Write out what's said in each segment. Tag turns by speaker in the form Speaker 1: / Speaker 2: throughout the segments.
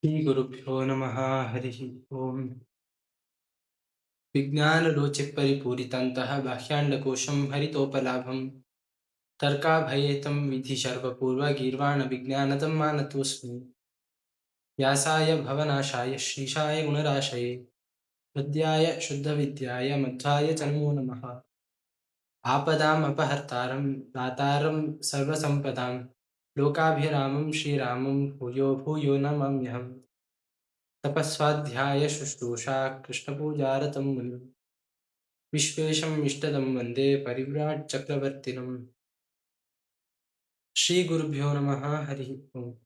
Speaker 1: श्रीगुरुभ्यो नमः। हरिः ओम्। विज्ञानरोचकपरिपूरितान्तः बाह्याण्डकोशं हरितोपलाभं तर्काभयेतं विधिशर्वपूर्वगीर्वाणविज्ञानदं मानतोऽस्मि। व्यासाय भवनाशाय श्रीशाय गुणराशये हृद्याय शुद्धविद्याय मध्वाय च नमो नमः। आपदामपहर्तारं दातारं सर्वसम्पदां लोकाभिरामं श्रीरामं भूयो भूयो नमाम्यहम्। तपस्वाध्याय शुश्रूषा कृष्णपूजारतं मुनिम् विश्वेशम् इष्टदं वन्दे परिव्राट् चक्रवर्तिनम्। ಶ್ರೀ ಗುರುಭ್ಯೋ ನಮಃ. ಹರಿ ಓಂ.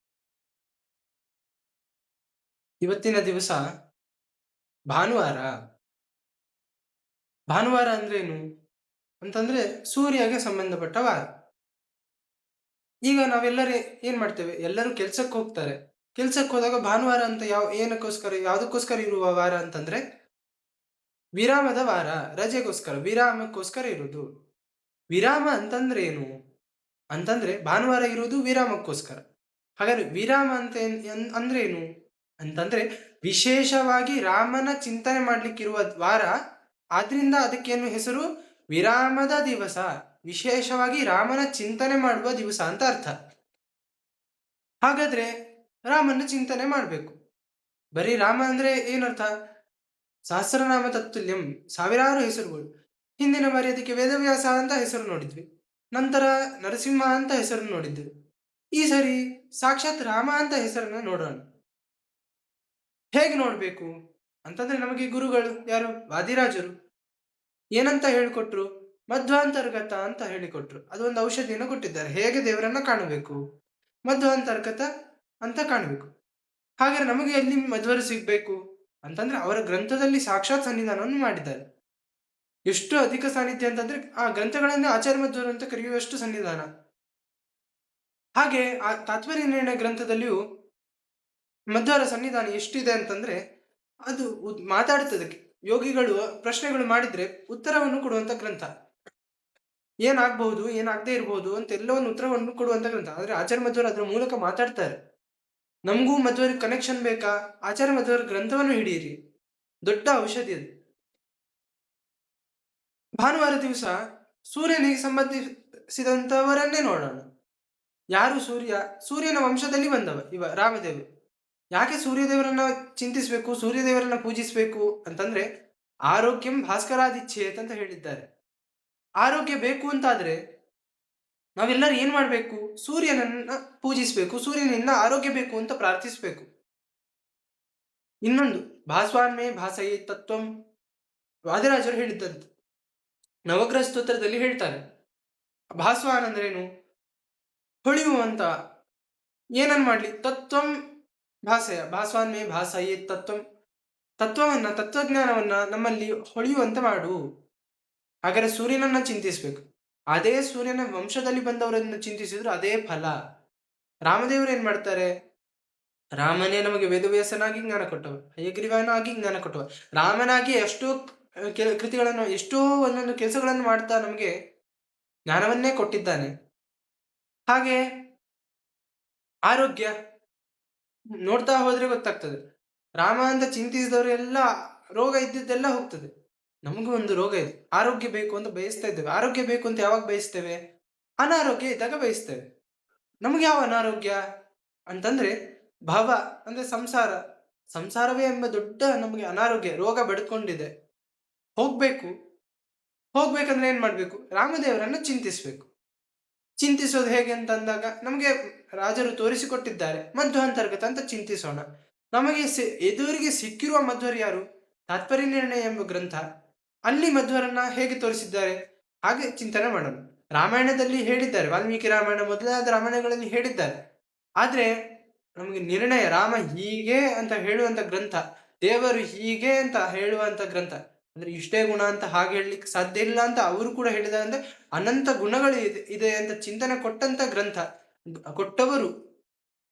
Speaker 1: ಇವತ್ತಿನ ದಿವಸ ಭಾನುವಾರ. ಭಾನುವಾರ ಅಂದ್ರೇನು ಅಂತಂದ್ರೆ ಸೂರ್ಯಗೆ ಸಂಬಂಧಪಟ್ಟ ವಾರ. ಈಗ ನಾವೆಲ್ಲರೂ ಏನ್ ಮಾಡ್ತೇವೆ, ಎಲ್ಲರೂ ಕೆಲ್ಸಕ್ಕೆ ಹೋಗ್ತಾರೆ. ಕೆಲ್ಸಕ್ಕೆ ಹೋದಾಗ ಭಾನುವಾರ ಅಂತ ಯಾವ್ದಕ್ಕೋಸ್ಕರ ಇರುವ ವಾರ ಅಂತಂದ್ರೆ ವಿರಾಮದ ವಾರ, ರಜೆಗೋಸ್ಕರ, ವಿರಾಮಕ್ಕೋಸ್ಕರ ಇರುವುದು. ವಿರಾಮ ಅಂತಂದ್ರೆ ಏನು ಅಂತಂದ್ರೆ ಭಾನುವಾರ ಇರುವುದು ವಿರಾಮಕ್ಕೋಸ್ಕರ. ಹಾಗಾದ್ರೆ ವಿರಾಮ ಅಂತ ಅಂದ್ರೆ ಏನು ಅಂತಂದ್ರೆ ವಿಶೇಷವಾಗಿ ರಾಮನ ಚಿಂತನೆ ಮಾಡ್ಲಿಕ್ಕಿರುವ ವಾರ. ಆದ್ರಿಂದ ಅದಕ್ಕೇನು ಹೆಸರು, ವಿರಾಮದ ದಿವಸ. ವಿಶೇಷವಾಗಿ ರಾಮನ ಚಿಂತನೆ ಮಾಡುವ ದಿವಸ ಅಂತ ಅರ್ಥ. ಹಾಗಾದ್ರೆ ರಾಮನ ಚಿಂತನೆ ಮಾಡ್ಬೇಕು. ಬರೀ ರಾಮ ಅಂದ್ರೆ ಏನರ್ಥ? ಸಹಸ್ರನಾಮ ತತ್ತುಲ್ಯಂ, ಸಾವಿರಾರು ಹೆಸರುಗಳು. ಹಿಂದಿನ ಬಾರಿ ಅದಕ್ಕೆ ವೇದವ್ಯಾಸ ಅಂತ ಹೆಸರು ನೋಡಿದ್ವಿ, ನಂತರ ನರಸಿಂಹ ಅಂತ ಹೆಸರು ನೋಡಿದ್ವಿ. ಈ ಸರಿ ಸಾಕ್ಷಾತ್ ರಾಮ ಅಂತ ಹೆಸರನ್ನ ನೋಡೋಣ. ಹೇಗೆ ನೋಡ್ಬೇಕು ಅಂತಂದ್ರೆ ನಮಗೆ ಗುರುಗಳು ಯಾರು, ವಾದಿರಾಜರು ಏನಂತ ಹೇಳಿಕೊಟ್ರು, ಮಧ್ವಾಂತರ್ಗತ ಅಂತ ಹೇಳಿಕೊಟ್ರು. ಅದೊಂದು ಔಷಧಿಯನ್ನು ಕೊಟ್ಟಿದ್ದಾರೆ, ಹೇಗೆ ದೇವರನ್ನ ಕಾಣಬೇಕು, ಮಧ್ವಾಂತರ್ಗತ ಅಂತ ಕಾಣಬೇಕು. ಹಾಗಾದ್ರೆ ನಮಗೆ ಎಲ್ಲಿ ಮಧ್ವರು ಸಿಗ್ಬೇಕು ಅಂತಂದ್ರೆ ಅವರ ಗ್ರಂಥದಲ್ಲಿ ಸಾಕ್ಷಾತ್ ಸನ್ನಿಧಾನವನ್ನು ಮಾಡಿದ್ದಾರೆ. ಎಷ್ಟು ಅಧಿಕ ಸಾನ್ನಿಧ್ಯ ಅಂತಂದ್ರೆ ಆ ಗ್ರಂಥಗಳನ್ನೇ ಆಚಾರ್ಯ ಮಧ್ವರು ಅಂತ ಕರೆಯುವಷ್ಟು ಸನ್ನಿಧಾನ. ಹಾಗೆ ಆ ತಾತ್ಪರ್ಯ ನಿರ್ಣಯ ಗ್ರಂಥದಲ್ಲಿಯೂ ಮಧ್ವರ ಸನ್ನಿಧಾನ ಎಷ್ಟಿದೆ ಅಂತಂದ್ರೆ ಅದು ಮಾತಾಡ್ತದಕ್ಕೆ. ಯೋಗಿಗಳು ಪ್ರಶ್ನೆಗಳು ಮಾಡಿದ್ರೆ ಉತ್ತರವನ್ನು ಕೊಡುವಂತ ಗ್ರಂಥ. ಏನಾಗಬಹುದು, ಏನಾಗದೆ ಇರಬಹುದು ಅಂತ ಎಲ್ಲವನ್ನು ಉತ್ತರವನ್ನು ಕೊಡುವಂತ ಗ್ರಂಥ. ಆದ್ರೆ ಆಚಾರ್ಯ ಮಧ್ವರು ಅದರ ಮೂಲಕ ಮಾತಾಡ್ತಾರೆ. ನಮಗೂ ಮಧ್ವರ ಕನೆಕ್ಷನ್ ಬೇಕಾ, ಆಚಾರ್ಯ ಮಧ್ವರ ಗ್ರಂಥವನ್ನು ಹಿಡಿಯಿರಿ, ದೊಡ್ಡ ಔಷಧಿ ಅದು. ಭಾನುವಾರ ದಿವಸ ಸೂರ್ಯನಿಗೆ ಸಂಬಂಧಿಸಿದಂತವರನ್ನೇ ನೋಡೋಣ. ಯಾರು ಸೂರ್ಯನ ವಂಶದಲ್ಲಿ ಬಂದವ ಇವ ರಾಮದೇವ. ಯಾಕೆ ಸೂರ್ಯದೇವರನ್ನ ಚಿಂತಿಸಬೇಕು, ಸೂರ್ಯದೇವರನ್ನ ಪೂಜಿಸಬೇಕು ಅಂತಂದ್ರೆ ಆರೋಗ್ಯಂ ಭಾಸ್ಕರಾದಿಚ್ಛೇತ್ ಅಂತ ಹೇಳಿದ್ದಾರೆ. ಆರೋಗ್ಯ ಬೇಕು ಅಂತಾದ್ರೆ ನಾವೆಲ್ಲರೂ ಏನ್ ಮಾಡ್ಬೇಕು, ಸೂರ್ಯನನ್ನ ಪೂಜಿಸಬೇಕು, ಸೂರ್ಯನಿಂದ ಆರೋಗ್ಯ ಬೇಕು ಅಂತ ಪ್ರಾರ್ಥಿಸಬೇಕು. ಇನ್ನೊಂದು ಭಾಸ್ವಾನ್ಮೇ ಭಾಸಯೇ ತತ್ವಂ, ವಾದಿರಾಜರು ಹೇಳಿದ್ದಂತೆ ನವಗ್ರಹ ಸ್ತೋತ್ರದಲ್ಲಿ ಹೇಳ್ತಾರೆ. ಭಾಸ್ವಾನ್ ಅಂದ್ರೇನು, ಹೊಳೆಯುವಂತ. ಏನನ್ ಮಾಡ್ಲಿ, ತತ್ವಂ ಭಾಸಯ, ಭಾಸ್ವಾನ್ಮೇ ಭಾಸಯೇ ತತ್ವಂ, ತತ್ವವನ್ನ, ತತ್ವಜ್ಞಾನವನ್ನ ನಮ್ಮಲ್ಲಿ ಹೊಳೆಯುವಂತೆ ಮಾಡು. ಹಾಗಾದ್ರೆ ಸೂರ್ಯನನ್ನ ಚಿಂತಿಸ್ಬೇಕು. ಅದೇ ಸೂರ್ಯನ ವಂಶದಲ್ಲಿ ಬಂದವರನ್ನು ಚಿಂತಿಸಿದ್ರು ಅದೇ ಫಲ. ರಾಮದೇವರು ಏನ್ ಮಾಡ್ತಾರೆ, ರಾಮನೇ ನಮಗೆ ವೇದವ್ಯಾಸನಾಗಿ ಜ್ಞಾನ ಕೊಟ್ಟವ, ಹಯಗ್ರೀವನಾಗಿ ಜ್ಞಾನ ಕೊಟ್ಟವ, ರಾಮನಾಗಿ ಎಷ್ಟೋ ಕೃತಿಗಳನ್ನು, ಎಷ್ಟೋ ಒಂದೊಂದು ಕೆಲಸಗಳನ್ನು ಮಾಡ್ತಾ ನಮಗೆ ಜ್ಞಾನವನ್ನೇ ಕೊಟ್ಟಿದ್ದಾನೆ. ಹಾಗೆ ಆರೋಗ್ಯ ನೋಡ್ತಾ ಹೋದ್ರೆ ಗೊತ್ತಾಗ್ತದೆ. ರಾಮ ಅಂತ ಚಿಂತಿಸಿದವರೆಲ್ಲ ರೋಗ ಇದ್ದಿದ್ದೆಲ್ಲ ಹೋಗ್ತದೆ. ನಮಗೂ ಒಂದು ರೋಗ ಇದೆ, ಆರೋಗ್ಯ ಬೇಕು ಅಂತ ಬಯಸ್ತಾ ಇದ್ದೇವೆ. ಆರೋಗ್ಯ ಬೇಕು ಅಂತ ಯಾವಾಗ ಬಯಸ್ತೇವೆ, ಅನಾರೋಗ್ಯ ಇದ್ದಾಗ ಬಯಸ್ತೇವೆ. ನಮ್ಗೆ ಯಾವ ಅನಾರೋಗ್ಯ ಅಂತಂದ್ರೆ ಭವ ಅಂದ್ರೆ ಸಂಸಾರ. ಸಂಸಾರವೇ ಎಂಬ ದೊಡ್ಡ ನಮಗೆ ಅನಾರೋಗ್ಯ, ರೋಗ ಬಡ್ಕೊಂಡಿದೆ. ಹೋಗ್ಬೇಕು. ಹೋಗ್ಬೇಕಂದ್ರೆ ಏನ್ ಮಾಡ್ಬೇಕು, ರಾಮದೇವರನ್ನ ಚಿಂತಿಸ್ಬೇಕು. ಚಿಂತಿಸೋದು ಹೇಗೆ ಅಂತ ಅಂದಾಗ ನಮಗೆ ರಾಜರು ತೋರಿಸಿಕೊಟ್ಟಿದ್ದಾರೆ, ಮಧ್ವಾಂತರ್ಗತ ಅಂತ ಚಿಂತಿಸೋಣ. ನಮಗೆ ಎದುರಿಗೆ ಸಿಕ್ಕಿರುವ ಮಧ್ವರು ಯಾರು, ತಾತ್ಪರ್ಯ ನಿರ್ಣಯ ಎಂಬ ಗ್ರಂಥ, ಅಲ್ಲಿ ಮಧ್ವರನ್ನ ಹೇಗೆ ತೋರಿಸಿದ್ದಾರೆ ಹಾಗೆ ಚಿಂತನೆ ಮಾಡೋಣ. ರಾಮಾಯಣದಲ್ಲಿ ಹೇಳಿದ್ದಾರೆ, ವಾಲ್ಮೀಕಿ ರಾಮಾಯಣ ಮೊದಲಾದ ರಾಮಾಯಣಗಳಲ್ಲಿ ಹೇಳಿದ್ದಾರೆ. ಆದ್ರೆ ನಮಗೆ ನಿರ್ಣಯ, ರಾಮ ಹೀಗೆ ಅಂತ ಹೇಳುವಂತ ಗ್ರಂಥ, ದೇವರು ಹೀಗೆ ಅಂತ ಹೇಳುವಂತ ಗ್ರಂಥ, ಅಂದ್ರೆ ಇಷ್ಟೇ ಗುಣ ಅಂತ ಹಾಗೆ ಹೇಳಲಿಕ್ಕೆ ಸಾಧ್ಯ ಇಲ್ಲ ಅಂತ ಅವರು ಕೂಡ ಹೇಳಿದ್ದಾರೆ. ಅಂದ್ರೆ ಅನಂತ ಗುಣಗಳು ಇದೆ ಅಂತ ಚಿಂತನೆ ಕೊಟ್ಟಂತ ಗ್ರಂಥ, ಕೊಟ್ಟವರು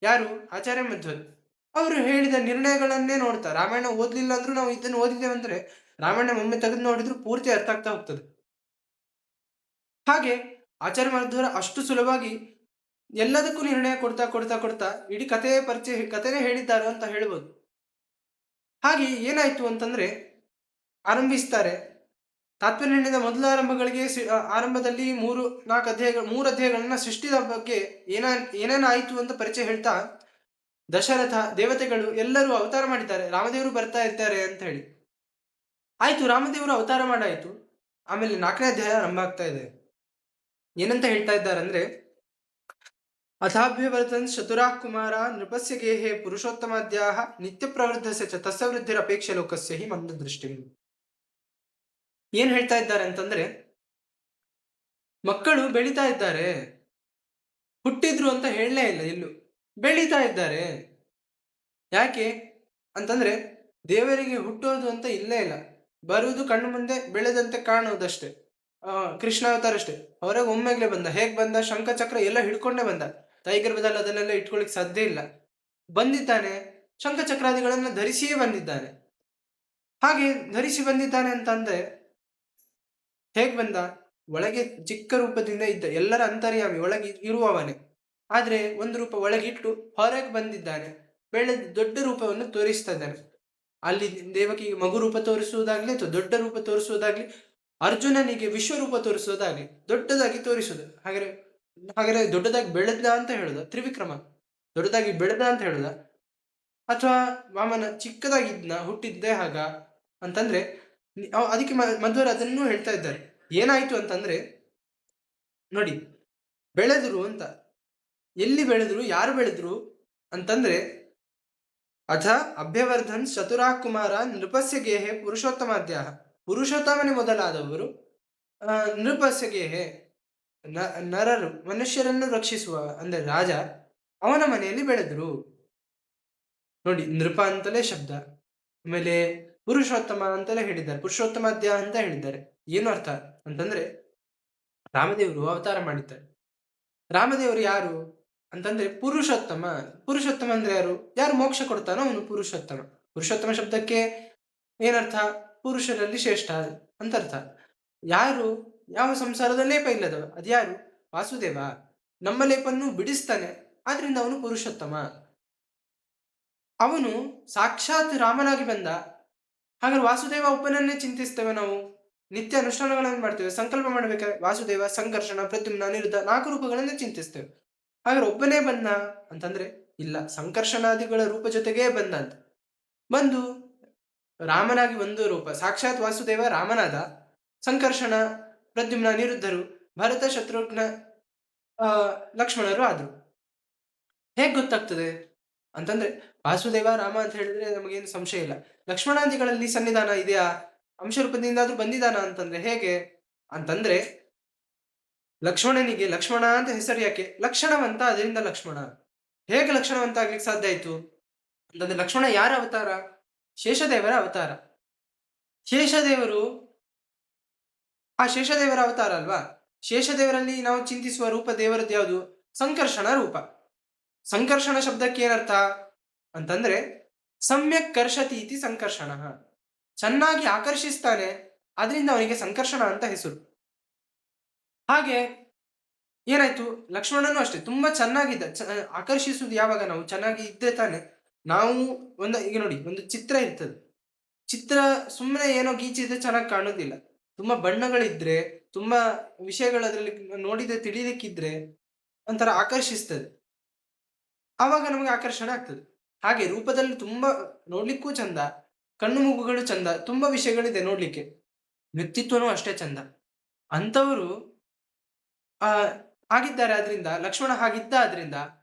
Speaker 1: ಯಾರು, ಆಚಾರ್ಯ ಮಧ್ವರು. ಅವರು ಹೇಳಿದ ನಿರ್ಣಯಗಳನ್ನೇ ನೋಡ್ತಾ, ರಾಮಾಯಣ ಓದ್ಲಿಲ್ಲ ಅಂದ್ರೂ ನಾವು ಇದನ್ನು ಓದಿದ್ದೇವೆ ಅಂದ್ರೆ ರಾಮಾಯಣ ಒಮ್ಮೆ ತೆಗೆದು ನೋಡಿದ್ರು ಪೂರ್ತಿ ಅರ್ಥ ಆಗ್ತಾ ಹೋಗ್ತದೆ. ಹಾಗೆ ಆಚಾರ್ಯ ಮಧ್ವರ ಅಷ್ಟು ಸುಲಭವಾಗಿ ಎಲ್ಲದಕ್ಕೂ ನಿರ್ಣಯ ಕೊಡ್ತಾ ಕೊಡ್ತಾ ಕೊಡ್ತಾ ಇಡೀ ಕಥೆನೇ ಹೇಳಿದ್ದಾರೆ ಅಂತ ಹೇಳ್ಬೋದು. ಹಾಗೆ ಏನಾಯ್ತು ಅಂತಂದ್ರೆ ಆರಂಭಿಸ್ತಾರೆ. ತಾತ್ಪರ್ಯನಿರ್ಣಯದ ಮೊದಲ ಆರಂಭಗಳಿಗೆ ಆರಂಭದಲ್ಲಿ 3 ಅಧ್ಯಾಯಗಳನ್ನ ಸೃಷ್ಟಿದ ಬಗ್ಗೆ ಏನೇನಾಯ್ತು ಅಂತ ಪರಿಚಯ ಹೇಳ್ತಾ, ದಶರಥ, ದೇವತೆಗಳು ಎಲ್ಲರೂ ಅವತಾರ ಮಾಡಿದ್ದಾರೆ, ರಾಮದೇವರು ಬರ್ತಾ ಇದ್ದಾರೆ ಅಂತ ಹೇಳಿ. ಆಯ್ತು, ರಾಮದೇವರು ಅವತಾರ ಮಾಡಾಯ್ತು. ಆಮೇಲೆ 4ನೇ ಅಧ್ಯಾಯ ಆರಂಭ ಆಗ್ತಾ ಇದೆ. ಏನಂತ ಹೇಳ್ತಾ ಇದ್ದಾರಂದ್ರೆ, ಅಥಾಭ್ಯವರ್ಧನ್ ಚತುರಾಃ ಕುಮಾರ ನೃಪಸ್ಯ ಗೇಹೆ ಪುರುಷೋತ್ತಮಾದ್ಯಾಹ ನಿತ್ಯ ಪ್ರವೃದ್ಧಸ್ಯ ಚ ತಸ್ಯ ವೃದ್ಧಿರಪೇಕ್ಷೆ ಲೋಕಸ್ಯ ಹಿ ಮಂದ ದೃಷ್ಟಿ. ಏನ್ ಹೇಳ್ತಾ ಇದ್ದಾರೆ ಅಂತಂದ್ರೆ, ಮಕ್ಕಳು ಬೆಳೀತಾ ಇದ್ದಾರೆ, ಹುಟ್ಟಿದ್ರು ಅಂತ ಹೇಳಲೇ ಇಲ್ಲ ಎಲ್ಲೂ, ಬೆಳೀತಾ ಇದ್ದಾರೆ. ಯಾಕೆ ಅಂತಂದ್ರೆ ದೇವರಿಗೆ ಹುಟ್ಟೋದು ಅಂತ ಇಲ್ಲೇ ಇಲ್ಲ, ಬರುವುದು ಕಣ್ಣು ಮುಂದೆ ಬೆಳೆದಂತೆ ಕಾಣುವುದಷ್ಟೇ. ಕೃಷ್ಣ ಅವತಾರ ಅಷ್ಟೇ, ಹೊರಗೆ ಒಮ್ಮೆಗ್ಲೆ ಬಂದ. ಹೇಗ್ ಬಂದ? ಶಂಖ ಚಕ್ರ ಎಲ್ಲ ಹಿಡ್ಕೊಂಡೇ ಬಂದ. ತಾಯಿ ಗರ್ಭದಲ್ಲಿ ಅದನ್ನೆಲ್ಲ ಇಟ್ಕೊಳಿಕ್ ಸಾಧ್ಯ ಇಲ್ಲ. ಬಂದಿದ್ದಾನೆ, ಶಂಖ ಚಕ್ರಾದಿಗಳನ್ನ ಧರಿಸಿಯೇ ಬಂದಿದ್ದಾನೆ. ಹಾಗೆ ಧರಿಸಿ ಬಂದಿದ್ದಾನೆ ಅಂತಂದ್ರೆ ಹೇಗ್ ಬಂದ? ಒಳಗೆ ಚಿಕ್ಕ ರೂಪದಿಂದ ಇದ್ದ, ಎಲ್ಲರ ಅಂತರ್ಯಾಮಿ, ಒಳಗೆ ಇರುವವನೇ. ಆದ್ರೆ ಒಂದು ರೂಪ ಒಳಗಿಟ್ಟು ಹೊರಗೆ ಬಂದಿದ್ದಾನೆ, ಬೆಳೆದ ದೊಡ್ಡ ರೂಪವನ್ನು ತೋರಿಸ್ತಾ ಇದ್ದಾನೆ. ಅಲ್ಲಿ ದೇವಕಿಗೆ ಮಗು ರೂಪ ತೋರಿಸುವುದಾಗ್ಲಿ ಅಥವಾ ದೊಡ್ಡ ರೂಪ ತೋರಿಸುವುದಾಗ್ಲಿ, ಅರ್ಜುನನಿಗೆ ವಿಶ್ವರೂಪ ತೋರಿಸುವುದಾಗ್ಲಿ, ದೊಡ್ಡದಾಗಿ ತೋರಿಸುವುದು. ಹಾಗಾದ್ರೆ ದೊಡ್ಡದಾಗಿ ಬೆಳೆದ ಅಂತ ಹೇಳುದ? ತ್ರಿವಿಕ್ರಮ ದೊಡ್ಡದಾಗಿ ಬೆಳೆದ ಅಂತ ಹೇಳುದ? ಅಥವಾ ವಾಮನ ಚಿಕ್ಕದಾಗಿದ್ನ, ಹುಟ್ಟಿದ್ದೇ ಹಾಗ ಅಂತಂದ್ರೆ ಅದಕ್ಕೆ ಮಧ್ವರು ಅದನ್ನು ಹೇಳ್ತಾ ಇದ್ದಾರೆ. ಏನಾಯ್ತು ಅಂತಂದ್ರೆ ನೋಡಿ, ಬೆಳೆದ್ರು ಅಂತ, ಎಲ್ಲಿ ಬೆಳೆದ್ರು, ಯಾರು ಬೆಳೆದ್ರು ಅಂತಂದ್ರೆ, ಅಥ ಅಭ್ಯವರ್ಧನ್ ಚತುರಾಃ ಕುಮಾರ ನೃಪಸ್ಯ ಗೇಹೆ ಪುರುಷೋತ್ತಮಾದ್ಯಾಹ, ಪುರುಷೋತ್ತಮನೇ ಮೊದಲಾದವರು ನೃಪಸ್ಯ ಗೇಹೆ ನರರು, ಮನುಷ್ಯರನ್ನು ರಕ್ಷಿಸುವ ಅಂದ್ರೆ ರಾಜ, ಅವನ ಮನೆಯಲ್ಲಿ ಬೆಳೆದ್ರು. ನೋಡಿ, ನೃಪ ಅಂತಲೇ ಶಬ್ದ, ಆಮೇಲೆ ಪುರುಷೋತ್ತಮ ಅಂತಲೇ ಹೇಳಿದ್ದಾರೆ, ಪುರುಷೋತ್ತಮಾದ್ಯ ಅಂತ ಹೇಳಿದ್ದಾರೆ. ಏನು ಅರ್ಥ ಅಂತಂದ್ರೆ, ರಾಮದೇವರು ಅವತಾರ ಮಾಡಿದ್ದಾರೆ. ರಾಮದೇವರು ಯಾರು ಅಂತಂದ್ರೆ ಪುರುಷೋತ್ತಮ. ಪುರುಷೋತ್ತಮ ಅಂದ್ರೆ ಯಾರು? ಯಾರು ಮೋಕ್ಷ ಕೊಡ್ತಾನೋ ಅವನು ಪುರುಷೋತ್ತಮ. ಪುರುಷೋತ್ತಮ ಶಬ್ದಕ್ಕೆ ಏನರ್ಥ? ಪುರುಷರಲ್ಲಿ ಶ್ರೇಷ್ಠ ಅಂತ ಅರ್ಥ. ಯಾರು? ಯಾವ ಸಂಸಾರದ ಲೇಪ ಇಲ್ಲದವ, ಅದ್ಯಾರು? ವಾಸುದೇವ. ನಮ್ಮ ಲೇಪನ್ನು ಬಿಡಿಸ್ತಾನೆ, ಆದ್ರಿಂದ ಅವನು ಪುರುಷೋತ್ತಮ. ಅವನು ಸಾಕ್ಷಾತ್ ರಾಮನಾಗಿ ಬಂದ. ಹಾಗಾದ್ರೆ ವಾಸುದೇವ ಒಬ್ಬನನ್ನೇ ಚಿಂತಿಸ್ತೇವೆ ನಾವು, ನಿತ್ಯ ಅನುಷ್ಠಾನಗಳನ್ನು ಮಾಡ್ತೇವೆ, ಸಂಕಲ್ಪ ಮಾಡ್ಬೇಕಾದ್ರೆ ವಾಸುದೇವ, ಸಂಕರ್ಷಣ, ಪ್ರದ್ಯುಮ್ನ, ಅನಿರುದ್ಧ 4 ರೂಪಗಳನ್ನೇ ಚಿಂತಿಸ್ತೇವೆ. ಹಾಗಾದ್ರೆ ಒಬ್ಬನೇ ಬಂದ ಅಂತಂದ್ರೆ ಇಲ್ಲ, ಸಂಕರ್ಷಣಾದಿಗಳ ರೂಪ ಜೊತೆಗೇ ಬಂದ ಅಂತ. ಬಂದು ರಾಮನಾಗಿ ಒಂದು ರೂಪ, ಸಾಕ್ಷಾತ್ ವಾಸುದೇವ ರಾಮನಾದ, ಸಂಕರ್ಷಣ, ಪ್ರದ್ಯುಮ್ನ, ಅನಿರುದ್ಧರು, ಭರತ, ಶತ್ರುಘ್ನ, ಲಕ್ಷ್ಮಣರು ಆದ್ರು. ಹೇಗ್ ಗೊತ್ತಾಗ್ತದೆ ಅಂತಂದ್ರೆ, ವಾಸುದೇವ ರಾಮ ಅಂತ ಹೇಳಿದ್ರೆ ನಮಗೇನು ಸಂಶಯ ಇಲ್ಲ. ಲಕ್ಷ್ಮಣಾದಿಗಳಲ್ಲಿ ಸನ್ನಿಧಾನ ಇದೆಯಾ? ಅಂಶರೂಪದಿಂದಾದ್ರೂ ಬಂದಿದಾನ ಅಂತಂದ್ರೆ ಹೇಗೆ ಅಂತಂದ್ರೆ, ಲಕ್ಷ್ಮಣನಿಗೆ ಲಕ್ಷ್ಮಣ ಅಂತ ಹೆಸರು ಯಾಕೆ? ಲಕ್ಷಣವಂತ, ಅದರಿಂದ ಲಕ್ಷ್ಮಣ. ಹೇಗೆ ಲಕ್ಷಣವಂತ ಆಗ್ಲಿಕ್ಕೆ ಸಾಧ್ಯ ಆಯ್ತು ಅಂತಂದ್ರೆ, ಲಕ್ಷ್ಮಣ ಯಾರ ಅವತಾರ? ಶೇಷದೇವರ ಅವತಾರ. ಶೇಷದೇವರು ಆ ಶೇಷದೇವರ ಅವತಾರ ಅಲ್ವಾ? ಶೇಷದೇವರಲ್ಲಿ ನಾವು ಚಿಂತಿಸುವ ರೂಪ ದೇವರದ್ದು ಯಾವುದು? ಸಂಕರ್ಷಣ ರೂಪ. ಸಂಕರ್ಷಣ ಶಬ್ದಕ್ಕೆ ಏನರ್ಥ ಅಂತಂದ್ರೆ, ಸಮ್ಯಕ್ ಕರ್ಷತಿ ಇತಿ ಸಂಕರ್ಷಣ, ಚೆನ್ನಾಗಿ ಆಕರ್ಷಿಸ್ತಾನೆ, ಅದರಿಂದ ಅವನಿಗೆ ಸಂಕರ್ಷಣ ಅಂತ ಹೆಸರು. ಹಾಗೆ ಏನಾಯ್ತು, ಲಕ್ಷ್ಮಣನು ಅಷ್ಟೇ ತುಂಬಾ ಚೆನ್ನಾಗಿದ್ದ. ಆಕರ್ಷಿಸುವುದು ಯಾವಾಗ? ನಾವು ಚೆನ್ನಾಗಿ ಇದ್ರೆ ತಾನೆ. ನಾವು ಈಗ ನೋಡಿ, ಒಂದು ಚಿತ್ರ ಇರ್ತದೆ, ಚಿತ್ರ ಸುಮ್ಮನೆ ಏನೋ ಗೀಚಿದ್ರೆ ಚೆನ್ನಾಗಿ ಕಾಣೋದಿಲ್ಲ. ತುಂಬಾ ಬಣ್ಣಗಳಿದ್ರೆ, ತುಂಬಾ ವಿಷಯಗಳು ಅದರಲ್ಲಿ ನೋಡಿದ್ರೆ ತಿಳಿಲಿಕ್ಕಿದ್ರೆ ಒಂಥರ ಆಕರ್ಷಿಸ್ತದೆ, ಆವಾಗ ನಮಗೆ ಆಕರ್ಷಣೆ ಆಗ್ತದೆ. ಹಾಗೆ ರೂಪದಲ್ಲಿ ತುಂಬಾ ನೋಡ್ಲಿಕ್ಕೂ ಚಂದ, ಕಣ್ಣು ಮೂಗುಗಳು ಚಂದ, ತುಂಬಾ ವಿಷಯಗಳಿದೆ ನೋಡ್ಲಿಕ್ಕೆ, ವ್ಯಕ್ತಿತ್ವನೂ ಅಷ್ಟೇ ಚಂದ. ಅಂತವರು ಆಗಿದ್ದಾರೆ. ಆದ್ರಿಂದ ಲಕ್ಷ್ಮಣ ಹಾಗಿದ್ದ, ಆದ್ರಿಂದ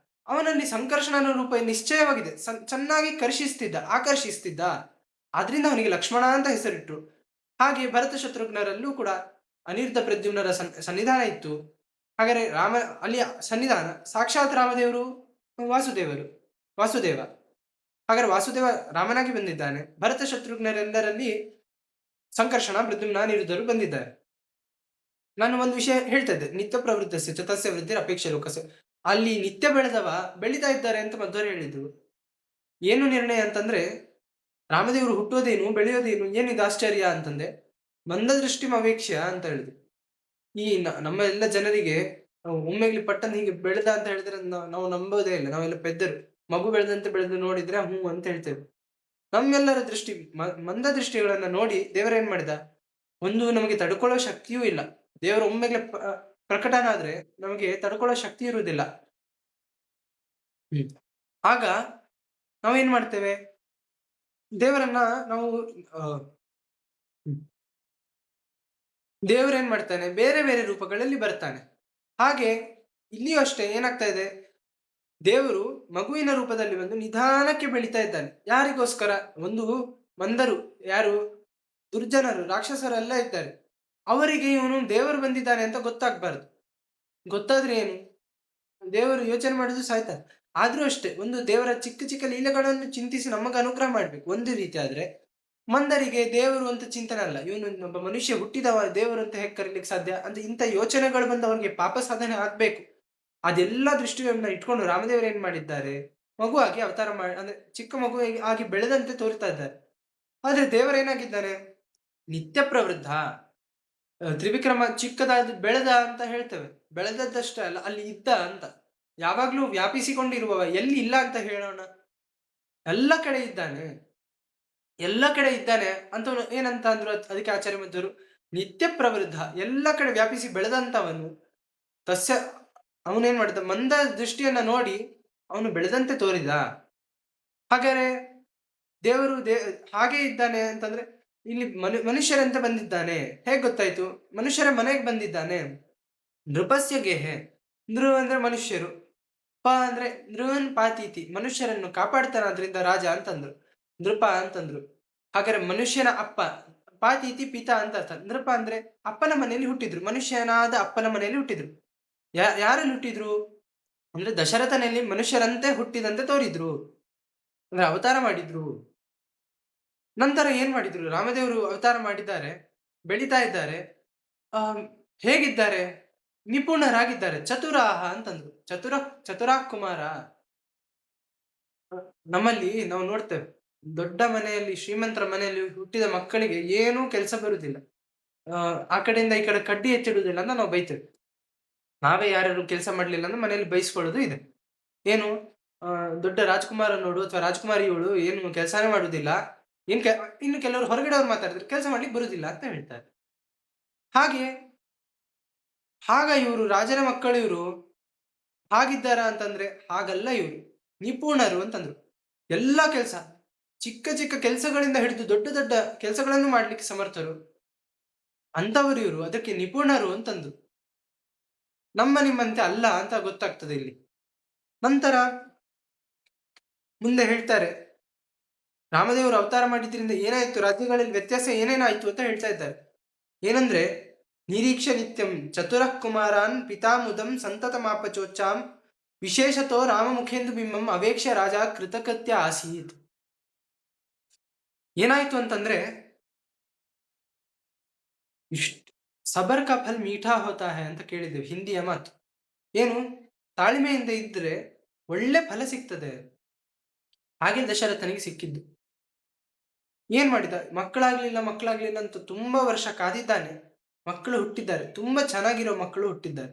Speaker 1: ಅವನಲ್ಲಿ ಸಂಕರ್ಷಣ ರೂಪ ನಿಶ್ಚಯವಾಗಿದೆ. ಚೆನ್ನಾಗಿ ಆಕರ್ಷಿಸ್ತಿದ್ದ, ಆದ್ರಿಂದ ಅವನಿಗೆ ಲಕ್ಷ್ಮಣ ಅಂತ ಹೆಸರಿಟ್ರು. ಹಾಗೆ ಭರತ ಶತ್ರುಘ್ನರಲ್ಲೂ ಕೂಡ ಅನಿರುದ್ಧ ಪ್ರದ್ಯುಮ್ನರ ಸನ್ನಿಧಾನ ಇತ್ತು. ಹಾಗಾದ್ರೆ ಅಲ್ಲಿ ಸನ್ನಿಧಾನ ಸಾಕ್ಷಾತ್ ರಾಮದೇವರು, ವಾಸುದೇವ. ಹಾಗಾದ್ರೆ ವಾಸುದೇವ ರಾಮನಾಗಿ ಬಂದಿದ್ದಾನೆ. ಭರತ ಶತ್ರುಘ್ನರೆಲ್ಲರಲ್ಲಿ ಸಂಕರ್ಷಣ, ಪ್ರದ್ಯುಮ್ನ, ಅನಿರುದ್ಧರು ಬಂದಿದ್ದಾರೆ. ನಾನು ಒಂದು ವಿಷಯ ಹೇಳ್ತಾ ಇದ್ದೆ, ನಿತ್ಯ ಪ್ರವೃದ್ಧಸ್ಯ ಚ ತಸ್ಯ ವೃದ್ಧಿರ್ ಅಪೇಕ್ಷೆ ಲೋಕಸ್ಯ. ಅಲ್ಲಿ ನಿತ್ಯ ಬೆಳೀತಾ ಇದ್ದಾರೆ ಅಂತ ಮಧ್ವರು ಹೇಳಿದ್ರು. ಏನು ನಿರ್ಣಯ ಅಂತಂದ್ರೆ, ರಾಮದೇವರು ಹುಟ್ಟೋದೇನು, ಬೆಳೆಯೋದೇನು, ಏನಿದು ಆಶ್ಚರ್ಯ ಅಂತಂದೆ, ಮಂದದೃಷ್ಟಿ ಅವೇಕ್ಷ ಅಂತ ಹೇಳಿದ್ರು. ಈ ನಮ್ಮ ಎಲ್ಲ ಜನರಿಗೆ ಒಮ್ಮೆಗ್ಲೆ ಪಟ್ಟಂತ ಹೀಗೆ ಬೆಳೆದ ಅಂತ ಹೇಳಿದ್ರೆ ನಾವು ನಂಬೋದೇ ಇಲ್ಲ. ನಾವೆಲ್ಲ ಪೆದ್ದರು. ಮಗು ಬೆಳೆದಂತೆ ಬೆಳೆದು ನೋಡಿದ್ರೆ ಹ್ಞೂ ಅಂತ ಹೇಳ್ತೇವೆ. ನಮ್ಮೆಲ್ಲರ ದೃಷ್ಟಿ ಮಂದ ದೃಷ್ಟಿಗಳನ್ನ ನೋಡಿ ದೇವರೇನ್ ಮಾಡಿದ? ಒಂದು ನಮಗೆ ತಡ್ಕೊಳ್ಳೋ ಶಕ್ತಿಯೂ ಇಲ್ಲ. ದೇವರು ಒಮ್ಮೆಗೆ ಪ್ರಕಟನಾದ್ರೆ ನಮಗೆ ತಡ್ಕೊಳ್ಳೋ ಶಕ್ತಿ ಇರುವುದಿಲ್ಲ. ಹ್ಮ್. ಆಗ ನಾವೇನ್ ಮಾಡ್ತೇವೆ? ದೇವರನ್ನ ನಾವು ಅ ಹ್ಮ್. ದೇವರೇನ್ ಮಾಡ್ತಾನೆ? ಬೇರೆ ಬೇರೆ ರೂಪಗಳಲ್ಲಿ ಬರ್ತಾನೆ. ಹಾಗೆ ಇಲ್ಲಿಯೂ ಅಷ್ಟೇ ಏನಾಗ್ತಾ ಇದೆ? ದೇವರು ಮಗುವಿನ ರೂಪದಲ್ಲಿ ಬಂದು ನಿಧಾನಕ್ಕೆ ಬೆಳೀತಾ ಇದ್ದಾನೆ. ಯಾರಿಗೋಸ್ಕರ? ಒಂದು ಮಂದರು ಯಾರು? ದುರ್ಜನರು, ರಾಕ್ಷಸರೆಲ್ಲ ಇದ್ದಾರೆ. ಅವರಿಗೆ ಇವನು ದೇವರು ಬಂದಿದ್ದಾನೆ ಅಂತ ಗೊತ್ತಾಗ್ಬಾರ್ದು. ಗೊತ್ತಾದ್ರೆ ಏನು? ದೇವರು ಯೋಚನೆ ಮಾಡಿದ್ರು ಸಾಯ್ತಾರೆ. ಆದ್ರೂ ಅಷ್ಟೇ ಒಂದು ದೇವರ ಚಿಕ್ಕ ಚಿಕ್ಕ ಲೀಲೆಗಳನ್ನು ಚಿಂತಿಸಿ ನಮಗೆ ಅನುಗ್ರಹ ಮಾಡ್ಬೇಕು. ಒಂದು ರೀತಿ ಆದ್ರೆ, ಮಂದರಿಗೆ ದೇವರು ಅಂತ ಚಿಂತನೆ ಅಲ್ಲ. ಇವನು ಒಬ್ಬ ಮನುಷ್ಯ ಹುಟ್ಟಿದವ ದೇವರು ಅಂತ ಹೇಗೆ ಕರೀಲಿಕ್ಕೆ ಸಾಧ್ಯ? ಅಂತ ಇಂಥ ಯೋಚನೆಗಳು ಬಂದು ಅವನಿಗೆ ಪಾಪ ಸಾಧನೆ ಆಗ್ಬೇಕು. ಅದೆಲ್ಲ ದೃಷ್ಟಿಗಳನ್ನ ಇಟ್ಕೊಂಡು ರಾಮದೇವರು ಏನ್ ಮಾಡಿದ್ದಾರೆ? ಮಗುವಾಗಿ ಅವತಾರ ಅಂದ್ರೆ ಚಿಕ್ಕ ಮಗು ಆಗಿ ಬೆಳೆದಂತೆ ತೋರಿಸ್ತಾ ಇದ್ದಾರೆ. ಆದ್ರೆ ದೇವರೇನಾಗಿದ್ದಾನೆ? ನಿತ್ಯ ಪ್ರವೃದ್ಧ. ತ್ರಿವಿಕ್ರಮ ಚಿಕ್ಕದಾದ ಬೆಳೆದ ಅಂತ ಹೇಳ್ತೇವೆ. ಬೆಳೆದದ್ದಷ್ಟೇ ಅಲ್ಲ, ಅಲ್ಲಿ ಇದ್ದ ಅಂತ. ಯಾವಾಗ್ಲೂ ವ್ಯಾಪಿಸಿಕೊಂಡಿರುವವ. ಎಲ್ಲಿ ಇಲ್ಲ ಅಂತ ಹೇಳೋಣ? ಎಲ್ಲ ಕಡೆ ಇದ್ದಾನೆ. ಎಲ್ಲ ಕಡೆ ಇದ್ದಾನೆ ಅಂತ ಏನಂತ ಅಂದ್ರು ಅದಕ್ಕೆ ಆಚಾರ್ಯ ಮಧ್ವರು ನಿತ್ಯ ಪ್ರವೃದ್ಧ. ಎಲ್ಲ ಕಡೆ ವ್ಯಾಪಿಸಿ ಬೆಳೆದಂತವನು ತಸ್ಯ ಅವನೇನ್ ಮಾಡಿದ? ಮಂದ ದೃಷ್ಟಿಯನ್ನ ನೋಡಿ ಅವನು ಬೆಳೆದಂತೆ ತೋರಿದ. ಹಾಗಾದ್ರೆ ದೇವರು ಹಾಗೆ ಇದ್ದಾನೆ ಅಂತಂದ್ರೆ ಇಲ್ಲಿ ಮನುಷ್ಯರಂತೆ ಬಂದಿದ್ದಾನೆ. ಹೇಗ್ ಗೊತ್ತಾಯ್ತು? ಮನುಷ್ಯರ ಮನೆಗೆ ಬಂದಿದ್ದಾನೆ. ನೃಪಸ್ಯ ಗೇಹೆ. ನೃ ಅಂದ್ರೆ ಮನುಷ್ಯರು. ಪ ಅಂದ್ರೆ ನೃನ್ ಪಾತೀತಿ. ಮನುಷ್ಯರನ್ನು ಕಾಪಾಡ್ತಾನಾದ್ರಿಂದ ರಾಜ ಅಂತಂದ್ರು. ನೃಪ ಅಂತಂದ್ರು. ಹಾಗಾದ್ರೆ ಮನುಷ್ಯನ ಅಪ್ಪ. ಪಾತೀತಿ ಪಿತಾ ಅಂತ ಅರ್ಥ. ನೃಪ ಅಂದ್ರೆ ಅಪ್ಪನ ಮನೆಯಲ್ಲಿ ಹುಟ್ಟಿದ್ರು. ಮನುಷ್ಯನಾದ ಅಪ್ಪನ ಮನೆಯಲ್ಲಿ ಹುಟ್ಟಿದ್ರು. ಯಾರಲ್ಲಿ ಹುಟ್ಟಿದ್ರು? ಅಂದ್ರೆ ದಶರಥನಲ್ಲಿ ಮನುಷ್ಯರಂತೆ ಹುಟ್ಟಿದಂತೆ ತೋರಿದ್ರು. ಅಂದ್ರೆ ಅವತಾರ ಮಾಡಿದ್ರು. ನಂತರ ಏನ್ ಮಾಡಿದ್ರು? ರಾಮದೇವರು ಅವತಾರ ಮಾಡಿದ್ದಾರೆ. ಬೆಳೀತಾ ಇದ್ದಾರೆ. ಆ ಹೇಗಿದ್ದಾರೆ? ನಿಪುಣರಾಗಿದ್ದಾರೆ. ಚತುರಾಹ ಅಂತಂದ್ರು. ಚತುರಾಹ್ ಕುಮಾರ. ನಮ್ಮಲ್ಲಿ ನಾವು ನೋಡ್ತೇವೆ. ದೊಡ್ಡ ಮನೆಯಲ್ಲಿ ಶ್ರೀಮಂತರ ಮನೆಯಲ್ಲಿ ಹುಟ್ಟಿದ ಮಕ್ಕಳಿಗೆ ಏನೂ ಕೆಲಸ ಬರುವುದಿಲ್ಲ. ಆ ಕಡೆಯಿಂದ ಈ ಕಡೆ ಕಡ್ಡಿ ಎತ್ತಿಡುವುದಿಲ್ಲ ಅಂತ ನಾವು ಬೈತೇವೆ. ನಾವೇ ಯಾರಾದ್ರು ಕೆಲಸ ಮಾಡ್ಲಿಲ್ಲ ಅಂದ್ರೆ ಮನೆಯಲ್ಲಿ ಬೈಸ್ಕೊಳ್ಳೋದು ಇದೆ. ಏನು? ದೊಡ್ಡ ರಾಜ್ಕುಮಾರ ನೋಡು ಅಥವಾ ರಾಜ್ಕುಮಾರಿಯವಳು ಏನು ಕೆಲಸನೇ ಮಾಡುವುದಿಲ್ಲ. ಏನ್ ಕೆ ಇನ್ನು ಕೆಲವರು ಹೊರಗಡೆಯವ್ರು ಮಾತಾಡಿದ್ರೆ ಕೆಲಸ ಮಾಡ್ಲಿಕ್ಕೆ ಬರುವುದಿಲ್ಲ ಅಂತ ಹೇಳ್ತಾರೆ. ಹಾಗೆ ಇವರು ರಾಜರ ಮಕ್ಕಳು ಇವರು ಹಾಗಿದ್ದಾರಾ ಅಂತಂದ್ರೆ ಹಾಗಲ್ಲ ಇವರು. ನಿಪುಣರು ಅಂತಂದ್ರು. ಎಲ್ಲಾ ಕೆಲಸ ಚಿಕ್ಕ ಚಿಕ್ಕ ಕೆಲಸಗಳಿಂದ ಹಿಡಿದು ದೊಡ್ಡ ದೊಡ್ಡ ಕೆಲಸಗಳನ್ನು ಮಾಡ್ಲಿಕ್ಕೆ ಸಮರ್ಥರು. ಅಂತವರು ಇವರು. ಅದಕ್ಕೆ ನಿಪುಣರು ಅಂತಂದ್ರು. ನಿಮ್ಮಂತೆ ಅಲ್ಲ ಅಂತ ಗೊತ್ತಾಗ್ತದೆ ಇಲ್ಲಿ. ನಂತರ ಮುಂದೆ ಹೇಳ್ತಾರೆ, ರಾಮದೇವರು ಅವತಾರ ಮಾಡಿದ್ರಿಂದ ಏನಾಯ್ತು? ರಾಜ್ಯಗಳಲ್ಲಿ ವ್ಯತ್ಯಾಸ ಏನೇನಾಯ್ತು ಅಂತ ಹೇಳ್ತಾ ಇದ್ದಾರೆ. ಏನಂದ್ರೆ ನಿರೀಕ್ಷ ನಿತ್ಯಂ ಚತುರಃ ಕುಮಾರಾನ್ ಪಿತಾಮುದಂ ಸಂತತಮಾಪಚೋಚ್ಚಾಂ ವಿಶೇಷತೋ ರಾಮಮುಖೇಂದು ಬಿಂಬಂ ಅವೇಕ್ಷ ರಾಜ ಕೃತಕೃತ್ಯ ಆಸೀತ್. ಏನಾಯ್ತು ಅಂತಂದ್ರೆ ಇಷ್ಟ ಸಬರ್ ಕಾ ಫಲ್ ಮೀಠಾ ಹೋತಾ ಹೈ ಅಂತ ಕೇಳಿದ್ದೇವೆ, ಹಿಂದಿಯ ಮಾತು. ಏನು? ತಾಳ್ಮೆಯಿಂದ ಇದ್ರೆ ಒಳ್ಳೆ ಫಲ ಸಿಗ್ತದೆ. ಹಾಗೆ ದಶರಥನಿಗೆ ಸಿಕ್ಕಿದ್ದು. ಏನ್ ಮಾಡಿದ? ಮಕ್ಕಳಾಗ್ಲಿಲ್ಲ ಅಂತ ತುಂಬಾ ವರ್ಷ ಕಾದಿದ್ದಾನೆ. ಮಕ್ಕಳು ಹುಟ್ಟಿದ್ದಾರೆ. ತುಂಬಾ ಚೆನ್ನಾಗಿರೋ ಮಕ್ಕಳು ಹುಟ್ಟಿದ್ದಾರೆ.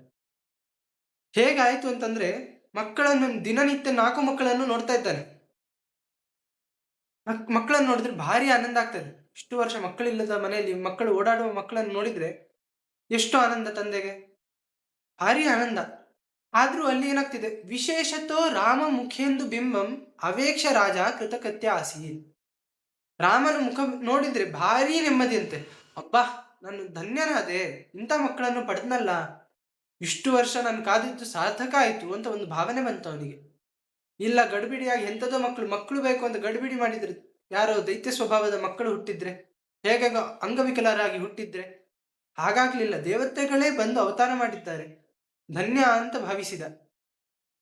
Speaker 1: ಹೇಗಾಯ್ತು ಅಂತಂದ್ರೆ ಮಕ್ಕಳನ್ನು ದಿನನಿತ್ಯ 4 ಮಕ್ಕಳನ್ನು ನೋಡ್ತಾ ಇದ್ದಾನೆ. ಮಕ್ಕಳನ್ನು ನೋಡಿದ್ರೆ ಭಾರಿ ಆನಂದ ಆಗ್ತದೆ. ಇಷ್ಟು ವರ್ಷ ಮಕ್ಕಳಿಲ್ಲದ ಮನೆಯಲ್ಲಿ ಮಕ್ಕಳು ಓಡಾಡುವ ಮಕ್ಕಳನ್ನು ನೋಡಿದ್ರೆ ಎಷ್ಟು ಆನಂದ ತಂದೆಗೆ. ಭಾರಿ ಆನಂದ. ಆದ್ರೂ ಅಲ್ಲಿ ಏನಾಗ್ತಿದೆ? ವಿಶೇಷತೋ ರಾಮ ಮುಖೇಂದು ಬಿಂಬಂ ಅವೇಕ್ಷ ರಾಜ ಕೃತಕೃತ್ಯ ಆಸೀತ್. ರಾಮನ ಮುಖ ನೋಡಿದ್ರೆ ಭಾರಿ ನೆಮ್ಮದಿಯಂತೆ. ಅಬ್ಬಾ, ನಾನು ಧನ್ಯನಾದೆ, ಇಂಥ ಮಕ್ಕಳನ್ನು ಪಡೆದ್ನಲ್ಲ, ಇಷ್ಟು ವರ್ಷ ನಾನು ಕಾದಿದ್ದು ಸಾರ್ಥಕ ಆಯ್ತು ಅಂತ ಒಂದು ಭಾವನೆ ಬಂತು ಅವನಿಗೆ. ಇಲ್ಲ ಗಡಿಬಿಡಿಯಾಗಿ ಎಂಥದೋ ಮಕ್ಕಳು ಬೇಕು ಅಂತ ಗಡಿಬಿಡಿ ಮಾಡಿದ್ರೆ, ಯಾರೋ ದೈತ್ಯ ಸ್ವಭಾವದ ಮಕ್ಕಳು ಹುಟ್ಟಿದ್ರೆ, ಹೇಗೆ ಅಂಗವಿಕಲರಾಗಿ ಹುಟ್ಟಿದ್ರೆ, ಹಾಗಾಗ್ಲಿಲ್ಲ. ದೇವತೆಗಳೇ ಬಂದು ಅವತಾರ ಮಾಡಿದ್ದಾರೆ. ಧನ್ಯ ಅಂತ ಭಾವಿಸಿದ.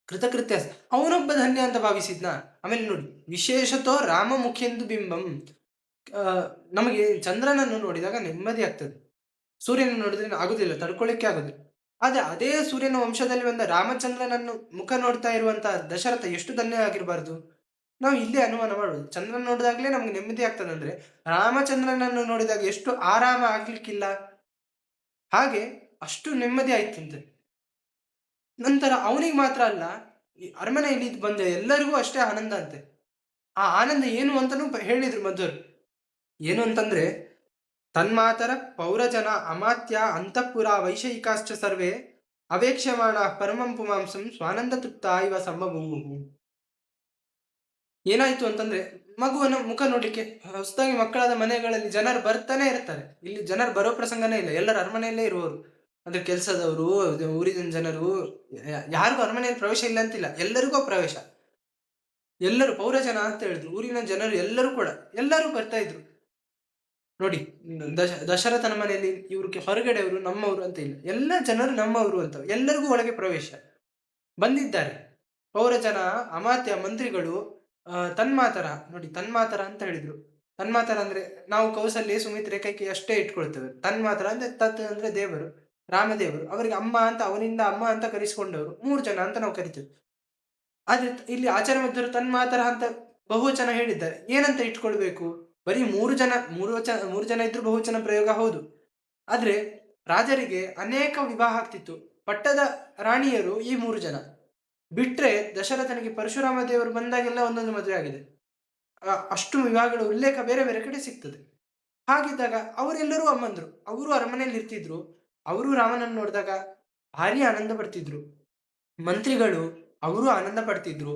Speaker 1: ಕೃತಕೃತ್ಯ ಅವನೊಬ್ಬ ಧನ್ಯ ಅಂತ ಭಾವಿಸಿದ್ನ. ಆಮೇಲೆ ನೋಡಿ, ವಿಶೇಷತೋ ರಾಮ ಮುಖೆಂದು ಬಿಂಬಂ. ನಮಗೆ ಚಂದ್ರನನ್ನು ನೋಡಿದಾಗ ನೆಮ್ಮದಿ ಆಗ್ತದೆ. ಸೂರ್ಯನ ನೋಡಿದ್ರೆ ಆಗುದಿಲ್ಲ, ತಡ್ಕೊಳ್ಳಿಕ್ಕೆ ಆಗುದಿಲ್ಲ. ಆದ್ರೆ ಅದೇ ಸೂರ್ಯನ ವಂಶದಲ್ಲಿ ಬಂದ ರಾಮಚಂದ್ರನನ್ನು ಮುಖ ನೋಡ್ತಾ ಇರುವಂತಹ ದಶರಥ ಎಷ್ಟು ಧನ್ಯ ಆಗಿರಬಾರ್ದು? ನಾವು ಇಲ್ಲೇ ಅನುಮಾನ ಮಾಡುದು. ಚಂದ್ರನ ನೋಡಿದಾಗ್ಲೇ ನಮ್ಗೆ ನೆಮ್ಮದಿ ಆಗ್ತದಂದ್ರೆ ರಾಮಚಂದ್ರನನ್ನು ನೋಡಿದಾಗ ಎಷ್ಟು ಆರಾಮ ಆಗ್ಲಿಕ್ಕಿಲ್ಲ? ಹಾಗೆ ಅಷ್ಟು ನೆಮ್ಮದಿ ಆಯ್ತಂತೆ. ನಂತರ ಅವನಿಗೆ ಮಾತ್ರ ಅಲ್ಲ, ಈ ಅರಮನೆಯಲ್ಲಿ ಬಂದ ಎಲ್ಲರಿಗೂ ಅಷ್ಟೇ ಆನಂದ ಅಂತೆ. ಆ ಆನಂದ ಏನು ಅಂತನೂ ಹೇಳಿದ್ರು ಮಧ್ವರು. ಏನು ಅಂತಂದ್ರೆ, ತನ್ಮಾತರ ಪೌರಜನ ಅಮಾತ್ಯ ಅಂತಃಪುರ ವೈಷಯಿಕಾಶ್ಚ ಸರ್ವೇ ಅವೇಕ್ಷ್ಯಮಾಣ ಪರಮಂ ಪುಮಾಂಸಂ ಸ್ವಾನಂದ ತೃಪ್ತ ಇವ ಸಂಭವವು. ಏನಾಯ್ತು ಅಂತಂದ್ರೆ, ಮಗುವನ ಮುಖ ನೋಡ್ಲಿಕ್ಕೆ ಹೊಸದಾಗಿ ಮಕ್ಕಳಾದ ಮನೆಗಳಲ್ಲಿ ಜನರು ಬರ್ತಾನೆ ಇರ್ತಾರೆ. ಇಲ್ಲಿ ಜನರು ಬರೋ ಪ್ರಸಂಗನೇ ಇಲ್ಲ, ಎಲ್ಲರೂ ಅರಮನೆಯಲ್ಲೇ ಇರುವವರು. ಅಂದ್ರೆ ಕೆಲಸದವರು, ಊರಿನ ಜನರು, ಯಾರಿಗೂ ಅರಮನೆಯಲ್ಲಿ ಪ್ರವೇಶ ಇಲ್ಲ ಅಂತಿಲ್ಲ, ಎಲ್ಲರಿಗೂ ಪ್ರವೇಶ. ಎಲ್ಲರೂ ಪೌರಜನ ಅಂತ ಹೇಳಿದ್ರು, ಊರಿನ ಜನರು ಎಲ್ಲರೂ ಕೂಡ ಎಲ್ಲರೂ ಬರ್ತಾ ಇದ್ರು. ನೋಡಿ, ದಶರಥನ ಮನೆಯಲ್ಲಿ ಇವ್ರಿಗೆ ಹೊರಗಡೆಯವರು ನಮ್ಮವರು ಅಂತ ಇಲ್ಲ, ಎಲ್ಲ ಜನರು ನಮ್ಮವರು ಅಂತ, ಎಲ್ಲರಿಗೂ ಒಳಗೆ ಪ್ರವೇಶ ಬಂದಿದ್ದಾರೆ. ಪೌರಜನ, ಅಮಾತ್ಯ, ಮಂತ್ರಿಗಳು, ತನ್ಮಾತರ. ನೋಡಿ, ತನ್ಮಾತರ ಅಂತ ಹೇಳಿದ್ರು. ತನ್ಮಾತರ ಅಂದ್ರೆ ನಾವು ಕೌಸಲ್ಯ ಸುಮಿತ್ರೆ ಕೈಕಿ ಅಷ್ಟೇ ಇಟ್ಕೊಳ್ತೇವೆ. ತನ್ಮಾತರ ಅಂದ್ರೆ ತತ್ ಅಂದ್ರೆ ದೇವರು, ರಾಮದೇವರು. ಅವರಿಗೆ ಅಮ್ಮ ಅಂತ, ಅವನಿಂದ ಅಮ್ಮ ಅಂತ ಕರೆಸಿಕೊಂಡವರು 3 ಜನ ಅಂತ ನಾವು ಕರಿತೇವೆ. ಆದ್ರೆ ಇಲ್ಲಿ ಆಚಾರ್ಯ ಮಧ್ವರು ತನ್ಮಾತರ ಅಂತ ಬಹುವಚನ ಹೇಳಿದ್ದಾರೆ. ಏನಂತ ಇಟ್ಕೊಳ್ಬೇಕು? ಬರೀ 3 ಜನ, 3 ಜನ ಇದ್ರು ಬಹುವಚನ ಪ್ರಯೋಗ ಹೌದು. ಆದ್ರೆ ರಾಜರಿಗೆ ಅನೇಕ ವಿವಾಹ ಆಗ್ತಿತ್ತು. ಪಟ್ಟದ ರಾಣಿಯರು ಈ 3 ಜನ ಬಿಟ್ರೆ, ದಶರಥನಿಗೆ ಪರಶುರಾಮ ದೇವರು ಬಂದಾಗೆಲ್ಲ ಒಂದೊಂದು ಮದುವೆ ಆಗಿದೆ. ಅಷ್ಟು ವಿವಾಹಗಳ ಉಲ್ಲೇಖ ಬೇರೆ ಬೇರೆ ಕಡೆ ಸಿಗ್ತದೆ. ಹಾಗಿದ್ದಾಗ ಅವರೆಲ್ಲರೂ ಅಮ್ಮಂದ್ರು, ಅವರು ಅರಮನೆಯಲ್ಲಿ ಇರ್ತಿದ್ರು. ಅವರು ರಾಮನನ್ನು ನೋಡಿದಾಗ ಭಾರಿ ಆನಂದ ಪಡ್ತಿದ್ರು. ಮಂತ್ರಿಗಳು ಅವರು ಆನಂದ ಪಡ್ತಿದ್ರು.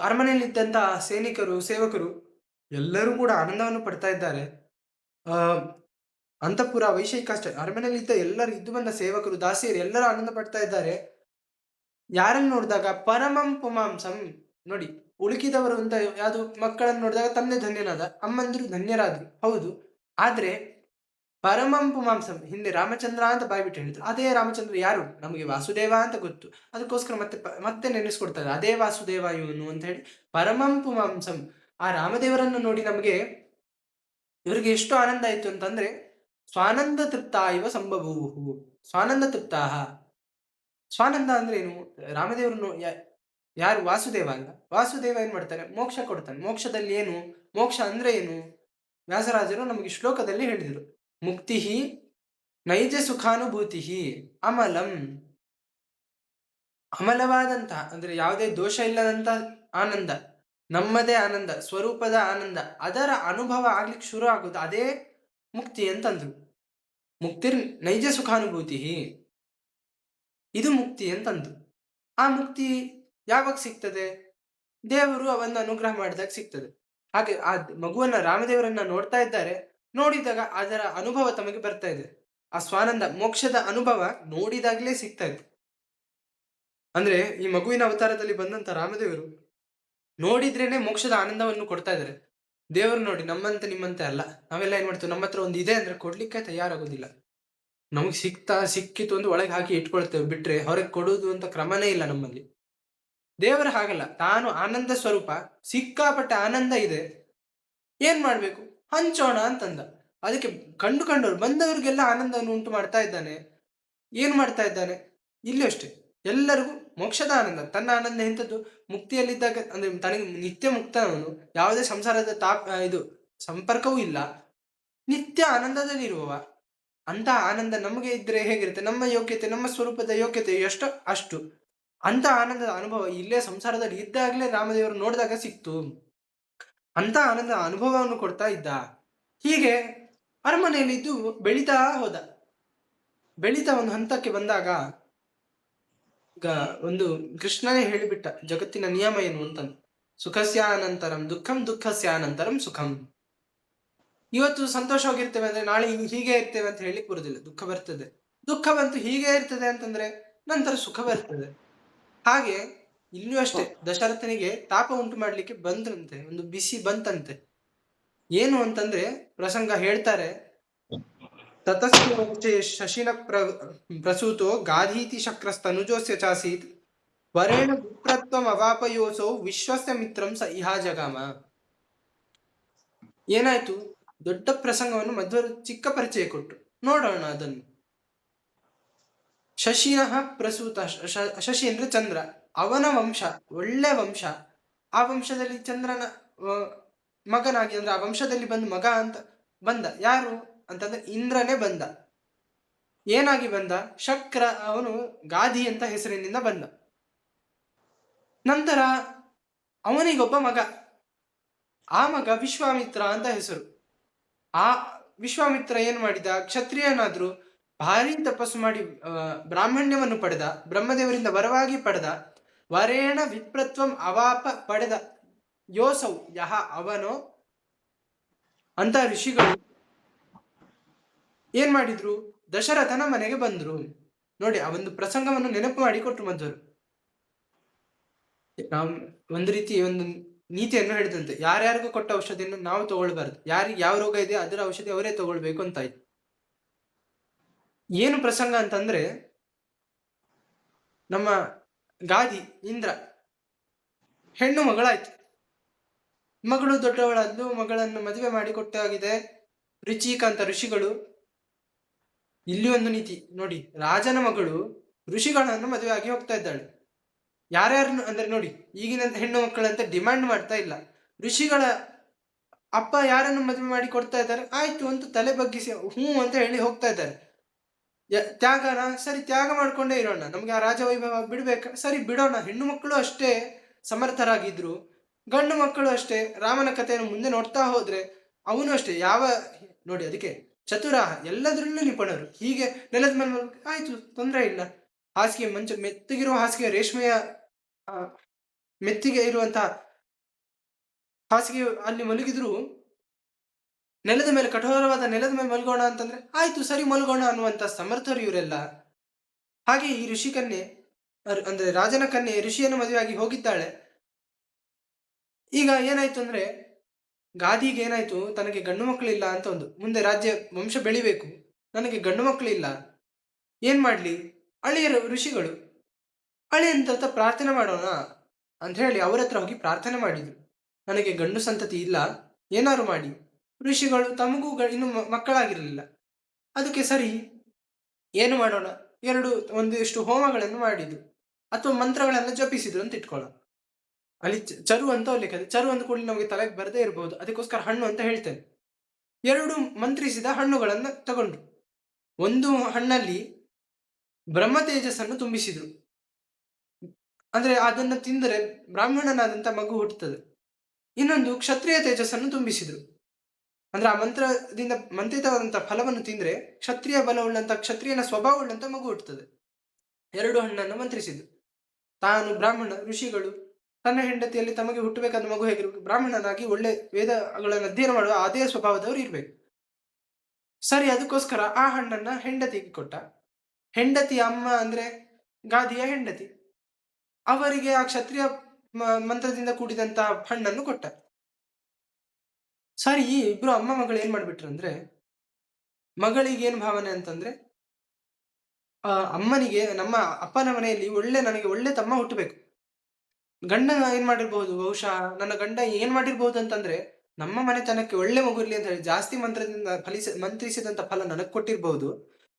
Speaker 1: ಅರಮನೆಯಲ್ಲಿದ್ದಂತ ಸೈನಿಕರು, ಸೇವಕರು ಎಲ್ಲರೂ ಕೂಡ ಆನಂದವನ್ನು ಪಡ್ತಾ ಇದ್ದಾರೆ. ಅಂತಃಪುರ ವೈಷಯಿಕಾಷ್ಟ ಅರಮನೆಯಲ್ಲಿದ್ದ ಎಲ್ಲರೂ, ಇದ್ದು ಬಂದ ಸೇವಕರು, ದಾಸಿಯರು ಎಲ್ಲರೂ ಆನಂದ ಪಡ್ತಾ ಇದ್ದಾರೆ. ಯಾರನ್ನು ನೋಡಿದಾಗ ಪರಮಂ ಪುಮಾಂಸಂ. ನೋಡಿ, ಉಳುಕಿದವರು ಅಂತ ಯಾವುದು ಮಕ್ಕಳನ್ನು ನೋಡಿದಾಗ ತಂದೆ ಧನ್ಯನಾದ, ಅಮ್ಮಂದಿರು ಧನ್ಯರಾದ್ರು, ಹೌದು. ಆದ್ರೆ ಪರಮಂ ಪುಮಾಂಸಂ, ಹಿಂದೆ ರಾಮಚಂದ್ರ ಅಂತ ಬಾಯ್ಬಿಟ್ಟು ಹೇಳಿದ್ರು. ಅದೇ ರಾಮಚಂದ್ರ ಯಾರು? ನಮಗೆ ವಾಸುದೇವ ಅಂತ ಗೊತ್ತು, ಅದಕ್ಕೋಸ್ಕರ ಮತ್ತೆ ಮತ್ತೆ ನೆನೆಸ್ಕೊಡ್ತಾರೆ, ಅದೇ ವಾಸುದೇವ ಇವನು ಅಂತ ಹೇಳಿ. ಪರಮಂ ಪುಮಾಂಸಂ, ಆ ರಾಮದೇವರನ್ನು ನೋಡಿ ನಮಗೆ ಇವರಿಗೆ ಎಷ್ಟು ಆನಂದ ಆಯ್ತು ಅಂತಂದ್ರೆ, ಸ್ವಾನಂದ ತೃಪ್ತ ಇವ ಸಂಭವೂ. ಸ್ವಾನಂದ ತೃಪ್ತಾಹ. ಸ್ವಾನಂದ ಅಂದ್ರೆ ಏನು? ರಾಮದೇವರನ್ನು ಯಾರು? ವಾಸುದೇವ ಅಲ್ಲ. ವಾಸುದೇವ ಏನ್ ಮಾಡ್ತಾನೆ? ಮೋಕ್ಷ ಕೊಡ್ತಾನೆ. ಮೋಕ್ಷದಲ್ಲಿ ಏನು? ಮೋಕ್ಷ ಅಂದ್ರೆ ಏನು? ವ್ಯಾಸರಾಜರು ನಮಗೆ ಶ್ಲೋಕದಲ್ಲಿ ಹೇಳಿದರು, ಮುಕ್ತಿ ನೈಜ ಸುಖಾನುಭೂತಿ ಅಮಲಂ. ಅಮಲವಾದಂತ ಅಂದ್ರೆ ಯಾವುದೇ ದೋಷ ಇಲ್ಲದಂತ ಆನಂದ, ನಮ್ಮದೇ ಆನಂದ, ಸ್ವರೂಪದ ಆನಂದ, ಅದರ ಅನುಭವ ಆಗ್ಲಿಕ್ಕೆ ಶುರು ಆಗುದು, ಅದೇ ಮುಕ್ತಿ ಅಂತಂದ್ರು. ಮುಕ್ತಿರ್ ನೈಜ ಸುಖಾನುಭೂತಿ, ಇದು ಮುಕ್ತಿ ಅಂತಂದ್ರು. ಆ ಮುಕ್ತಿ ಯಾವಾಗ ಸಿಗ್ತದೆ? ದೇವರು ಅವನ್ನ ಅನುಗ್ರಹ ಮಾಡಿದಾಗ ಸಿಗ್ತದೆ. ಹಾಗೆ ಆ ಮಗುವನ್ನ, ರಾಮದೇವರನ್ನ ನೋಡ್ತಾ ಇದ್ದಾರೆ, ನೋಡಿದಾಗ ಅದರ ಅನುಭವ ತಮಗೆ ಬರ್ತಾ ಇದೆ. ಆ ಸ್ವಾನಂದ, ಮೋಕ್ಷದ ಅನುಭವ ನೋಡಿದಾಗಲೇ ಸಿಗ್ತಾ ಇದೆ. ಅಂದ್ರೆ ಈ ಮಗುವಿನ ಅವತಾರದಲ್ಲಿ ಬಂದಂತ ರಾಮದೇವರು ನೋಡಿದ್ರೇನೆ ಮೋಕ್ಷದ ಆನಂದವನ್ನು ಕೊಡ್ತಾ ಇದ್ದಾರೆ. ದೇವರು ನೋಡಿ ನಮ್ಮಂತೆ ನಿಮ್ಮಂತೆ ಅಲ್ಲ. ನಾವೆಲ್ಲ ಏನ್ ಮಾಡ್ತೀವಿ, ನಮ್ಮ ಹತ್ರ ಒಂದು ಇದೆ ಅಂದ್ರೆ ಕೊಡ್ಲಿಕ್ಕೆ ತಯಾರಾಗೋದಿಲ್ಲ. ನಮಗ್ ಸಿಕ್ಕಿತು ಅಂದ್ರೆ ಒಳಗೆ ಹಾಕಿ ಇಟ್ಕೊಳ್ತೇವೆ, ಬಿಟ್ರೆ ಹೊರಗೆ ಕೊಡುವುದು ಅಂತ ಕ್ರಮನೇ ಇಲ್ಲ ನಮ್ಮಲ್ಲಿ. ದೇವರ ಹಾಗಲ್ಲ, ತಾನು ಆನಂದ ಸ್ವರೂಪ, ಸಿಕ್ಕಾಪಟ್ಟೆ ಆನಂದ ಇದೆ, ಏನ್ ಮಾಡ್ಬೇಕು? ಹಂಚೋಣ ಅಂತಂದ. ಅದಕ್ಕೆ ಕಂಡವ್ರು ಬಂದವರಿಗೆಲ್ಲ ಆನಂದವನ್ನು ಉಂಟು ಮಾಡ್ತಾ ಇದ್ದಾನೆ. ಏನ್ ಮಾಡ್ತಾ ಇದ್ದಾನೆ? ಇಲ್ಲಿ ಅಷ್ಟೇ, ಎಲ್ಲರಿಗೂ ಮೋಕ್ಷದ ಆನಂದ. ತನ್ನ ಆನಂದ ಎಂಥದ್ದು? ಮುಕ್ತಿಯಲ್ಲಿದ್ದಾಗ ಅಂದ್ರೆ ತನಗೆ ನಿತ್ಯ ಮುಕ್ತನವನು, ಯಾವುದೇ ಸಂಸಾರದ ಇದು ಸಂಪರ್ಕವೂ ಇಲ್ಲ, ನಿತ್ಯ ಆನಂದದಲ್ಲಿ ಇರುವವ. ಅಂತ ಆನಂದ ನಮಗೆ ಇದ್ರೆ ಹೇಗಿರುತ್ತೆ? ನಮ್ಮ ಯೋಗ್ಯತೆ, ನಮ್ಮ ಸ್ವರೂಪದ ಯೋಗ್ಯತೆ ಎಷ್ಟು ಅಷ್ಟು. ಅಂತ ಆನಂದದ ಅನುಭವ ಇಲ್ಲೇ ಸಂಸಾರದಲ್ಲಿ ಇದ್ದಾಗಲೇ ರಾಮದೇವರು ನೋಡಿದಾಗ ಸಿಕ್ತು. ಅಂತ ಆನಂದ ಅನುಭವವನ್ನು ಕೊಡ್ತಾ ಇದ್ದ. ಹೀಗೆ ಅರಮನೆಯಲ್ಲಿದ್ದು ಬೆಳೀತಾ ಹೋದ. ಬೆಳೀತಾ ಒಂದು ಹಂತಕ್ಕೆ ಬಂದಾಗ ಈಗ ಒಂದು ಕೃಷ್ಣನೇ ಹೇಳಿಬಿಟ್ಟ ಜಗತ್ತಿನ ನಿಯಮ ಏನು ಅಂತ. ಸುಖಸ್ಯಾನಂತರಂ ದುಃಖಂ, ದುಃಖಸ್ಯಾನಂತರಂ ಸುಖಂ. ಇವತ್ತು ಸಂತೋಷವಾಗಿರ್ತೇವೆ ಅಂದ್ರೆ ನಾಳೆ ಹೀಗೆ ಇರ್ತೇವೆ ಅಂತ ಹೇಳಿಕ್ ಬರುದಿಲ್ಲ, ದುಃಖ ಬರ್ತದೆ. ದುಃಖ ಬಂತು ಹೀಗೆ ಇರ್ತದೆ ಅಂತಂದ್ರೆ ನಂತರ ಸುಖ ಬರ್ತದೆ. ಹಾಗೆ ಇಲ್ಲೂ ಅಷ್ಟೇ, ದಶರಥನಿಗೆ ತಾಪ ಉಂಟು ಮಾಡ್ಲಿಕ್ಕೆ ಬಂದ್ರಂತೆ, ಒಂದು ಬಿಸಿ ಬಂತಂತೆ. ಏನು ಅಂತಂದ್ರೆ ಪ್ರಸಂಗ ಹೇಳ್ತಾರೆ, ತತಸ್ಯ ಶಶಿನ ಪ್ರಸೂತೋ ಗಾಧೀತಿ ಶಕ್ರಸ್ತನುಜೋಸ್ಯ ಚಾಸೀತ್ ವರೇಣ ವಿಪ್ರತ್ವಂ ಅವಾಪಯೋಸೌ ವಿಶ್ವಸ್ಯ ಮಿತ್ರಂ ಸ ಇಹಾ ಜಗಾಮ. ಏನಾಯ್ತು? ದೊಡ್ಡ ಪ್ರಸಂಗವನ್ನು ಮಧ್ವರು ಚಿಕ್ಕ ಪರಿಚಯ ಕೊಟ್ಟು ನೋಡೋಣ ಅದನ್ನು. ಶಶಿನಃ ಪ್ರಸೂತ, ಶಶಿ ಅಂದ್ರೆ ಚಂದ್ರ, ಅವನ ವಂಶ ಒಳ್ಳೆ ವಂಶ. ಆ ವಂಶದಲ್ಲಿ ಚಂದ್ರನ ಮಗನಾಗಿ, ಅಂದ್ರೆ ಆ ವಂಶದಲ್ಲಿ ಬಂದು ಮಗ ಅಂತ ಬಂದ. ಯಾರು ಅಂತಂದ್ರೆ ಇಂದ್ರನೇ ಬಂದ. ಏನಾಗಿ ಬಂದ? ಶಕ್ರ ಅವನು ಗಾದಿ ಅಂತ ಹೆಸರಿನಿಂದ ಬಂದ. ನಂತರ ಅವನಿಗೊಬ್ಬ ಮಗ. ಆ ಮಗ ವಿಶ್ವಾಮಿತ್ರ ಅಂತ ಹೆಸರು. ಆ ವಿಶ್ವಾಮಿತ್ರ ಏನ್ ಮಾಡಿದ? ಕ್ಷತ್ರಿಯನಾದ್ರು, ಭಾರಿ ತಪಸ್ಸು ಮಾಡಿ ಬ್ರಾಹ್ಮಣ್ಯವನ್ನು ಪಡೆದ, ಬ್ರಹ್ಮದೇವರಿಂದ ವರವಾಗಿ ಪಡೆದ, ವರೇಣ ವಿಪ್ರತ್ವಂ ಅವಾಪ ಪಡೆದ ಯೋಸೌ ಯಹ ಅವನೋ ಅಂತ ಋಷಿಗಳು ಏನ್ ಮಾಡಿದ್ರು? ದಶರಥನ ಮನೆಗೆ ಬಂದ್ರು. ನೋಡಿ, ಆ ಒಂದು ಪ್ರಸಂಗವನ್ನು ನೆನಪು ಮಾಡಿ ಕೊಟ್ರು ಮಧ್ವರು. ನಾವು ಒಂದು ರೀತಿ ಒಂದು ನೀತಿಯನ್ನು ಹೇಳಿದಂತೆ, ಯಾರ್ಯಾರಿಗೂ ಕೊಟ್ಟ ಔಷಧಿಯನ್ನು ನಾವು ತಗೊಳ್ಬಾರ್ದು. ಯಾರಿಗೆ ಯಾವ ರೋಗ ಇದೆ ಅದರ ಔಷಧಿ ಅವರೇ ತಗೊಳ್ಬೇಕು ಅಂತ ಆಯ್ತು. ಏನು ಪ್ರಸಂಗ ಅಂತಂದ್ರೆ, ನಮ್ಮ ಗಾದಿ ಇಂದ್ರ ಹೆಣ್ಣು ಮಗಳಾಯ್ತು. ಮಗಳು ದೊಡ್ಡವಳಾದ್ಲು, ಮಗಳನ್ನು ಮದುವೆ ಮಾಡಿ ಕೊಟ್ಟಾಗಿದೆ. ರುಚಿಕ ಅಂತ ಋಷಿಗಳು. ಇಲ್ಲಿ ಒಂದು ನೀತಿ ನೋಡಿ, ರಾಜನ ಮಗಳು ಋಷಿಗಳನ್ನು ಮದುವೆ ಆಗಿ ಹೋಗ್ತಾ ಇದ್ದಾಳೆ. ಯಾರ್ಯಾರನ್ನು ಅಂದ್ರೆ ನೋಡಿ, ಈಗಿನ ಹೆಣ್ಣು ಮಕ್ಕಳಂತೆ ಡಿಮ್ಯಾಂಡ್ ಮಾಡ್ತಾ ಇಲ್ಲ. ಋಷಿಗಳ ಅಪ್ಪ ಯಾರನ್ನು ಮದುವೆ ಮಾಡಿ ಕೊಡ್ತಾ ಇದ್ದಾರೆ, ಆಯ್ತು ಅಂತ ತಲೆ ಬಗ್ಗಿಸಿ ಹ್ಞೂ ಅಂತ ಹೇಳಿ ಹೋಗ್ತಾ ಇದ್ದಾರೆ. ತ್ಯಾಗನ ಸರಿ, ತ್ಯಾಗ ಮಾಡ್ಕೊಂಡೇ ಇರೋಣ, ನಮ್ಗೆ ಆ ರಾಜವೈಭವ ಬಿಡ್ಬೇಕ, ಸರಿ ಬಿಡೋಣ. ಹೆಣ್ಣು ಮಕ್ಕಳು ಅಷ್ಟೇ ಸಮರ್ಥರಾಗಿದ್ರು, ಗಂಡು ಮಕ್ಕಳು ಅಷ್ಟೇ. ರಾಮನ ಕಥೆಯನ್ನು ಮುಂದೆ ನೋಡ್ತಾ ಹೋದ್ರೆ ಅವನು ಅಷ್ಟೇ ಯಾವ ನೋಡಿ, ಅದಕ್ಕೆ ಚತುರ, ಎಲ್ಲದರಲ್ಲೂ ನಿಪುಣರು. ಹೀಗೆ ನೆಲದ ಮೇಲೆ ಆಯ್ತು, ತೊಂದರೆ ಇಲ್ಲ. ಹಾಸಿಗೆ ಮಂಚ ಮೆತ್ತಗಿರುವ ಹಾಸಿಗೆ, ರೇಷ್ಮೆಯ ಮೆತ್ತಿಗೆ ಇರುವಂತಹ ಹಾಸಿಗೆ ಅಲ್ಲಿ ಮಲಗಿದ್ರು, ನೆಲದ ಮೇಲೆ ಕಠೋರವಾದ ನೆಲದ ಮೇಲೆ ಮಲ್ಗೋಣ ಅಂತಂದ್ರೆ ಆಯ್ತು ಸರಿ ಮಲ್ಗೋಣ ಅನ್ನುವಂತ ಸಮರ್ಥರು ಇವರೆಲ್ಲ. ಹಾಗೆ ಈ ಋಷಿ ಕನ್ಯೆ ಅಂದ್ರೆ ರಾಜನ ಕನ್ಯೆ ಋಷಿಯನ್ನು ಮದುವೆಯಾಗಿ ಹೋಗಿದ್ದಾಳೆ. ಈಗ ಏನಾಯ್ತು ಅಂದ್ರೆ, ಗಾದಿಗೆ ಏನಾಯ್ತು, ತನಗೆ ಗಂಡು ಮಕ್ಕಳಿಲ್ಲ ಅಂತ ಒಂದು, ಮುಂದೆ ರಾಜ್ಯ ವಂಶ ಬೆಳಿಬೇಕು, ನನಗೆ ಗಂಡು ಮಕ್ಕಳಿಲ್ಲ, ಏನ್ ಮಾಡ್ಲಿ? ಅಳಿಯರು ಋಷಿಗಳು, ಅಳಿಯಂತ ಪ್ರಾರ್ಥನೆ ಮಾಡೋಣ ಅಂತ ಹೇಳಿ ಅವ್ರ ಹತ್ರ ಹೋಗಿ ಪ್ರಾರ್ಥನೆ ಮಾಡಿದ್ರು. ನನಗೆ ಗಂಡು ಸಂತತಿ ಇಲ್ಲ, ಏನಾರು ಮಾಡಿ. ಋಷಿಗಳು ತಮಗೂ ಇನ್ನು ಮಕ್ಕಳಾಗಿರಲಿಲ್ಲ. ಅದಕ್ಕೆ ಸರಿ ಏನು ಮಾಡೋಣ, ಒಂದಿಷ್ಟು ಹೋಮಗಳನ್ನು ಮಾಡಿದ್ರು, ಅಥವಾ ಮಂತ್ರಗಳೆಲ್ಲ ಜಪಿಸಿದ್ರು ಅಂತ ಇಟ್ಕೊಳ್ಳ. ಅಲ್ಲಿ ಚರು ಅಂತ ಉಲ್ಲೇಖ, ಚರು ಅಂತ ಕೂಡ ನಮಗೆ ತಲೆಗೆ ಬರದೇ ಇರಬಹುದು, ಅದಕ್ಕೋಸ್ಕರ ಹಣ್ಣು ಅಂತ ಹೇಳ್ತೇನೆ. 2 ಮಂತ್ರಿಸಿದ ಹಣ್ಣುಗಳನ್ನ ತಗೊಂಡ್ರು. ಒಂದು ಹಣ್ಣಲ್ಲಿ ಬ್ರಹ್ಮ ತೇಜಸ್ಸನ್ನು ತುಂಬಿಸಿದ್ರು, ಅಂದ್ರೆ ಅದನ್ನ ತಿಂದರೆ ಬ್ರಾಹ್ಮಣನಾದಂತ ಮಗು ಹುಟ್ಟುತ್ತದೆ. ಇನ್ನೊಂದು ಕ್ಷತ್ರಿಯ ತೇಜಸ್ಸನ್ನು ತುಂಬಿಸಿದ್ರು, ಅಂದ್ರೆ ಆ ಮಂತ್ರದಿಂದ ಮಂತ್ರಿತವಾದಂತ ಫಲವನ್ನು ತಿಂದ್ರೆ ಕ್ಷತ್ರಿಯ ಬಲ ಉಳ್ಳಂತ, ಕ್ಷತ್ರಿಯನ ಸ್ವಭಾವ ಉಳ್ಳಂತ ಮಗು ಹುಟ್ಟುತ್ತದೆ. 2 ಹಣ್ಣನ್ನು ಮಂತ್ರಿಸಿದ್ರು. ತಾನು ಬ್ರಾಹ್ಮಣ, ಋಷಿಗಳು ತನ್ನ ಹೆಂಡತಿಯಲ್ಲಿ ತಮಗೆ ಹುಟ್ಟಬೇಕಾದ ಮಗು ಹೇಗಿರ್ಬೇಕು, ಬ್ರಾಹ್ಮಣನಾಗಿ ಒಳ್ಳೆ ವೇದಗಳನ್ನು ಅಧ್ಯಯನ ಮಾಡುವ ಅದೇ ಸ್ವಭಾವದವರು ಇರ್ಬೇಕು. ಸರಿ, ಅದಕ್ಕೋಸ್ಕರ ಆ ಹಣ್ಣನ್ನ ಹೆಂಡತಿಗೆ ಕೊಟ್ಟ. ಹೆಂಡತಿಯ ಅಮ್ಮ ಅಂದ್ರೆ ಗಾದಿಯ ಹೆಂಡತಿ, ಅವರಿಗೆ ಆ ಕ್ಷತ್ರಿಯ ಮಂತ್ರದಿಂದ ಕೂಡಿದಂತ ಹಣ್ಣನ್ನು ಕೊಟ್ಟ. ಸರಿ, ಇಬ್ರು ಅಮ್ಮ ಮಗಳು ಏನ್ ಮಾಡ್ಬಿಟ್ರು ಅಂದ್ರೆ, ಮಗಳಿಗೆ ಏನ್ ಭಾವನೆ ಅಂತಂದ್ರೆ, ಅಮ್ಮನಿಗೆ ನಮ್ಮ ಅಪ್ಪನ ಮನೆಯಲ್ಲಿ ನನಗೆ ಒಳ್ಳೆ ತಮ್ಮ ಹುಟ್ಟಬೇಕು. ಗಂಡ ಏನ್ ಮಾಡಿರ್ಬಹುದು, ಬಹುಶಃ ನನ್ನ ಗಂಡ ಏನ್ ಮಾಡಿರ್ಬಹುದು ಅಂತಂದ್ರೆ, ನಮ್ಮ ಮನೆತನಕ್ಕೆ ಒಳ್ಳೆ ಮಗು ಇರ್ಲಿ ಅಂತ ಹೇಳಿ ಜಾಸ್ತಿ ಮಂತ್ರದಿಂದ ಮಂತ್ರಿಸಿದಂತ ಫಲ ನನಗ್ ಕೊಟ್ಟಿರ್ಬಹುದು.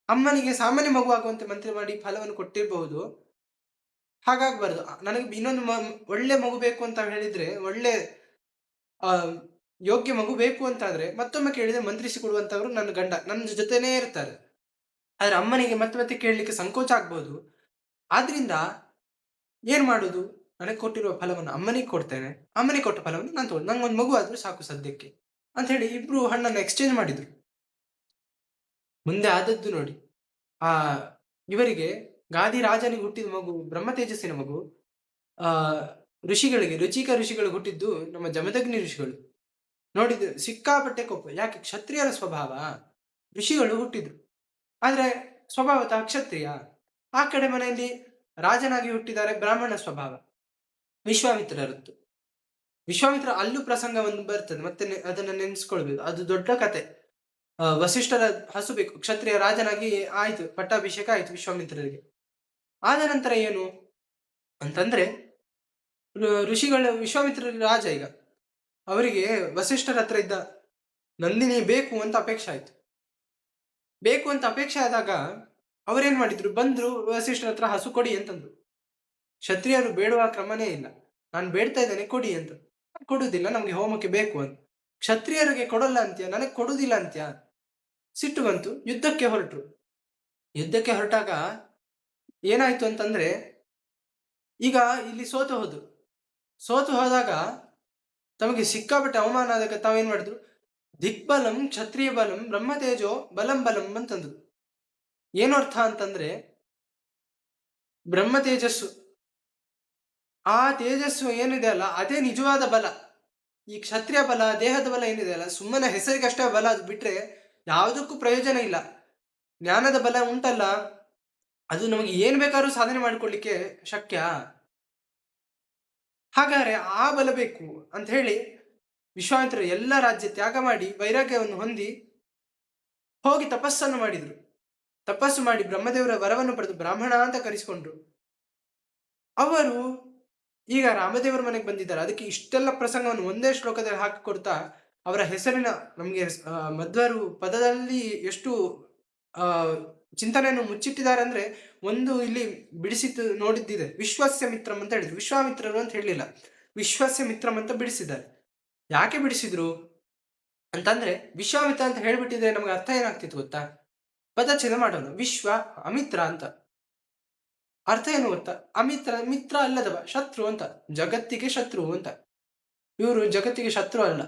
Speaker 1: ಅಮ್ಮನಿಗೆ ಸಾಮಾನ್ಯ ಮಗು ಆಗುವಂತೆ ಮಂತ್ರ ಮಾಡಿ ಫಲವನ್ನು ಕೊಟ್ಟಿರಬಹುದು. ಹಾಗಾಗ್ಬಾರ್ದು. ನನಗೆ ಇನ್ನೊಂದು ಒಳ್ಳೆ ಮಗು ಬೇಕು ಅಂತ ಹೇಳಿದ್ರೆ, ಒಳ್ಳೆ ಆ ಯೋಗ್ಯ ಮಗು ಬೇಕು ಅಂತಾದ್ರೆ ಮತ್ತೊಮ್ಮೆ ಕೇಳಿದ್ರೆ ಮಂತ್ರಿಸಿ ಕೊಡುವಂತವ್ರು ನನ್ನ ಗಂಡ, ನನ್ನ ಜೊತೆನೇ ಇರ್ತಾರೆ. ಆದ್ರೆ ಅಮ್ಮನಿಗೆ ಮತ್ತೆ ಮತ್ತೆ ಕೇಳಲಿಕ್ಕೆ ಸಂಕೋಚ ಆಗ್ಬಹುದು. ಆದ್ರಿಂದ ಏನ್ ಮಾಡುದು, ನನಗೆ ಕೊಟ್ಟಿರುವ ಫಲವನ್ನು ಅಮ್ಮನಿಗೆ ಕೊಡ್ತೇನೆ, ಅಮ್ಮನಿಗೆ ಕೊಟ್ಟ ಫಲವನ್ನು ನಾನು ತಗೊಂಡು, ನಂಗೊಂದು ಮಗು ಆದ್ರೂ ಸಾಕು ಸದ್ಯಕ್ಕೆ ಅಂತ ಹೇಳಿ ಇಬ್ರು ಹಣ್ಣನ್ನು ಎಕ್ಸ್ಚೇಂಜ್ ಮಾಡಿದ್ರು. ಮುಂದೆ ಆದದ್ದು ನೋಡಿ, ಆ ಇವರಿಗೆ ಗಾದಿ ರಾಜನಿಗೆ ಹುಟ್ಟಿದ ಮಗು ಬ್ರಹ್ಮ ತೇಜಸ್ಸಿನ ಮಗು, ಆ ಋಷಿಗಳಿಗೆ, ರುಚಿಕ ಋಷಿಗಳಿಗೆ ಹುಟ್ಟಿದ್ದು ನಮ್ಮ ಜಮದಗ್ನಿ ಋಷಿಗಳು. ನೋಡಿದ್ದು ಸಿಕ್ಕಾಪಟ್ಟೆ ಕೋಪ. ಯಾಕೆ? ಕ್ಷತ್ರಿಯರ ಸ್ವಭಾವ. ಋಷಿಗಳು ಹುಟ್ಟಿದ್ರು, ಆದ್ರೆ ಸ್ವಭಾವತಃ ಕ್ಷತ್ರಿಯ. ಆ ಕಡೆ ಮನೆಯಲ್ಲಿ ರಾಜನಾಗಿ ಹುಟ್ಟಿದ್ದಾರೆ, ಬ್ರಾಹ್ಮಣ ಸ್ವಭಾವ. ವಿಶ್ವಾಮಿತ್ರರದ್ದು. ವಿಶ್ವಾಮಿತ್ರ ಅಲ್ಲೂ ಪ್ರಸಂಗ ಒಂದು ಬರ್ತದೆ, ಮತ್ತೆ ಅದನ್ನ ನೆನೆಸ್ಕೊಳ್ಬೇಕು, ಅದು ದೊಡ್ಡ ಕತೆ. ವಸಿಷ್ಠರ ಹಸು ಬೇಕು, ಕ್ಷತ್ರಿಯ ರಾಜನಾಗಿ ಆಯ್ತು, ಪಟ್ಟಾಭಿಷೇಕ ಆಯ್ತು ವಿಶ್ವಾಮಿತ್ರರಿಗೆ. ಆದ ನಂತರ ಏನು ಅಂತಂದ್ರೆ, ವಿಶ್ವಾಮಿತ್ರ ರಾಜ ಈಗ, ಅವರಿಗೆ ವಸಿಷ್ಠರ ಹತ್ರ ಇದ್ದ ನಂದಿನಿ ಬೇಕು ಅಂತ ಅಪೇಕ್ಷೆ ಆಯ್ತು. ಬೇಕು ಅಂತ ಅಪೇಕ್ಷೆ ಆದಾಗ ಅವರೇನ್ ಮಾಡಿದ್ರು, ಬಂದ್ರು ವಸಿಷ್ಠರ ಹತ್ರ ಹಸು ಕೊಡಿ ಅಂತಂದ್ರು. ಕ್ಷತ್ರಿಯರು ಬೇಡುವ ಕ್ರಮನೇ ಇಲ್ಲ, ನಾನು ಬೇಡ್ತಾ ಇದ್ದೇನೆ ಕೊಡಿ ಅಂತ. ಕೊಡುದಿಲ್ಲ, ನಮ್ಗೆ ಹೋಮಕ್ಕೆ ಬೇಕು ಅಂತ. ಕ್ಷತ್ರಿಯರಿಗೆ ಕೊಡಲ್ಲ ಅಂತ್ಯ, ನನಗೆ ಕೊಡುದಿಲ್ಲ ಅಂತ್ಯ. ಸಿಟ್ಟು ಬಂತು, ಯುದ್ಧಕ್ಕೆ ಹೊರಟರು. ಯುದ್ಧಕ್ಕೆ ಹೊರಟಾಗ ಏನಾಯ್ತು ಅಂತಂದ್ರೆ, ಈಗ ಇಲ್ಲಿ ಸೋತು ಹೋದ್ರು. ಸೋತು ಹೋದಾಗ ತಮಗೆ ಸಿಕ್ಕಾಪಟ್ಟೆ ಅವಮಾನ ಆದಾಗ ತಾವೇನ್ ಮಾಡಿದ್ರು? ದಿಕ್ಬಲಂ ಕ್ಷತ್ರಿಯ ಬಲಂ ಬ್ರಹ್ಮತೇಜೋ ಬಲಂ ಬಲಂ ಅಂತಂದ್ರು. ಏನು ಅರ್ಥ ಅಂತಂದ್ರೆ, ಬ್ರಹ್ಮ ತೇಜಸ್ಸು, ಆ ತೇಜಸ್ಸು ಏನಿದೆ ಅಲ್ಲ ಅದೇ ನಿಜವಾದ ಬಲ. ಈ ಕ್ಷತ್ರಿಯ ಬಲ, ದೇಹದ ಬಲ ಏನಿದೆ ಅಲ್ಲ, ಸುಮ್ಮನೆ ಹೆಸರಿಗಷ್ಟೇ ಬಲ, ಅದು ಬಿಟ್ರೆ ಯಾವುದಕ್ಕೂ ಪ್ರಯೋಜನ ಇಲ್ಲ. ಜ್ಞಾನದ ಬಲ ಉಂಟಲ್ಲ, ಅದು ನಮಗೆ ಏನ್ ಬೇಕಾದ್ರೂ ಸಾಧನೆ ಮಾಡಿಕೊಳ್ಳಿಕ್ಕೆ ಶಕ್ಯ. ಹಾಗಾದ್ರೆ ಆ ಬಲ ಬೇಕು ಅಂತ ಹೇಳಿ ವಿಶ್ವಾಮಿತ್ರರು ಎಲ್ಲ ರಾಜ್ಯ ತ್ಯಾಗ ಮಾಡಿ ವೈರಾಗ್ಯವನ್ನು ಹೊಂದಿ ಹೋಗಿ ತಪಸ್ಸನ್ನು ಮಾಡಿದ್ರು. ತಪಸ್ಸು ಮಾಡಿ ಬ್ರಹ್ಮದೇವರ ವರವನ್ನು ಪಡೆದು ಬ್ರಾಹ್ಮಣ ಅಂತ ಕರೆಸಿಕೊಂಡ್ರು. ಅವರು ಈಗ ರಾಮದೇವರ ಮನೆಗೆ ಬಂದಿದ್ದಾರೆ. ಅದಕ್ಕೆ ಇಷ್ಟೆಲ್ಲ ಪ್ರಸಂಗವನ್ನು ಒಂದೇ ಶ್ಲೋಕದಲ್ಲಿ ಹಾಕಿಕೊಡ್ತಾ ಅವರ ಹೆಸರಿನ ನಮಗೆ ಮಧ್ವರು ಪದದಲ್ಲಿ ಎಷ್ಟು ಆ ಚಿಂತನೆಯನ್ನು ಮುಚ್ಚಿಟ್ಟಿದ್ದಾರೆ ಅಂದ್ರೆ, ಒಂದು ಇಲ್ಲಿ ಬಿಡಿಸಿದ್ದು ನೋಡಿದ್ದಿದೆ, ವಿಶ್ವಸ್ಯ ಮಿತ್ರಂ ಅಂತ ಹೇಳಿದ್ರು. ವಿಶ್ವಾಮಿತ್ರರು ಅಂತ ಹೇಳಲಿಲ್ಲ, ವಿಶ್ವಸ್ಯ ಮಿತ್ರಂ ಅಂತ ಬಿಡಿಸಿದ್ದಾರೆ. ಯಾಕೆ ಬಿಡಿಸಿದ್ರು ಅಂತಂದ್ರೆ, ವಿಶ್ವಾಮಿತ್ರ ಅಂತ ಹೇಳ್ಬಿಟ್ಟಿದ್ರೆ ನಮ್ಗೆ ಅರ್ಥ ಏನಾಗ್ತಿತ್ತು ಗೊತ್ತಾ? ಪದಚ್ಛೇದ ಮಾಡೋಣ. ವಿಶ್ವ ಅಮಿತ್ರ ಅಂತ ಅರ್ಥ ಏನು ಗೊತ್ತಾ? ಅಮಿತ್ರ, ಮಿತ್ರ ಅಲ್ಲದವ, ಶತ್ರು ಅಂತ, ಜಗತ್ತಿಗೆ ಶತ್ರು ಅಂತ. ಇವರು ಜಗತ್ತಿಗೆ ಶತ್ರು ಅಲ್ಲ.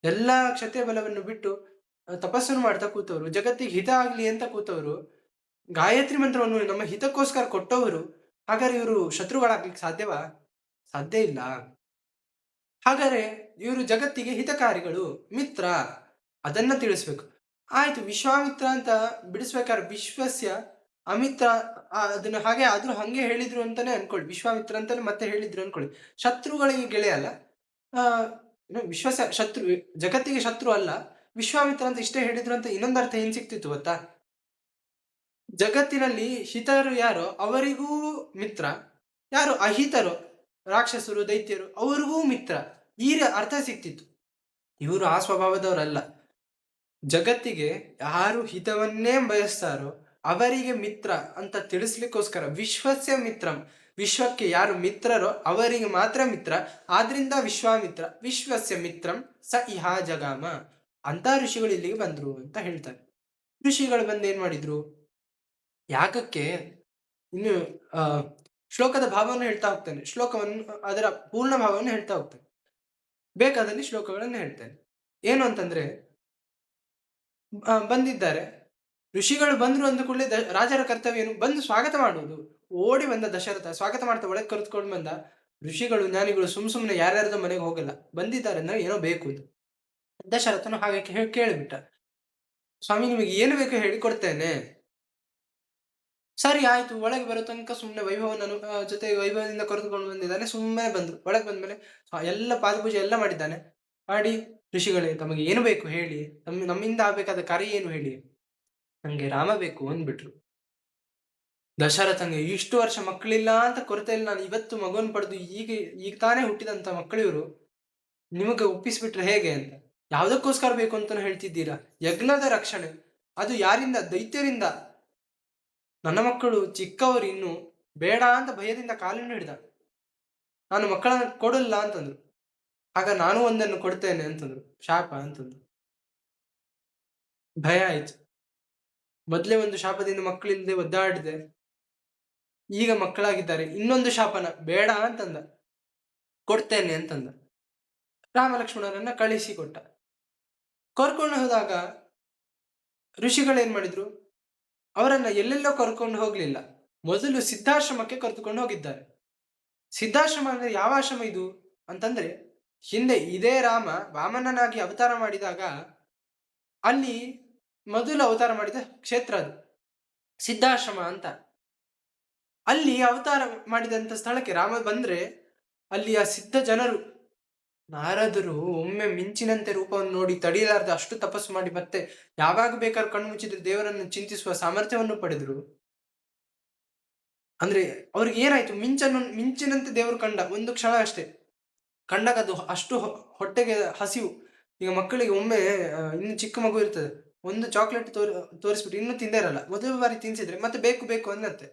Speaker 1: ಎಲ್ಲಾ ಕ್ಷತ್ರಿಯ ಬಲವನ್ನು ಬಿಟ್ಟು ತಪಸ್ಸನ್ನು ಮಾಡ್ತಾ ಕೂತವರು, ಜಗತ್ತಿಗೆ ಹಿತ ಆಗ್ಲಿ ಅಂತ ಕೂತವರು, ಗಾಯತ್ರಿ ಮಂತ್ರವನ್ನು ನಮ್ಮ ಹಿತಕ್ಕೋಸ್ಕರ ಕೊಟ್ಟವರು. ಹಾಗಾದ್ರೆ ಇವರು ಶತ್ರುಗಳಾಗ್ಲಿಕ್ಕೆ ಸಾಧ್ಯವಾ? ಸಾಧ್ಯ ಇಲ್ಲ. ಹಾಗಾದ್ರೆ ಇವರು ಜಗತ್ತಿಗೆ ಹಿತಕಾರಿಗಳು, ಮಿತ್ರ, ಅದನ್ನ ತಿಳಿಸ್ಬೇಕು. ಆಯ್ತು, ವಿಶ್ವಾಮಿತ್ರ ಅಂತ ಬಿಡಿಸ್ಬೇಕಾದ್ರೆ ವಿಶ್ವಸ್ಯ ಅಮಿತ್ರ, ಅದನ್ನ ಹಾಗೆ ಆದ್ರೂ ಹಂಗೆ ಹೇಳಿದ್ರು ಅಂತಾನೆ ಅನ್ಕೊಳ್ಳಿ. ವಿಶ್ವಾಮಿತ್ರ ಅಂತಾನೆ ಮತ್ತೆ ಹೇಳಿದ್ರು ಅನ್ಕೊಳ್ಳಿ. ಶತ್ರುಗಳಿಗೆ ಗೆಳೆಯ ಅಲ್ಲ, ಆ ವಿಶ್ವಾಸ ಶತ್ರು, ಜಗತ್ತಿಗೆ ಶತ್ರು ಅಲ್ಲ, ವಿಶ್ವಾಮಿತ್ರ ಅಂತ ಇಷ್ಟೇ ಹೇಳಿದ್ರು ಅಂತ ಇನ್ನೊಂದು ಅರ್ಥ ಏನ್ ಸಿಕ್ತಿತ್ತು ಗೊತ್ತಾ? ಜಗತ್ತಿನಲ್ಲಿ ಹಿತರು ಯಾರೋ ಅವರಿಗೂ ಮಿತ್ರ, ಯಾರು ಅಹಿತರು, ರಾಕ್ಷಸರು, ದೈತ್ಯರು, ಅವ್ರಿಗೂ ಮಿತ್ರ, ಈ ಅರ್ಥ ಸಿಕ್ತಿತ್ತು. ಇವರು ಆ ಸ್ವಭಾವದವರಲ್ಲ. ಜಗತ್ತಿಗೆ ಯಾರು ಹಿತವನ್ನೇ ಬಯಸ್ತಾರೋ ಅವರಿಗೆ ಮಿತ್ರ ಅಂತ ತಿಳಿಸ್ಲಿಕ್ಕೋಸ್ಕರ ವಿಶ್ವಸ್ಯ ಮಿತ್ರಂ, ವಿಶ್ವಕ್ಕೆ ಯಾರು ಮಿತ್ರರೋ ಅವರಿಗೆ ಮಾತ್ರ ಮಿತ್ರ, ಆದ್ರಿಂದ ವಿಶ್ವಾಮಿತ್ರ ವಿಶ್ವಸ್ಯ ಮಿತ್ರಂ ಸ ಇಹ ಜಗಾಮ ಅಂತ ಋಷಿಗಳು ಇಲ್ಲಿಗೆ ಬಂದ್ರು ಅಂತ ಹೇಳ್ತಾರೆ. ಋಷಿಗಳು ಬಂದು ಏನ್ ಮಾಡಿದ್ರು? ಯಾಗಕ್ಕೆ ಇನ್ನು ಶ್ಲೋಕದ ಭಾವವನ್ನು ಹೇಳ್ತಾ ಹೋಗ್ತೇನೆ, ಶ್ಲೋಕವನ್ನು ಅದರ ಪೂರ್ಣ ಭಾವವನ್ನು ಹೇಳ್ತಾ ಹೋಗ್ತೇನೆ, ಬೇಕಾದಲ್ಲಿ ಶ್ಲೋಕಗಳನ್ನು ಹೇಳ್ತೇನೆ. ಏನು ಅಂತಂದ್ರೆ, ಬಂದಿದ್ದಾರೆ ಋಷಿಗಳು ಬಂದ್ರು ಅಂದ ಕೂಡಲೇ ರಾಜರ ಕರ್ತವ್ಯ ಏನು? ಬಂದು ಸ್ವಾಗತ ಮಾಡುವುದು. ಓಡಿ ಬಂದ ದಶರಥ ಸ್ವಾಗತ ಮಾಡ್ತಾ ಒಳಗೆ ಕರೆದುಕೊಂಡು ಬಂದ. ಋಷಿಗಳು ಜ್ಞಾನಿಗಳು ಸುಮ್ನೆ ಯಾರ್ಯಾರ್ದೋ ಮನೆಗೆ ಹೋಗಲ್ಲ, ಬಂದಿದ್ದಾರೆ ಅಂದ್ರೆ ಏನೋ ಬೇಕು ಇದು. ದಶರಥನು ಹಾಗೆ ಕೇಳಿಬಿಟ್ಟ, ಸ್ವಾಮಿ ನಿಮಗೆ ಏನು ಬೇಕು ಹೇಳಿ ಕೊಡ್ತೇನೆ. ಸರಿ ಆಯ್ತು, ಒಳಗೆ ಬರೋ ತನಕ ಸುಮ್ಮನೆ ವೈಭವನನ್ನು ಜೊತೆ ವೈಭವದಿಂದ ಕರೆದುಕೊಂಡು ಬಂದಿದ್ದಾನೆ. ಸುಮ್ಮನೆ ಬಂದ್ರು. ಒಳಗೆ ಬಂದ್ಮೇಲೆ ಎಲ್ಲ ಪಾದಪೂಜೆ ಎಲ್ಲ ಮಾಡಿದ್ದಾನೆ. ಮಾಡಿ, ಋಷಿಗಳೇ ತಮಗೆ ಏನು ಬೇಕು ಹೇಳಿ, ನಮ್ಮಿಂದ ಆಗ್ಬೇಕಾದ ಕಾರ್ಯ ಏನು ಹೇಳಿ. ನಂಗೆ ರಾಮ ಬೇಕು ಅಂದ್ಬಿಟ್ರು. ದಶರಥಂಗೆ ಇಷ್ಟು ವರ್ಷ ಮಕ್ಕಳಿಲ್ಲ ಅಂತ ಕೊರತೆ ಇಲ್ಲ, ನಾನು ಇವತ್ತು ಮಗುವನ್ನು ಪಡೆದು ಈಗ ತಾನೇ ಹುಟ್ಟಿದಂತ ಮಕ್ಕಳಿವರು, ನಿಮಗೆ ಒಪ್ಪಿಸ್ಬಿಟ್ರೆ ಹೇಗೆ ಅಂತ. ಯಾವ್ದಕ್ಕೋಸ್ಕರ ಬೇಕು ಅಂತ ಹೇಳ್ತಿದ್ದೀರಾ? ಯಜ್ಞದ ರಕ್ಷಣೆ, ಅದು ಯಾರಿಂದ? ದೈತ್ಯರಿಂದ. ನನ್ನ ಮಕ್ಕಳು ಚಿಕ್ಕವರು, ಇನ್ನು ಬೇಡ ಅಂತ ಭಯದಿಂದ ಕಾಲನ್ನು ಹಿಡಿದ. ನಾನು ಮಕ್ಕಳನ್ನ ಕೊಡಲ್ಲ ಅಂತಂದ್ರು. ಆಗ ನಾನು ಒಂದನ್ನು ಕೊಡ್ತೇನೆ ಅಂತಂದ್ರು. ಶಾಪ ಅಂತಂದ್ರು. ಭಯ ಆಯ್ತು. ಮೊದ್ಲೇ ಒಂದು ಶಾಪದಿಂದ ಮಕ್ಕಳಿಲ್ಲದೆ ಒದ್ದಾಡಿದೆ, ಈಗ ಮಕ್ಕಳಾಗಿದ್ದಾರೆ, ಇನ್ನೊಂದು ಶಾಪನ ಬೇಡ ಅಂತಂದ, ಕೊಡ್ತೇನೆ ಅಂತಂದ. ರಾಮ ಲಕ್ಷ್ಮಣರನ್ನ ಕಳಿಸಿ ಕೊಟ್ಟ. ಕರ್ಕೊಂಡು ಹೋದಾಗ ಋಷಿಗಳೇನ್ ಮಾಡಿದ್ರು? ಅವರನ್ನ ಎಲ್ಲೆಲ್ಲೋ ಕರ್ಕೊಂಡು ಹೋಗ್ಲಿಲ್ಲ, ಮೊದಲು ಸಿದ್ಧಾಶ್ರಮಕ್ಕೆ ಕರೆದುಕೊಂಡು ಹೋಗಿದ್ದಾರೆ. ಸಿದ್ಧಾಶ್ರಮ ಅಂದ್ರೆ ಯಾವ ಆಶ್ರಮ ಇದು ಅಂತಂದ್ರೆ, ಹಿಂದೆ ಇದೇ ರಾಮ ವಾಮನನಾಗಿ ಅವತಾರ ಮಾಡಿದಾಗ ಅಲ್ಲಿ ಮೊದಲು ಅವತಾರ ಮಾಡಿದ ಕ್ಷೇತ್ರ ಅದು ಸಿದ್ಧಾಶ್ರಮ ಅಂತ. ಅಲ್ಲಿ ಅವತಾರ ಮಾಡಿದಂತ ಸ್ಥಳಕ್ಕೆ ರಾಮ ಬಂದ್ರೆ ಅಲ್ಲಿ ಆ ಸಿದ್ಧ ಜನರು, ನಾರದರು ಒಮ್ಮೆ ಮಿಂಚಿನಂತೆ ರೂಪವನ್ನು ನೋಡಿ ತಡೆಯಲಾರ್ದ ಅಷ್ಟು ತಪಸ್ಸು ಮಾಡಿ ಮತ್ತೆ ಯಾವಾಗ ಬೇಕಾದ್ರೂ ಕಣ್ಣು ಮುಚ್ಚಿದ್ರೆ ದೇವರನ್ನು ಚಿಂತಿಸುವ ಸಾಮರ್ಥ್ಯವನ್ನು ಪಡೆದ್ರು. ಅಂದ್ರೆ ಅವ್ರಿಗೆ ಏನಾಯ್ತು? ಮಿಂಚಿನಂತೆ ದೇವರು ಕಂಡ ಒಂದು ಕ್ಷಣ ಅಷ್ಟೇ. ಕಂಡಾಗ ಅದು ಅಷ್ಟು ಹೊಟ್ಟೆಗೆ ಹಸಿವು. ಈಗ ಮಕ್ಕಳಿಗೆ ಒಮ್ಮೆ ಇನ್ನು ಚಿಕ್ಕ ಮಗು ಇರ್ತದೆ, ಒಂದು ಚಾಕ್ಲೇಟ್ ತೋರಿಸ್ಬಿಟ್ಟು ಇನ್ನೂ ತಿಂದೇ ಇರಲ್ಲ, ಮೊದಲ ಬಾರಿ ತಿನ್ಸಿದ್ರೆ ಮತ್ತೆ ಬೇಕು ಬೇಕು ಅನ್ನತ್ತೆ.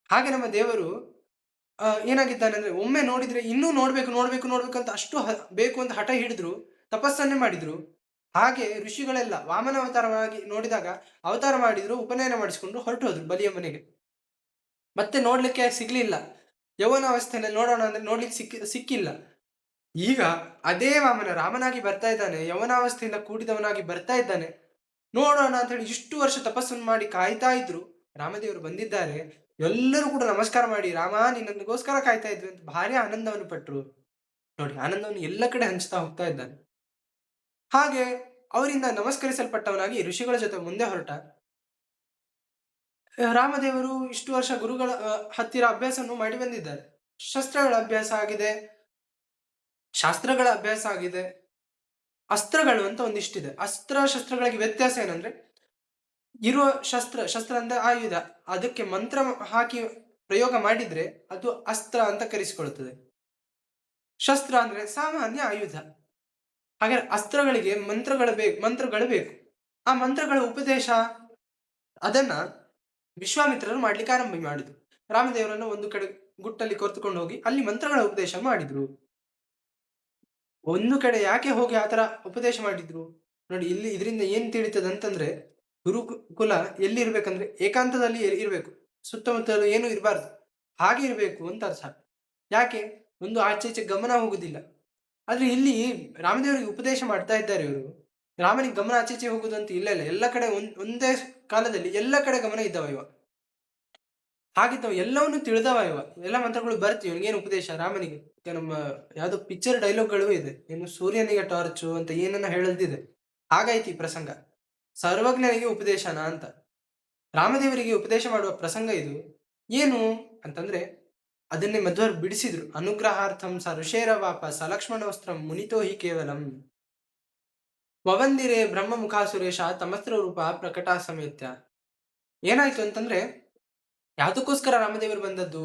Speaker 1: ಹಾಗೆ ನಮ್ಮ ದೇವರು ಏನಾಗಿದ್ದಾನೆ ಅಂದ್ರೆ, ಒಮ್ಮೆ ನೋಡಿದ್ರೆ ಇನ್ನೂ ನೋಡ್ಬೇಕು ನೋಡ್ಬೇಕು ನೋಡ್ಬೇಕು ಅಂತ ಅಷ್ಟು ಬೇಕು ಅಂತ ಹಠ ಹಿಡಿದ್ರು, ತಪಸ್ಸನ್ನೇ ಮಾಡಿದ್ರು. ಹಾಗೆ ಋಷಿಗಳೆಲ್ಲ ವಾಮನ ಅವತಾರವಾಗಿ ನೋಡಿದಾಗ ಅವತಾರ ಮಾಡಿದ್ರು, ಉಪನಯನ ಮಾಡಿಸಿಕೊಂಡು ಹೊರಟು ಹೋದ್ರು ಬಲಿಯ ಮನೆಗೆ. ಮತ್ತೆ ನೋಡ್ಲಿಕ್ಕೆ ಸಿಗ್ಲಿಲ್ಲ. ಯೌವನಾವಸ್ಥೆಯಲ್ಲಿ ನೋಡೋಣ ಅಂದ್ರೆ ನೋಡ್ಲಿಕ್ಕೆ ಸಿಕ್ಕಿಲ್ಲ. ಈಗ ಅದೇ ವಾಮನ ರಾಮನಾಗಿ ಬರ್ತಾ ಇದ್ದಾನೆ. ಯೌವನಾವಸ್ಥೆಯಿಂದ ಕೂಡಿದವನಾಗಿ ಬರ್ತಾ ಇದ್ದಾನೆ. ನೋಡೋಣ ಅಂತ ಹೇಳಿ ಇಷ್ಟು ವರ್ಷ ತಪಸ್ಸನ್ನು ಮಾಡಿ ಕಾಯ್ತಾ ಇದ್ರು. ರಾಮದೇವರು ಬಂದಿದ್ದಾರೆ. ಎಲ್ಲರೂ ಕೂಡ ನಮಸ್ಕಾರ ಮಾಡಿ, ರಾಮ ನಿನ್ನಗೋಸ್ಕರ ಕಾಯ್ತಾ ಇದ್ವಿ ಅಂತ ಭಾರಿ ಆನಂದವನ್ನು ಪಟ್ರು. ನೋಡಿ, ಆನಂದವನ್ನು ಎಲ್ಲ ಕಡೆ ಹಂಚ್ತಾ ಹೋಗ್ತಾ ಇದ್ದಾನೆ. ಹಾಗೆ ಅವರಿಂದ ನಮಸ್ಕರಿಸಲ್ಪಟ್ಟವನಾಗಿ ಋಷಿಗಳ ಜೊತೆ ಮುಂದೆ ಹೊರಟ. ರಾಮದೇವರು ಇಷ್ಟು ವರ್ಷ ಗುರುಗಳ ಹತ್ತಿರ ಅಭ್ಯಾಸವನ್ನು ಮಾಡಿ ಬಂದಿದ್ದಾರೆ. ಶಸ್ತ್ರಗಳ ಅಭ್ಯಾಸ ಆಗಿದೆ, ಶಾಸ್ತ್ರಗಳ ಅಭ್ಯಾಸ ಆಗಿದೆ, ಅಸ್ತ್ರಗಳು ಅಂತ ಒಂದಿಷ್ಟಿದೆ. ಅಸ್ತ್ರ ಶಸ್ತ್ರಗಳಿಗೆ ವ್ಯತ್ಯಾಸ ಏನಂದ್ರೆ, ಇರುವ ಶಸ್ತ್ರ ಅಂದ್ರೆ ಆಯುಧ, ಅದಕ್ಕೆ ಮಂತ್ರ ಹಾಕಿ ಪ್ರಯೋಗ ಮಾಡಿದ್ರೆ ಅದು ಅಸ್ತ್ರ ಅಂತ ಕರೆಸಿಕೊಳ್ಳುತ್ತದೆ. ಶಸ್ತ್ರ ಅಂದ್ರೆ ಸಾಮಾನ್ಯ ಆಯುಧ. ಹಾಗೆ ಅಸ್ತ್ರಗಳಿಗೆ ಮಂತ್ರಗಳು ಬೇಕು. ಆ ಮಂತ್ರಗಳ ಉಪದೇಶ ಅದನ್ನ ವಿಶ್ವಾಮಿತ್ರರು ಮಾಡ್ಲಿಕ್ಕೆ ಆರಂಭ ಮಾಡಿದ್ರು. ರಾಮದೇವರನ್ನು ಒಂದು ಕಡೆ ಗುಟ್ಟಲ್ಲಿ ಕರೆದುಕೊಂಡು ಹೋಗಿ ಅಲ್ಲಿ ಮಂತ್ರಗಳ ಉಪದೇಶ ಮಾಡಿದ್ರು. ಒಂದು ಕಡೆ ಯಾಕೆ ಹೋಗಿ ಆತರ ಉಪದೇಶ ಮಾಡಿದ್ರು ನೋಡಿ, ಇಲ್ಲಿ ಇದರಿಂದ ಏನ್ ತಿಳಿತದೆ ಅಂತಂದ್ರೆ, ಗುರುಕುಲ ಎಲ್ಲಿ ಇರ್ಬೇಕಂದ್ರೆ ಏಕಾಂತದಲ್ಲಿ ಇರ್ಬೇಕು. ಸುತ್ತಮುತ್ತಲು ಏನು ಇರಬಾರ್ದು, ಹಾಗೆ ಇರಬೇಕು ಅಂತ ಅರ್ಥ. ಯಾಕೆ? ಒಂದು ಆಚೆ ಈಚೆ ಗಮನ ಹೋಗುದಿಲ್ಲ. ಆದ್ರೆ ಇಲ್ಲಿ ರಾಮದೇವರಿಗೆ ಉಪದೇಶ ಮಾಡ್ತಾ ಇದ್ದಾರೆ ಇವರು. ರಾಮನಿಗೆ ಗಮನ ಆಚೆ ಈಚೆ ಹೋಗುದಂತ ಇಲ್ಲ. ಎಲ್ಲ ಕಡೆ ಒಂದೇ ಕಾಲದಲ್ಲಿ ಎಲ್ಲ ಕಡೆ ಗಮನ ಇದ್ದವ ಇವ. ಹಾಗಿದ್ದವ ಎಲ್ಲವನ್ನು ತಿಳಿದವ ಇವ. ಎಲ್ಲ ಮಂತ್ರಗಳು ಬರ್ತೀವಿ ಇವನಿಗೇನು ಉಪದೇಶ ರಾಮನಿಗೆ. ಈಗ ನಮ್ಮ ಯಾವ್ದೋ ಪಿಕ್ಚರ್ ಡೈಲಾಗ್ಗಳು ಇದೆ, ಏನು ಸೂರ್ಯನಿಗೆ ಟಾರ್ಚು ಅಂತ ಏನನ್ನ ಹೇಳಲ್ದಿದೆ. ಹಾಗಾಯ್ತು ಈ ಪ್ರಸಂಗ. ಸರ್ವಜ್ಞನಿಗೆ ಉಪದೇಶನ ಅಂತ ರಾಮದೇವರಿಗೆ ಉಪದೇಶ ಮಾಡುವ ಪ್ರಸಂಗ ಇದು. ಏನು ಅಂತಂದ್ರೆ ಅದನ್ನೇ ಮಧ್ವರು ಬಿಡಿಸಿದ್ರು. ಅನುಗ್ರಹಾರ್ಥಂ ಸ ಋಷೇರವಾಪ ಸಲಕ್ಷ್ಮಣ ವಸ್ತ್ರಂ ಮುನಿತೋ ಹಿ ಕೇವಲಂ ವವಂದಿರೆ ಬ್ರಹ್ಮ ಮುಖಾಸುರೇಶ ತಮಸ್ತ್ರ ರೂಪ ಪ್ರಕಟ ಸಮೇತ್ಯ. ಏನಾಯ್ತು ಅಂತಂದ್ರೆ, ಯಾವ್ದಕ್ಕೋಸ್ಕರ ರಾಮದೇವರು ಬಂದದ್ದು?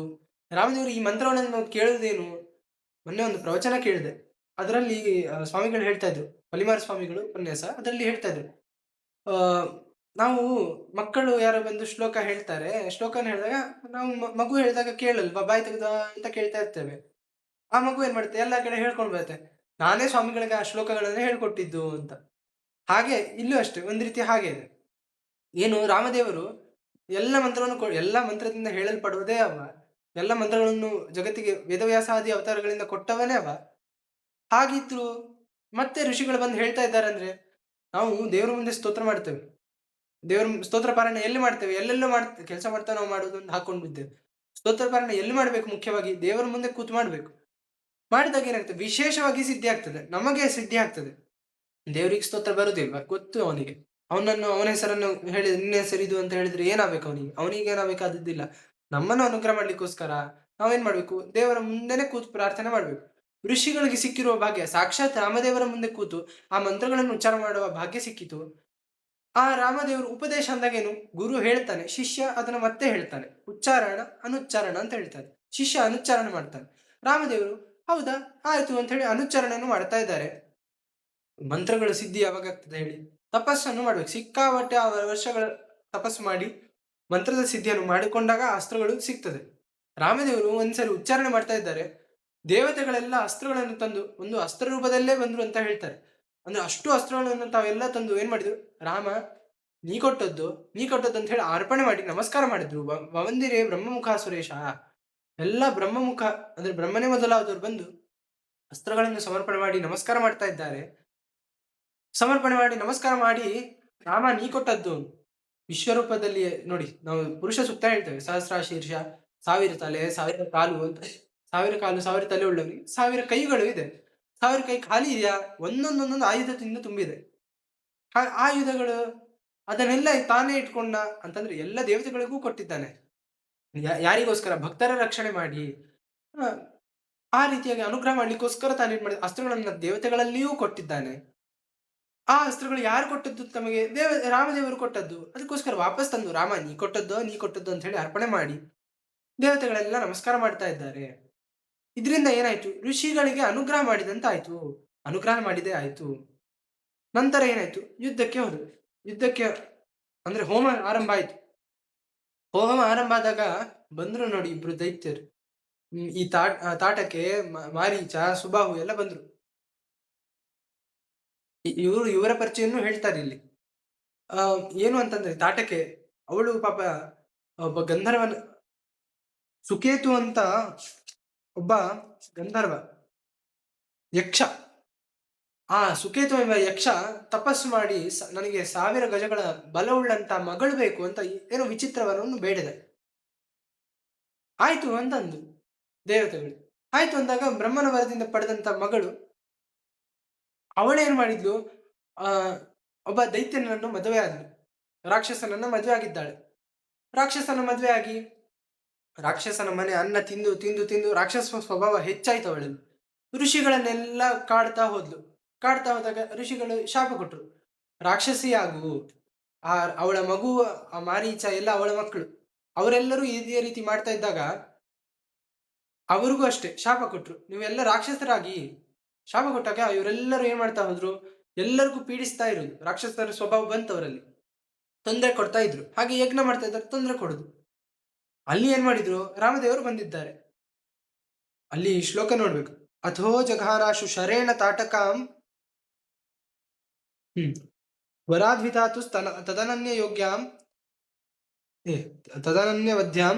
Speaker 1: ರಾಮದೇವರು ಈ ಮಂತ್ರವನ್ನು ಕೇಳುವುದೇನು? ಮೊನ್ನೆ ಒಂದು ಪ್ರವಚನ ಕೇಳಿದೆ. ಅದರಲ್ಲಿ ಸ್ವಾಮಿಗಳು ಹೇಳ್ತಾ ಇದ್ರು, ಪಲಿಮಾರ ಸ್ವಾಮಿಗಳು ಉಪನ್ಯಾಸ, ಅದರಲ್ಲಿ ಹೇಳ್ತಾ ಇದ್ರು, ನಾವು ಮಕ್ಕಳು ಯಾರೋ ಬಂದು ಶ್ಲೋಕ ಹೇಳ್ತಾರೆ, ಶ್ಲೋಕನ ಹೇಳಿದಾಗ ನಾವು ಮಗು ಹೇಳಿದಾಗ ಕೇಳಲ್ವಾ, ಬಾಯಿ ತೆಗೆದ ಅಂತ ಕೇಳ್ತಾ ಇರ್ತೇವೆ. ಆ ಮಗು ಏನ್ ಮಾಡುತ್ತೆ, ಎಲ್ಲಾ ಕಡೆ ಹೇಳ್ಕೊಂಡು ಬರುತ್ತೆ, ನಾನೇ ಸ್ವಾಮಿಗಳಿಗೆ ಆ ಶ್ಲೋಕಗಳನ್ನ ಹೇಳ್ಕೊಟ್ಟಿದ್ದು ಅಂತ. ಹಾಗೆ ಇಲ್ಲೂ ಅಷ್ಟೇ ಒಂದ್ ರೀತಿ ಹಾಗೆ ಇದೆ. ಏನು, ರಾಮದೇವರು ಎಲ್ಲ ಮಂತ್ರವನ್ನು ಎಲ್ಲ ಮಂತ್ರದಿಂದ ಹೇಳಲ್ಪಡುವುದೇ ಅವ. ಎಲ್ಲ ಮಂತ್ರಗಳನ್ನು ಜಗತ್ತಿಗೆ ವೇದವ್ಯಾಸಾದಿ ಅವತಾರಗಳಿಂದ ಕೊಟ್ಟವನೇ ಅವ. ಹಾಗಿದ್ರು ಮತ್ತೆ ಋಷಿಗಳು ಬಂದು ಹೇಳ್ತಾ ಇದ್ದಾರೆ ಅಂದ್ರೆ, ನಾವು ದೇವರ ಮುಂದೆ ಸ್ತೋತ್ರ ಮಾಡ್ತೇವೆ. ದೇವ್ರ ಸ್ತೋತ್ರ ಪಾರಾಯಣ ಎಲ್ಲಿ ಮಾಡ್ತೇವೆ? ಎಲ್ಲೆಲ್ಲೋ ಕೆಲಸ ಮಾಡ್ತಾ ನಾವು ಮಾಡುದು ಅಂತ ಹಾಕೊಂಡು ಬಿದ್ದೇವೆ. ಸ್ತೋತ್ರ ಪಾರಾಯಣ ಎಲ್ಲಿ ಮಾಡ್ಬೇಕು? ಮುಖ್ಯವಾಗಿ ದೇವರ ಮುಂದೆ ಕೂತು ಮಾಡ್ಬೇಕು. ಮಾಡಿದಾಗ ಏನಾಗ್ತದೆ? ವಿಶೇಷವಾಗಿ ಸಿದ್ಧಿ ಆಗ್ತದೆ, ನಮಗೆ ಸಿದ್ಧಿ ಆಗ್ತದೆ. ದೇವರಿಗೆ ಸ್ತೋತ್ರ ಬರುದಿಲ್ವಾ? ಗೊತ್ತು ಅವನಿಗೆ. ಅವನ ಹೆಸರನ್ನು ಹೇಳಿ ನಿನ್ನ ಹೆಸರಿದು ಅಂತ ಹೇಳಿದ್ರೆ ಏನಾಗ್ಬೇಕು ಅವನಿಗೆ? ಅವನಿಗೆ ಏನಾಗಬೇಕಾದಿದ್ದಿಲ್ಲ. ನಮ್ಮನ್ನು ಅನುಗ್ರಹ ಮಾಡ್ಲಿಕ್ಕೋಸ್ಕರ ನಾವೇನ್ ಮಾಡ್ಬೇಕು? ದೇವರ ಮುಂದೆನೆ ಕೂತು ಪ್ರಾರ್ಥನೆ ಮಾಡ್ಬೇಕು. ಋಷಿಗಳಿಗೆ ಸಿಕ್ಕಿರುವ ಭಾಗ್ಯ, ಸಾಕ್ಷಾತ್ ರಾಮದೇವರ ಮುಂದೆ ಕೂತು ಆ ಮಂತ್ರಗಳನ್ನು ಉಚ್ಚಾರ ಮಾಡುವ ಭಾಗ್ಯ ಸಿಕ್ಕಿತು. ಆ ರಾಮದೇವರು ಉಪದೇಶ ಅಂದಾಗೇನು? ಗುರು ಹೇಳ್ತಾನೆ, ಶಿಷ್ಯ ಅದನ್ನ ಮತ್ತೆ ಹೇಳ್ತಾನೆ. ಉಚ್ಚಾರಣ ಅನುಚ್ಚಾರಣ ಅಂತ ಹೇಳ್ತಾನೆ. ಶಿಷ್ಯ ಅನುಚ್ಚಾರಣ ಮಾಡ್ತಾನೆ. ರಾಮದೇವರು ಹೌದಾ ಆಯ್ತು ಅಂತ ಹೇಳಿ ಅನುಚ್ಚಾರಣೆಯನ್ನು ಮಾಡ್ತಾ ಇದ್ದಾರೆ. ಮಂತ್ರಗಳ ಸಿದ್ಧಿ ಯಾವಾಗ ಆಗ್ತದೆ ಹೇಳಿ? ತಪಸ್ಸನ್ನು ಮಾಡ್ಬೇಕು. ಸಿಕ್ಕಾಪಟ್ಟೆ ಆ ವರ್ಷಗಳ ತಪಸ್ಸು ಮಾಡಿ ಮಂತ್ರದ ಸಿದ್ಧಿಯನ್ನು ಮಾಡಿಕೊಂಡಾಗ ಅಸ್ತ್ರಗಳು ಸಿಗ್ತದೆ. ರಾಮದೇವರು ಒಂದ್ಸರಿ ಉಚ್ಚಾರಣೆ ಮಾಡ್ತಾ ಇದ್ದಾರೆ, ದೇವತೆಗಳೆಲ್ಲ ಅಸ್ತ್ರಗಳನ್ನು ತಂದು ಒಂದು ಅಸ್ತ್ರ ರೂಪದಲ್ಲೇ ಬಂದ್ರು ಅಂತ ಹೇಳ್ತಾರೆ. ಅಂದ್ರೆ ಅಷ್ಟು ಅಸ್ತ್ರಗಳನ್ನು ತಾವೆಲ್ಲ ತಂದು ಏನ್ ಮಾಡಿದ್ರು? ರಾಮ ನೀ ಕೊಟ್ಟದ್ದು ಅಂತ ಹೇಳಿ ಅರ್ಪಣೆ ಮಾಡಿ ನಮಸ್ಕಾರ ಮಾಡಿದ್ರು. ವವಂದಿರೇ ಬ್ರಹ್ಮಮುಖ ಸುರೇಶ. ಎಲ್ಲ ಬ್ರಹ್ಮಮುಖ ಅಂದ್ರೆ ಬ್ರಹ್ಮನೇ ಮೊದಲಾದವರು ಬಂದು ಅಸ್ತ್ರಗಳನ್ನು ಸಮರ್ಪಣೆ ಮಾಡಿ ನಮಸ್ಕಾರ ಮಾಡ್ತಾ ಇದ್ದಾರೆ. ಸಮರ್ಪಣೆ ಮಾಡಿ ನಮಸ್ಕಾರ ಮಾಡಿ, ರಾಮ ನೀ ಕೊಟ್ಟದ್ದು ವಿಶ್ವರೂಪದಲ್ಲಿ ನೋಡಿ. ನಾವು ಪುರುಷ ಸೂಕ್ತ ಹೇಳ್ತೇವೆ, ಸಹಸ್ರ ಶೀರ್ಷ, 1000 ತಲೆ 1000 ಕಾಲು ಅಂತ. 1000 ಕಾಲು 1000 ತಲೆ ಉಳ್ಳವನಿಗೆ 1000 ಕೈಗಳು ಇದೆ. 1000 ಕೈ ಖಾಲಿ ಇದೆಯಾ? ಒಂದೊಂದೊಂದೊಂದು ಆಯುಧದಿಂದ ತುಂಬಿದೆ. ಆಯುಧಗಳು ಅದನ್ನೆಲ್ಲ ತಾನೇ ಇಟ್ಕೊಂಡ ಅಂತಂದ್ರೆ ಎಲ್ಲ ದೇವತೆಗಳಿಗೂ ಕೊಟ್ಟಿದ್ದಾನೆ. ಯಾರಿಗೋಸ್ಕರ? ಭಕ್ತರ ರಕ್ಷಣೆ ಮಾಡಿ ಆ ರೀತಿಯಾಗಿ ಅನುಗ್ರಹ ಮಾಡ್ಲಿಕ್ಕೋಸ್ಕರ ತಾನೇನ್ ಮಾಡಿದ, ಅಸ್ತ್ರಗಳನ್ನ ದೇವತೆಗಳಲ್ಲಿಯೂ ಕೊಟ್ಟಿದ್ದಾನೆ. ಆ ಅಸ್ತ್ರಗಳು ಯಾರು ಕೊಟ್ಟದ್ದು? ತಮಗೆ ರಾಮದೇವರು ಕೊಟ್ಟದ್ದು. ಅದಕ್ಕೋಸ್ಕರ ವಾಪಸ್ ತಂದು, ರಾಮ ನೀ ಕೊಟ್ಟದ್ದು ಅಂತ ಹೇಳಿ ಅರ್ಪಣೆ ಮಾಡಿ ದೇವತೆಗಳೆಲ್ಲ ನಮಸ್ಕಾರ ಮಾಡ್ತಾ ಇದ್ದಾರೆ. ಇದರಿಂದ ಏನಾಯ್ತು? ಋಷಿಗಳಿಗೆ ಅನುಗ್ರಹ ಮಾಡಿದಂತ ಆಯ್ತು. ಅನುಗ್ರಹ ಮಾಡಿದೇ ಆಯ್ತು. ನಂತರ ಏನಾಯ್ತು? ಯುದ್ಧಕ್ಕೆ ಹೋದ್ರು. ಯುದ್ಧಕ್ಕೆ ಅಂದ್ರೆ ಹೋಮ ಆರಂಭ ಆಯ್ತು. ಹೋಮ ಆರಂಭ ಆದಾಗ ಬಂದ್ರು ನೋಡಿ ಇಬ್ರು ದೈತ್ಯರು. ಈ ತಾಟಕ್ಕೆ ಮಾರೀಚ, ಸುಬಾಹು ಎಲ್ಲ ಬಂದ್ರು. ಇವರ ಪರಿಚಯನೂ ಹೇಳ್ತಾರೆ ಇಲ್ಲಿ. ಏನು ಅಂತಂದ್ರೆ ತಾಟಕೆ ಅವಳು ಪಾಪ ಒಬ್ಬ ಗಂಧರ್ವನ ಸುಕೇತು ಅಂತ ಒಬ್ಬ ಗಂಧರ್ವ ಯಕ್ಷ. ಆ ಸುಕೇತು ಎಂಬ ಯಕ್ಷ ತಪಸ್ಸು ಮಾಡಿ ನನಗೆ 1000 ಗಜಗಳ ಬಲವುಳ್ಳಂತ ಮಗಳು ಬೇಕು ಅಂತ ಏನೋ ವಿಚಿತ್ರವರವನ್ನು ಬೇಡಿದೆ. ಆಯ್ತು ಅಂತಂದು ದೇವತೆಗಳು. ಆಯ್ತು ಅಂದಾಗ ಬ್ರಹ್ಮನ ವರದಿಂದ ಪಡೆದಂತ ಮಗಳು ಅವಳೇನ್ ಮಾಡಿದ್ಲು, ಆ ಒಬ್ಬ ದೈತ್ಯನನ್ನು ಮದುವೆ ಆದ್ಲು. ರಾಕ್ಷಸನನ್ನ ಮದುವೆ ಆಗಿದ್ದಾಳೆ. ರಾಕ್ಷಸನ ಮದುವೆ ಆಗಿ ರಾಕ್ಷಸನ ಮನೆ ಅನ್ನ ತಿಂದು ತಿಂದು ತಿಂದು ರಾಕ್ಷಸ ಸ್ವಭಾವ ಹೆಚ್ಚಾಯ್ತು ಅವಳಲ್ಲಿ. ಋಷಿಗಳನ್ನೆಲ್ಲ ಕಾಡ್ತಾ ಹೋದ್ಲು. ಕಾಡ್ತಾ ಹೋದಾಗ ಋಷಿಗಳು ಶಾಪ ಕೊಟ್ರು. ರಾಕ್ಷಸಿ ಆಗು, ಆ ಅವಳ ಮಗು, ಆ ಮಾರೀಚ ಎಲ್ಲ ಅವಳ ಮಕ್ಕಳು. ಅವರೆಲ್ಲರೂ ಇದೇ ರೀತಿ ಮಾಡ್ತಾ ಇದ್ದಾಗ ಅವ್ರಿಗೂ ಅಷ್ಟೇ ಶಾಪ ಕೊಟ್ರು. ನೀವೆಲ್ಲ ರಾಕ್ಷಸರಾಗಿ ಶಾಪ ಕೊಟ್ಟಾಗ ಇವರೆಲ್ಲರೂ ಏನ್ ಮಾಡ್ತಾ ಹೋದ್ರು, ಎಲ್ಲರಿಗೂ ಪೀಡಿಸ್ತಾ ಇರೋದು. ರಾಕ್ಷಸರ ಸ್ವಭಾವ ಬಂತು ಅವರಲ್ಲಿ. ತೊಂದರೆ ಕೊಡ್ತಾ ಇದ್ರು. ಹಾಗೆ ಯಜ್ಞ ಮಾಡ್ತಾ ಇದ್ದಾರೆ, ತೊಂದರೆ ಕೊಡುದು. ಅಲ್ಲಿ ಏನ್ ಮಾಡಿದ್ರು, ರಾಮದೇವರು ಬಂದಿದ್ದಾರೆ. ಅಲ್ಲಿ ಶ್ಲೋಕ ನೋಡ್ಬೇಕು. ಅಥೋ ಜಘಾರಾಶು ಶರೇಣ ತಾಟಕಾಂ ವರಾಧ್ವಿತಾತು ತದನನ್ಯ ಯೋಗ್ಯಾಂ ತದನನ್ಯವಧ್ಯಾಂ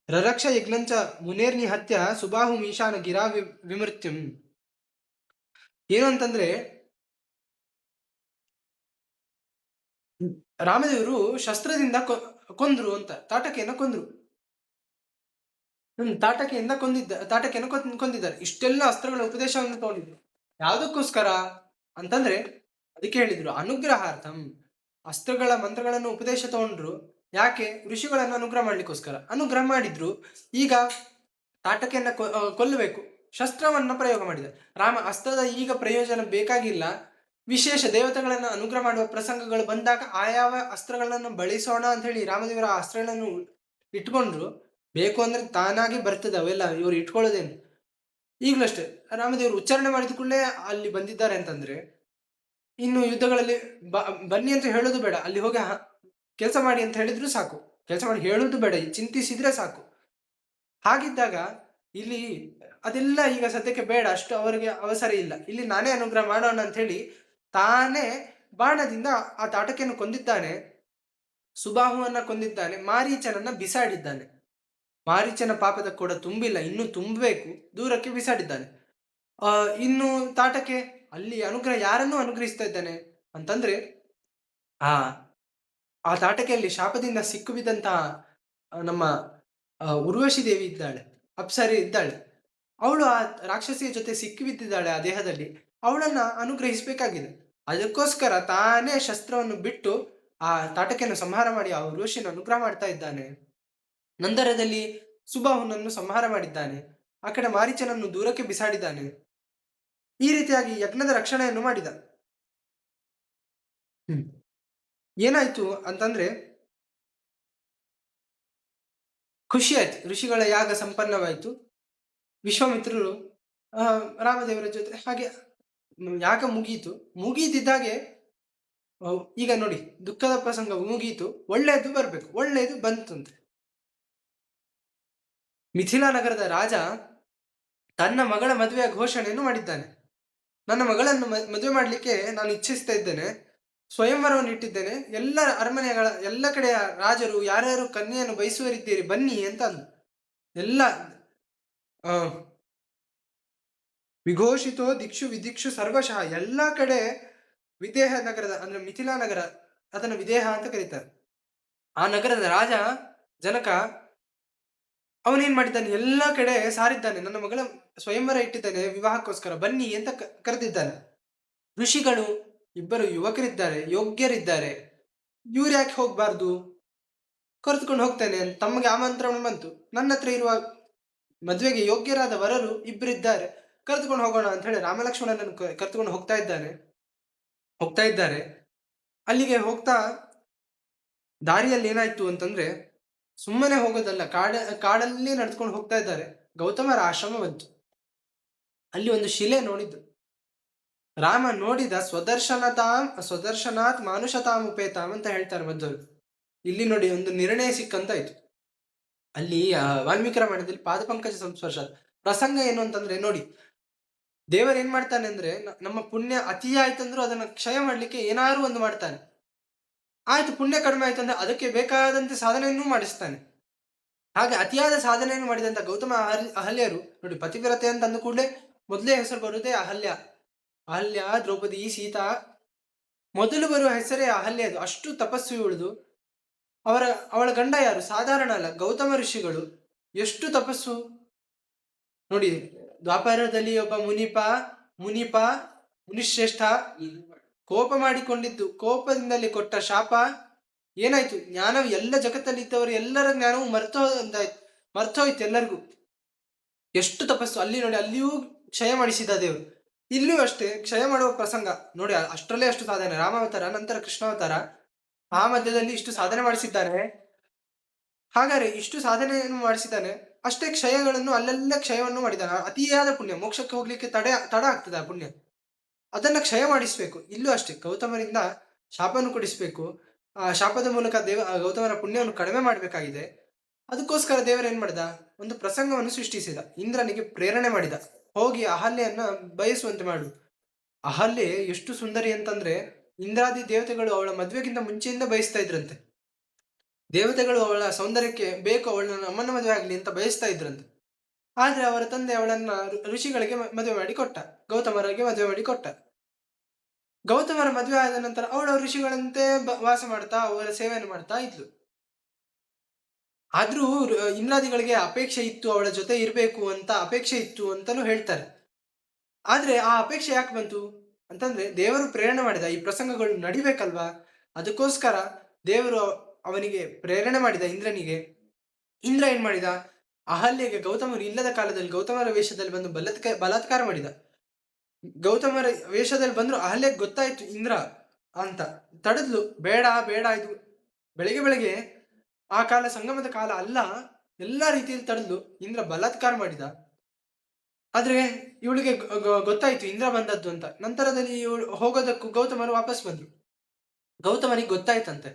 Speaker 1: ರರಕ್ಷ ಯಜ್ಞಂಚ ಮುನೇರ್ನಿಹತ್ಯ ಸುಬಾಹು ಮೀಶಾನ ಗಿರಾ ವಿಮೃತ್ಯುಂ. ಏನು ಅಂತಂದ್ರೆ ರಾಮದೇವರು ಶಸ್ತ್ರದಿಂದ ಕೊಂದ್ರು ಅಂತ, ತಾಟಕೆಯನ್ನ ಕೊಂದ್ರು. ತಾಟಕೆಯನ್ನು ಕೊಂದಿದ್ದಾರೆ. ಇಷ್ಟೆಲ್ಲ ಅಸ್ತ್ರಗಳ ಉಪದೇಶವನ್ನು ತಗೊಂಡಿದ್ರು. ಯಾವುದಕ್ಕೋಸ್ಕರ ಅಂತಂದ್ರೆ ಅದಕ್ಕೆ ಹೇಳಿದ್ರು ಅನುಗ್ರಹಾರ್ಥಂ. ಅಸ್ತ್ರಗಳ ಮಂತ್ರಗಳನ್ನು ಉಪದೇಶ ತಗೊಂಡ್ರು. ಯಾಕೆ? ಋಷಿಗಳನ್ನು ಅನುಗ್ರಹ ಮಾಡ್ಲಿಕ್ಕೋಸ್ಕರ ಅನುಗ್ರಹ ಮಾಡಿದ್ರು. ಈಗ ತಾಟಕೆಯನ್ನ ಕೊಲ್ಲಬೇಕು, ಶಸ್ತ್ರವನ್ನ ಪ್ರಯೋಗ ಮಾಡಿದ ರಾಮ. ಅಸ್ತ್ರದ ಈಗ ಪ್ರಯೋಜನ ಬೇಕಾಗಿಲ್ಲ. ವಿಶೇಷ ದೇವತೆಗಳನ್ನ ಅನುಗ್ರಹ ಮಾಡುವ ಪ್ರಸಂಗಗಳು ಬಂದಾಗ ಆಯಾವ ಅಸ್ತ್ರಗಳನ್ನು ಬಳಸೋಣ ಅಂತ ಹೇಳಿ ರಾಮದೇವರ ಆ ಅಸ್ತ್ರಗಳನ್ನು ಇಟ್ಕೊಂಡ್ರು. ಬೇಕು ಅಂದ್ರೆ ತಾನಾಗಿ ಬರ್ತದೆ ಅವೆಲ್ಲ, ಇವರು ಇಟ್ಕೊಳ್ಳೋದೇನು. ಈಗಲೂ ಅಷ್ಟೇ ರಾಮದೇವರು ಉಚ್ಚಾರಣೆ ಮಾಡಿದ ಕೂಡಲೇ ಅಲ್ಲಿ ಬಂದಿದ್ದಾರೆ ಅಂತಂದ್ರೆ ಇನ್ನು ಯುದ್ಧಗಳಲ್ಲಿ ಬನ್ನಿ ಅಂತ ಹೇಳೋದು ಬೇಡ, ಅಲ್ಲಿ ಹೋಗಿ ಕೆಲಸ ಮಾಡಿ ಅಂತ ಹೇಳಿದ್ರು ಸಾಕು. ಕೆಲಸ ಮಾಡಿ ಹೇಳೋದು ಬೇಡ, ಚಿಂತಿಸಿದ್ರೆ ಸಾಕು. ಹಾಗಿದ್ದಾಗ ಇಲ್ಲಿ ಅದೆಲ್ಲ ಈಗ ಸದ್ಯಕ್ಕೆ ಬೇಡ, ಅಷ್ಟು ಅವರಿಗೆ ಅವಸರ ಇಲ್ಲ. ಇಲ್ಲಿ ನಾನೇ ಅನುಗ್ರಹ ಮಾಡೋಣ ಅಂತ ಹೇಳಿ ತಾನೇ ಬಾಣದಿಂದ ಆ ತಾಟಕೆಯನ್ನು ಕೊಂದಿದ್ದಾನೆ. ಸುಬಾಹುವನ್ನ ಕೊಂದಿದ್ದಾನೆ. ಮಾರೀಚನನ್ನ ಬಿಸಾಡಿದ್ದಾನೆ. ಮಾರೀಚನ ಪಾಪದ ಕೂಡ ತುಂಬಿಲ್ಲ, ಇನ್ನೂ ತುಂಬಬೇಕು, ದೂರಕ್ಕೆ ಬಿಸಾಡಿದ್ದಾನೆ. ಇನ್ನು ತಾಟಕೆ ಅಲ್ಲಿ ಅನುಗ್ರಹ ಯಾರನ್ನೂ ಅನುಗ್ರಹಿಸ್ತಾ ಇದ್ದಾನೆ ಅಂತಂದ್ರೆ ಆ ತಾಟಕೆಯಲ್ಲಿ ಶಾಪದಿಂದ ಸಿಕ್ಕು ಬಿದ್ದಂತಹ ನಮ್ಮ ಉರ್ವಶಿ ದೇವಿ ಇದ್ದಾಳೆ, ಅಪ್ಸರಿ ಇದ್ದಾಳೆ. ಅವಳು ಆ ರಾಕ್ಷಸಿಯ ಜೊತೆ ಸಿಕ್ಕಿ ಬಿದ್ದಿದ್ದಾಳೆ ಆ ದೇಹದಲ್ಲಿ. ಅವಳನ್ನ ಅನುಗ್ರಹಿಸಬೇಕಾಗಿದೆ. ಅದಕ್ಕೋಸ್ಕರ ತಾನೇ ಶಸ್ತ್ರವನ್ನು ಬಿಟ್ಟು ಆ ತಾಟಕೆಯನ್ನು ಸಂಹಾರ ಮಾಡಿ ಆ ಉರ್ವಶಿಯನ್ನು ಅನುಗ್ರಹ ಮಾಡ್ತಾ ಇದ್ದಾನೆ. ನಂತರದಲ್ಲಿ ಸುಬಾಹುನನ್ನು ಸಂಹಾರ ಮಾಡಿದ್ದಾನೆ. ಆ ಕಡೆ ಮಾರೀಚನನ್ನು ದೂರಕ್ಕೆ ಬಿಸಾಡಿದ್ದಾನೆ. ಈ ರೀತಿಯಾಗಿ ಯಜ್ಞದ ರಕ್ಷಣೆಯನ್ನು ಮಾಡಿದ. ಏನಾಯ್ತು ಅಂತಂದ್ರೆ ಖುಷಿ ಆಯ್ತು. ಋಷಿಗಳ ಯಾಗ ಸಂಪನ್ನವಾಯ್ತು. ವಿಶ್ವಾಮಿತ್ರರು ರಾಮದೇವರ ಜೊತೆ ಹಾಗೆ ಯಾಗ ಮುಗೀತು. ಮುಗೀತಿದ್ದಾಗೆ ಈಗ ನೋಡಿ, ದುಃಖದ ಪ್ರಸಂಗ ಮುಗೀತು, ಒಳ್ಳೆಯದು ಬರ್ಬೇಕು. ಒಳ್ಳೆಯದು ಬಂತಂತೆ. ಮಿಥಿಲಾ ನಗರದ ರಾಜ ತನ್ನ ಮಗಳ ಮದುವೆಯ ಘೋಷಣೆಯನ್ನು ಮಾಡಿದ್ದಾನೆ. ನನ್ನ ಮಗಳನ್ನು ಮದುವೆ ಮಾಡ್ಲಿಕ್ಕೆ ನಾನು ಇಚ್ಛಿಸ್ತಾ ಇದ್ದೇನೆ, ಸ್ವಯಂವರವನ್ನು ಇಟ್ಟಿದ್ದೇನೆ, ಎಲ್ಲ ಅರಮನೆಗಳ ಎಲ್ಲ ಕಡೆಯ ರಾಜರು ಯಾರ್ಯಾರು ಕನ್ಯೆಯನ್ನು ಬಯಸುವರಿದ್ದೀರಿ ಬನ್ನಿ ಅಂತ ಅಂದು. ಎಲ್ಲ ವಿಘೋಷಿತೋ ದಿಕ್ಷು ವಿದಿಕ್ಷು ಸರ್ವಶಃ, ಎಲ್ಲ ಕಡೆ ವಿದೇಹ ನಗರದ ಅಂದ್ರೆ ಮಿಥಿಲಾ ನಗರ, ಅದನ್ನು ವಿದೇಹ ಅಂತ ಕರೀತಾರೆ. ಆ ನಗರದ ರಾಜ ಜನಕ ಅವನೇನ್ ಮಾಡಿದ್ದಾನೆ, ಎಲ್ಲ ಕಡೆ ಸಾರಿದ್ದಾನೆ, ನನ್ನ ಮಗಳ ಸ್ವಯಂವರ ಇಟ್ಟಿದ್ದಾನೆ ವಿವಾಹಕ್ಕೋಸ್ಕರ ಬನ್ನಿ ಅಂತ ಕರೆದಿದ್ದಾನೆ. ಋಷಿಗಳು ಇಬ್ಬರು ಯುವಕರಿದ್ದಾರೆ, ಯೋಗ್ಯರಿದ್ದಾರೆ, ಇವ್ರು ಯಾಕೆ ಹೋಗ್ಬಾರ್ದು, ಕರೆದುಕೊಂಡು ಹೋಗ್ತೇನೆ ಅಂತ ತಮಗೆ ಆಮಂತ್ರಣ ಬಂತು. ನನ್ನ ಹತ್ರ ಇರುವ ಮದುವೆಗೆ ಯೋಗ್ಯರಾದ ವರರು ಇಬ್ಬರಿದ್ದಾರೆ, ಕರೆದುಕೊಂಡು ಹೋಗೋಣ ಅಂತ ಹೇಳಿ ರಾಮಲಕ್ಷ್ಮಣನನ್ನು ಕರೆದುಕೊಂಡು ಹೋಗ್ತಾ ಇದ್ದಾರೆ. ಅಲ್ಲಿಗೆ ಹೋಗ್ತಾ ದಾರಿಯಲ್ಲಿ ಏನಾಯ್ತು ಅಂತಂದ್ರೆ, ಸುಮ್ಮನೆ ಹೋಗೋದಲ್ಲ, ಕಾಡಲ್ಲಿ ನಡ್ಕೊಂಡು ಹೋಗ್ತಾ ಇದ್ದಾರೆ. ಗೌತಮರ ಆಶ್ರಮ ಬಂತು. ಅಲ್ಲಿ ಒಂದು ಶಿಲೆ ನೋಡಿದ್ದು. ರಾಮ ನೋಡಿದ ಸ್ವದರ್ಶನಾತ್ ಮಾನುಷತಾಂ ಉಪೇತಾಂ ಅಂತ ಹೇಳ್ತಾರೆ ಮಧ್ವರು. ಇಲ್ಲಿ ನೋಡಿ ಒಂದು ನಿರ್ಣಯ ಸಿಕ್ಕಂತಾಯ್ತು. ಅಲ್ಲಿ ವಾಲ್ಮೀಕಿ ರಾಮಾಯಣದಲ್ಲಿ ಪಾದಪಂಕಜ ಸಂಸ್ಪರ್ಶ ಪ್ರಸಂಗ ಏನು ಅಂತಂದ್ರೆ ನೋಡಿ, ದೇವರೇನ್ ಮಾಡ್ತಾನೆ ಅಂದ್ರೆ ನಮ್ಮ ಪುಣ್ಯ ಅತಿ ಆಯ್ತಂದ್ರೂ ಅದನ್ನ ಕ್ಷಯ ಮಾಡ್ಲಿಕ್ಕೆ ಏನಾದ್ರು ಒಂದು ಮಾಡ್ತಾನೆ. ಆಯ್ತು ಪುಣ್ಯ ಕಡಿಮೆ ಆಯ್ತು ಅಂದ್ರೆ ಅದಕ್ಕೆ ಬೇಕಾದಂತೆ ಸಾಧನೆಯನ್ನೂ ಮಾಡಿಸ್ತಾನೆ. ಹಾಗೆ ಅತಿಯಾದ ಸಾಧನೆಯನ್ನು ಮಾಡಿದಂತ ಗೌತಮ ಅಹಲ್ಯರು ನೋಡಿ ಪತಿವ್ರತೆ ಅಂತ ಅಂದ ಕೂಡಲೇ ಮೊದಲೇ ಹೆಸರು ಬರುವುದೇ ಅಹಲ್ಯ. ಅಹಲ್ಯ, ದ್ರೌಪದಿ, ಸೀತಾ ಮೊದಲು ಬರುವ ಹೆಸರೇ ಅಹಲ್ಯದು. ಅಷ್ಟು ತಪಸ್ವಿ ಉಳಿದು ಅವರ ಅವಳ ಗಂಡ ಯಾರು? ಸಾಧಾರಣ ಅಲ್ಲ, ಗೌತಮ ಋಷಿಗಳು. ಎಷ್ಟು ತಪಸ್ಸು ನೋಡಿ. ದ್ವಾಪರದಲ್ಲಿ ಒಬ್ಬ ಮುನಿಪ ಮುನಿಶ್ರೇಷ್ಠ ಕೋಪ ಮಾಡಿಕೊಂಡಿದ್ದು, ಕೋಪದಿಂದಲೇ ಕೊಟ್ಟ ಶಾಪ ಏನಾಯ್ತು? ಜ್ಞಾನವು ಎಲ್ಲ ಜಗತ್ತಲ್ಲಿ ಇದ್ದವರು ಎಲ್ಲರ ಜ್ಞಾನವು ಮರ್ತೋಯ್ತು ಎಲ್ಲರಿಗೂ. ಎಷ್ಟು ತಪಸ್ಸು ಅಲ್ಲಿ ನೋಡಿ, ಅಲ್ಲಿಯೂ ಕ್ಷಯ ಮಾಡಿಸಿದ ದೇವರು. ಇಲ್ಲಿಯೂ ಅಷ್ಟೇ ಕ್ಷಯ ಮಾಡುವ ಪ್ರಸಂಗ ನೋಡಿ. ಅಷ್ಟರಲ್ಲೇ ಅಷ್ಟು ಸಾಧನೆ. ರಾಮಾವತಾರ ನಂತರ ಕೃಷ್ಣಾವತಾರ, ಆ ಮಧ್ಯದಲ್ಲಿ ಇಷ್ಟು ಸಾಧನೆ ಮಾಡಿಸಿದ್ದಾನೆ. ಹಾಗಾದ್ರೆ ಇಷ್ಟು ಸಾಧನೆಯನ್ನು ಮಾಡಿಸಿದ್ದಾನೆ, ಅಷ್ಟೇ ಕ್ಷಯಗಳನ್ನು ಅಲ್ಲೆಲ್ಲ ಕ್ಷಯವನ್ನು ಮಾಡಿದ್ದಾನೆ. ಅತಿಯಾದ ಪುಣ್ಯ ಮೋಕ್ಷಕ್ಕೆ ಹೋಗ್ಲಿಕ್ಕೆ ತಡ ಆಗ್ತದೆ. ಆ ಪುಣ್ಯ ಅದನ್ನ ಕ್ಷಯ ಮಾಡಿಸ್ಬೇಕು. ಇಲ್ಲೂ ಅಷ್ಟೇ ಗೌತಮರಿಂದ ಶಾಪವನ್ನು ಕೊಡಿಸ್ಬೇಕು. ಆ ಶಾಪದ ಮೂಲಕ ಗೌತಮರ ಪುಣ್ಯವನ್ನು ಕಡಿಮೆ ಮಾಡಬೇಕಾಗಿದೆ. ಅದಕ್ಕೋಸ್ಕರ ದೇವರು ಏನ್ ಮಾಡಿದ? ಒಂದು ಪ್ರಸಂಗವನ್ನು ಸೃಷ್ಟಿಸಿದ. ಇಂದ್ರನಿಗೆ ಪ್ರೇರಣೆ ಮಾಡಿದ, ಹೋಗಿ ಅಹಲ್ಯೆಯನ್ನ ಬಯಸುವಂತೆ ಮಾಡು. ಅಹಲ್ಯೆ ಎಷ್ಟು ಸುಂದರಿ ಅಂತಂದ್ರೆ ಇಂದ್ರಾದಿ ದೇವತೆಗಳು ಅವಳ ಮದುವೆಗಿಂತ ಮುಂಚೆಯಿಂದ ಬಯಸ್ತಾ ಇದ್ರಂತೆ. ದೇವತೆಗಳು ಅವಳ ಸೌಂದರ್ಯಕ್ಕೆ ಬೇಕು, ಅವಳನ್ನ ನಮ್ಮನ್ನ ಮದುವೆ ಆಗ್ಲಿ ಅಂತ ಬಯಸ್ತಾ ಇದ್ರಂತೆ. ಆದ್ರೆ ಅವರ ತಂದೆ ಅವಳನ್ನ ಋಷಿಗಳಿಗೆ ಮದುವೆ ಮಾಡಿ ಕೊಟ್ಟ, ಗೌತಮರಿಗೆ ಮದುವೆ ಮಾಡಿ ಕೊಟ್ಟ. ಗೌತಮರ ಮದುವೆ ಆದ ನಂತರ ಅವಳ ಋಷಿಗಳಂತೆ ವಾಸ ಮಾಡ್ತಾ ಅವರ ಸೇವೆಯನ್ನು ಮಾಡ್ತಾ ಇದ್ಲು. ಆದ್ರೂ ಇಂದ್ರಾದಿಗಳಿಗೆ ಅಪೇಕ್ಷೆ ಇತ್ತು, ಅವಳ ಜೊತೆ ಇರಬೇಕು ಅಂತ ಅಪೇಕ್ಷೆ ಇತ್ತು ಅಂತಲೂ ಹೇಳ್ತಾರೆ. ಆದ್ರೆ ಆ ಅಪೇಕ್ಷೆ ಯಾಕೆ ಬಂತು ಅಂತಂದ್ರೆ ದೇವರು ಪ್ರೇರಣೆ ಮಾಡಿದ, ಈ ಪ್ರಸಂಗಗಳು ನಡಿಬೇಕಲ್ವಾ. ಅದಕ್ಕೋಸ್ಕರ ದೇವರು ಅವನಿಗೆ ಪ್ರೇರಣೆ ಮಾಡಿದ ಇಂದ್ರನಿಗೆ. ಇಂದ್ರ ಏನ್ ಮಾಡಿದ? ಅಹಲ್ಯೆಗೆ ಗೌತಮರು ಇಲ್ಲದ ಕಾಲದಲ್ಲಿ ಗೌತಮರ ವೇಷದಲ್ಲಿ ಬಂದು ಬಲಾತ್ಕಾರ ಮಾಡಿದ. ಗೌತಮರ ವೇಷದಲ್ಲಿ ಬಂದ್ರು ಅಹಲ್ಯೆಗೆ ಗೊತ್ತಾಯ್ತು ಇಂದ್ರ ಅಂತ, ತಡೆದ್ಲು. ಬೇಡ ಬೇಡ, ಇದು ಬೆಳಗ್ಗೆ ಆ ಕಾಲ ಸಂಗಮದ ಕಾಲ ಅಲ್ಲ, ಎಲ್ಲಾ ರೀತಿಯಲ್ಲಿ ತಡೆದ್ಲು. ಇಂದ್ರ ಬಲಾತ್ಕಾರ ಮಾಡಿದ. ಆದ್ರೆ ಇವಳಿಗೆ ಗೊತ್ತಾಯ್ತು ಇಂದ್ರ ಬಂದದ್ದು ಅಂತ. ನಂತರದಲ್ಲಿ ಇವಳು ಹೋಗೋದಕ್ಕೂ ಗೌತಮರು ವಾಪಸ್ ಬಂದ್ರು. ಗೌತಮನಿಗೆ ಗೊತ್ತಾಯ್ತಂತೆ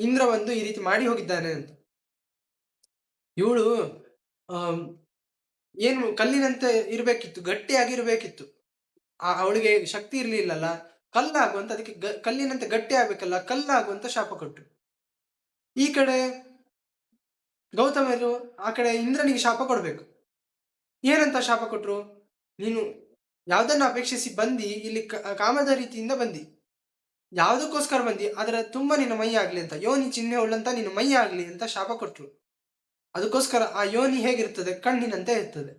Speaker 1: ಇಂದ್ರ ಬಂದು ಈ ರೀತಿ ಮಾಡಿ ಹೋಗಿದ್ದಾನೆ ಅಂತ. ಇವಳು ಏನು ಕಲ್ಲಿನಂತೆ ಇರ್ಬೇಕಿತ್ತು, ಗಟ್ಟಿಯಾಗಿರ್ಬೇಕಿತ್ತು. ಅವಳಿಗೆ ಶಕ್ತಿ ಇರ್ಲಿಲ್ಲಲ್ಲ, ಕಲ್ಲಾಗುವಂತ, ಅದಕ್ಕೆ ಕಲ್ಲಿನಂತೆ ಗಟ್ಟಿ ಆಗ್ಬೇಕಲ್ಲ, ಕಲ್ಲಾಗುವಂತ ಶಾಪ ಕೊಟ್ರು. ಈ ಕಡೆ ಗೌತಮರು ಆ ಕಡೆ ಇಂದ್ರನಿಗೆ ಶಾಪ ಕೊಡ್ಬೇಕು. ಏನಂತ ಶಾಪ ಕೊಟ್ರು? ನೀನು ಯಾವ್ದನ್ನ ಅಪೇಕ್ಷಿಸಿ ಬಂದಿ, ಇಲ್ಲಿ ಕಾಮದ ರೀತಿಯಿಂದ ಬಂದಿ, ಯಾವುದಕ್ಕೋಸ್ಕರ ಬಂದಿ ಅದರ ತುಂಬಾ ನಿನ್ನ ಮೈ ಆಗ್ಲಿ ಅಂತ, ಯೋನಿ ಚಿಹ್ನೆ ಉಳ್ಳಂತ ನಿನ್ನ ಮೈ ಆಗ್ಲಿ ಅಂತ ಶಾಪ ಕೊಟ್ರು. ಅದಕ್ಕೋಸ್ಕರ ಆ ಯೋನಿ ಹೇಗಿರ್ತದೆ? ಕಣ್ಣಿನಂತೆ ಇರ್ತದೆ.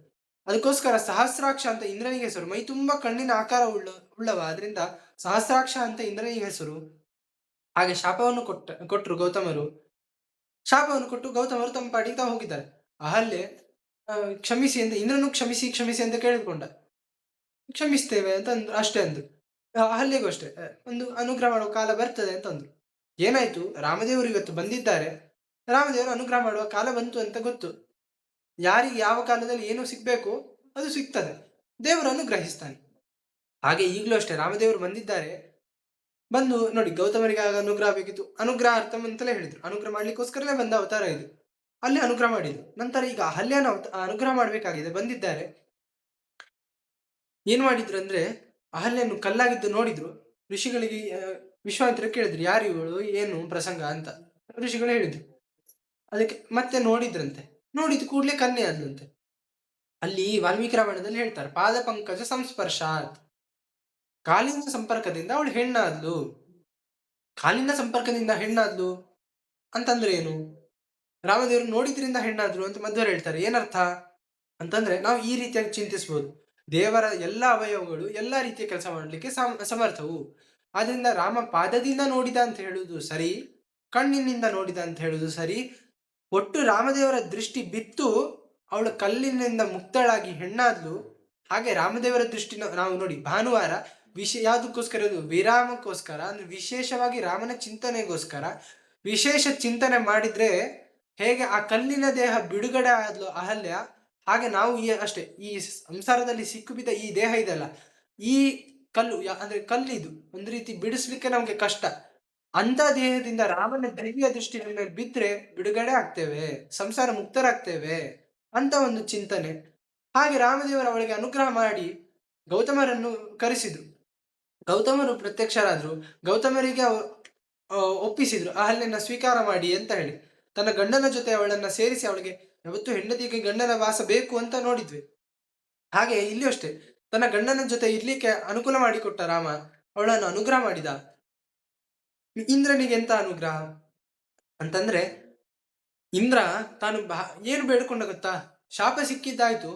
Speaker 1: ಅದಕ್ಕೋಸ್ಕರ ಸಹಸ್ರಾಕ್ಷ ಅಂತ ಇಂದ್ರನಿಗೆ ಹೆಸರು. ಮೈ ತುಂಬಾ ಕಣ್ಣಿನ ಆಕಾರ ಉಳ್ಳವ, ಅದರಿಂದ ಸಹಸ್ರಾಕ್ಷ ಅಂತ ಇಂದ್ರನಿಗೆ ಹೆಸರು. ಹಾಗೆ ಶಾಪವನ್ನು ಕೊಟ್ಟರು ಗೌತಮರು. ಶಾಪವನ್ನು ಕೊಟ್ಟು ಗೌತಮರು ತಮ್ಮ ಪಾಡಿಗೆ ತಾವು ಹೋಗಿದ್ದಾರೆ. ಅಹಲ್ಯೆ ಕ್ಷಮಿಸಿ ಅಂತ, ಇಂದ್ರನು ಕ್ಷಮಿಸಿ ಅಂತ ಕೇಳಿಕೊಂಡ. ಕ್ಷಮಿಸ್ತೇವೆ ಅಂತ ಅಂದ್ರು, ಅಷ್ಟೇ ಅಂದ್ರು. ಅಹಲ್ಯೆಗೂ ಅಷ್ಟೇ ಒಂದು ಅನುಗ್ರಹ ಮಾಡುವ ಕಾಲ ಬರ್ತದೆ ಅಂತ ಅಂದ್ರು. ಏನಾಯ್ತು? ರಾಮದೇವರು ಇವತ್ತು ಬಂದಿದ್ದಾರೆ, ರಾಮದೇವರು ಅನುಗ್ರಹ ಮಾಡುವ ಕಾಲ ಬಂತು ಅಂತ ಗೊತ್ತು. ಯಾರಿಗೆ ಯಾವ ಕಾಲದಲ್ಲಿ ಏನು ಸಿಗ್ಬೇಕು ಅದು ಸಿಗ್ತದೆ, ದೇವರು ಅನುಗ್ರಹಿಸ್ತಾನೆ. ಹಾಗೆ ಈಗಲೂ ಅಷ್ಟೇ ರಾಮದೇವರು ಬಂದಿದ್ದಾರೆ. ಬಂದು ನೋಡಿ, ಗೌತಮರಿಗೆ ಆಗ ಅನುಗ್ರಹ ಬೇಕಿತ್ತು, ಅನುಗ್ರಹ ಅರ್ಥಂ ಅಂತಲೇ ಹೇಳಿದ್ರು. ಅನುಗ್ರಹ ಮಾಡ್ಲಿಕ್ಕೋಸ್ಕರಲೇ ಬಂದ ಅವತಾರ ಇದು. ಅಲ್ಲಿ ಅನುಗ್ರಹ ಮಾಡಿದ್ರು. ನಂತರ ಈಗ ಅಹಲ್ಯನ ಅನುಗ್ರಹ ಮಾಡ್ಬೇಕಾಗಿದೆ, ಬಂದಿದ್ದಾರೆ. ಏನ್ ಮಾಡಿದ್ರು ಅಂದ್ರೆ ಅಹಲ್ಯನು ಕಲ್ಲಾಗಿದ್ದು ನೋಡಿದ್ರು. ಋಷಿಗಳಿಗೆ ವಿಶ್ವಾಮಿತ್ರ ಕೇಳಿದ್ರು, ಯಾರು ಇವಳು, ಏನು ಪ್ರಸಂಗ ಅಂತ. ಋಷಿಗಳು ಹೇಳಿದ್ರು. ಅದಕ್ಕೆ ಮತ್ತೆ ನೋಡಿದ್ರಂತೆ. ನೋಡಿದ ಕೂಡ್ಲೆ ಕನ್ಯೆ ಆದ್ಲಂತೆ. ಅಲ್ಲಿ ವಾಲ್ಮೀಕಿ ರಾಮಾಯಣದಲ್ಲಿ ಹೇಳ್ತಾರೆ, ಪಾದ ಪಂಕಜ ಸಂಸ್ಪರ್ಶಾತ್, ಕಾಲಿನ ಸಂಪರ್ಕದಿಂದ ಅವಳು ಹೆಣ್ಣಾದ್ಲು. ಕಾಲಿನ ಸಂಪರ್ಕದಿಂದ ಹೆಣ್ಣಾದ್ಲು ಅಂತಂದ್ರೆ ಏನು? ರಾಮದೇವರು ನೋಡಿದ್ರಿಂದ ಹೆಣ್ಣಾದ್ರು ಅಂತ ಮಧ್ವರು ಹೇಳ್ತಾರೆ. ಏನರ್ಥ ಅಂತಂದ್ರೆ ನಾವು ಈ ರೀತಿಯಾಗಿ ಚಿಂತಿಸಬಹುದು. ದೇವರ ಎಲ್ಲ ಅವಯವಗಳು ಎಲ್ಲಾ ರೀತಿಯ ಕೆಲಸ ಮಾಡಲಿಕ್ಕೆ ಸಮರ್ಥವು. ಆದ್ರಿಂದ ರಾಮ ಪಾದದಿಂದ ನೋಡಿದ ಅಂತ ಹೇಳುವುದು ಸರಿ, ಕಣ್ಣಿನಿಂದ ನೋಡಿದ ಅಂತ ಹೇಳುವುದು ಸರಿ. ಒಟ್ಟು ರಾಮದೇವರ ದೃಷ್ಟಿ ಬಿತ್ತು ಅವಳು ಕಲ್ಲಿನಿಂದ ಮುಕ್ತಳಾಗಿ ಹೆಣ್ಣಾದ್ಲು. ಹಾಗೆ ರಾಮದೇವರ ದೃಷ್ಟಿನ ನಾವು ನೋಡಿ, ಭಾನುವಾರ ಯಾವುದಕ್ಕೋಸ್ಕರ? ವಿರಾಮಕ್ಕೋಸ್ಕರ, ಅಂದ್ರೆ ವಿಶೇಷವಾಗಿ ರಾಮನ ಚಿಂತನೆಗೋಸ್ಕರ ವಿಶೇಷ ಚಿಂತನೆ ಮಾಡಿದ್ರೆ ಹೇಗೆ ಆ ಕಲ್ಲಿನ ದೇಹ ಬಿಡುಗಡೆ ಆದ್ಲು ಅಹಲ್ಯ, ಹಾಗೆ ನಾವು ಅಷ್ಟೇ ಈ ಸಂಸಾರದಲ್ಲಿ ಸಿಕ್ಕು ಈ ದೇಹ ಇದೆಲ್ಲ, ಈ ಕಲ್ಲು ಅಂದ್ರೆ ಕಲ್ಲಿದು ಒಂದು ರೀತಿ ಬಿಡಿಸ್ಲಿಕ್ಕೆ ನಮ್ಗೆ ಕಷ್ಟ. ಅಂತ ದೇಹದಿಂದ ರಾಮನ ದಿವ್ಯ ದೃಷ್ಟಿ ಬಿದ್ರೆ ಬಿಡುಗಡೆ ಆಗ್ತೇವೆ, ಸಂಸಾರ ಮುಕ್ತರಾಗ್ತೇವೆ ಅಂತ ಒಂದು ಚಿಂತನೆ. ಹಾಗೆ ರಾಮದೇವರು ಅವಳಿಗೆ ಅನುಗ್ರಹ ಮಾಡಿ ಗೌತಮರನ್ನು ಕರೆಸಿದ್ರು. ಗೌತಮರು ಪ್ರತ್ಯಕ್ಷರಾದ್ರು. ಗೌತಮರಿಗೆ ಒಪ್ಪಿಸಿದ್ರು ಅಹಲ್ಯನ ಸ್ವೀಕಾರ ಮಾಡಿ ಅಂತ ಹೇಳಿ. ತನ್ನ ಗಂಡನ ಜೊತೆ ಅವಳನ್ನ ಸೇರಿಸಿ ಅವಳಿಗೆ ಯಾವತ್ತು ಹೆಂಡತಿಗೆ ಗಂಡನ ವಾಸ ಬೇಕು ಅಂತ ನೋಡಿದ್ವಿ. ಹಾಗೆ ಇಲ್ಲಿಯೂ ಅಷ್ಟೇ ತನ್ನ ಗಂಡನ ಜೊತೆ ಇರ್ಲಿಕ್ಕೆ ಅನುಕೂಲ ಮಾಡಿಕೊಟ್ಟ ರಾಮ ಅವಳನ್ನು ಅನುಗ್ರಹ ಮಾಡಿದ. ಇಂದ್ರನಿಗೆ ಎಂತ ಅನುಗ್ರಹ ಅಂತಂದ್ರೆ, ಇಂದ್ರ ತಾನು ಏನು ಬೇಡ್ಕೊಂಡ ಗೊತ್ತಾ? ಶಾಪ ಸಿಕ್ಕಿದ್ದಾಯ್ತು.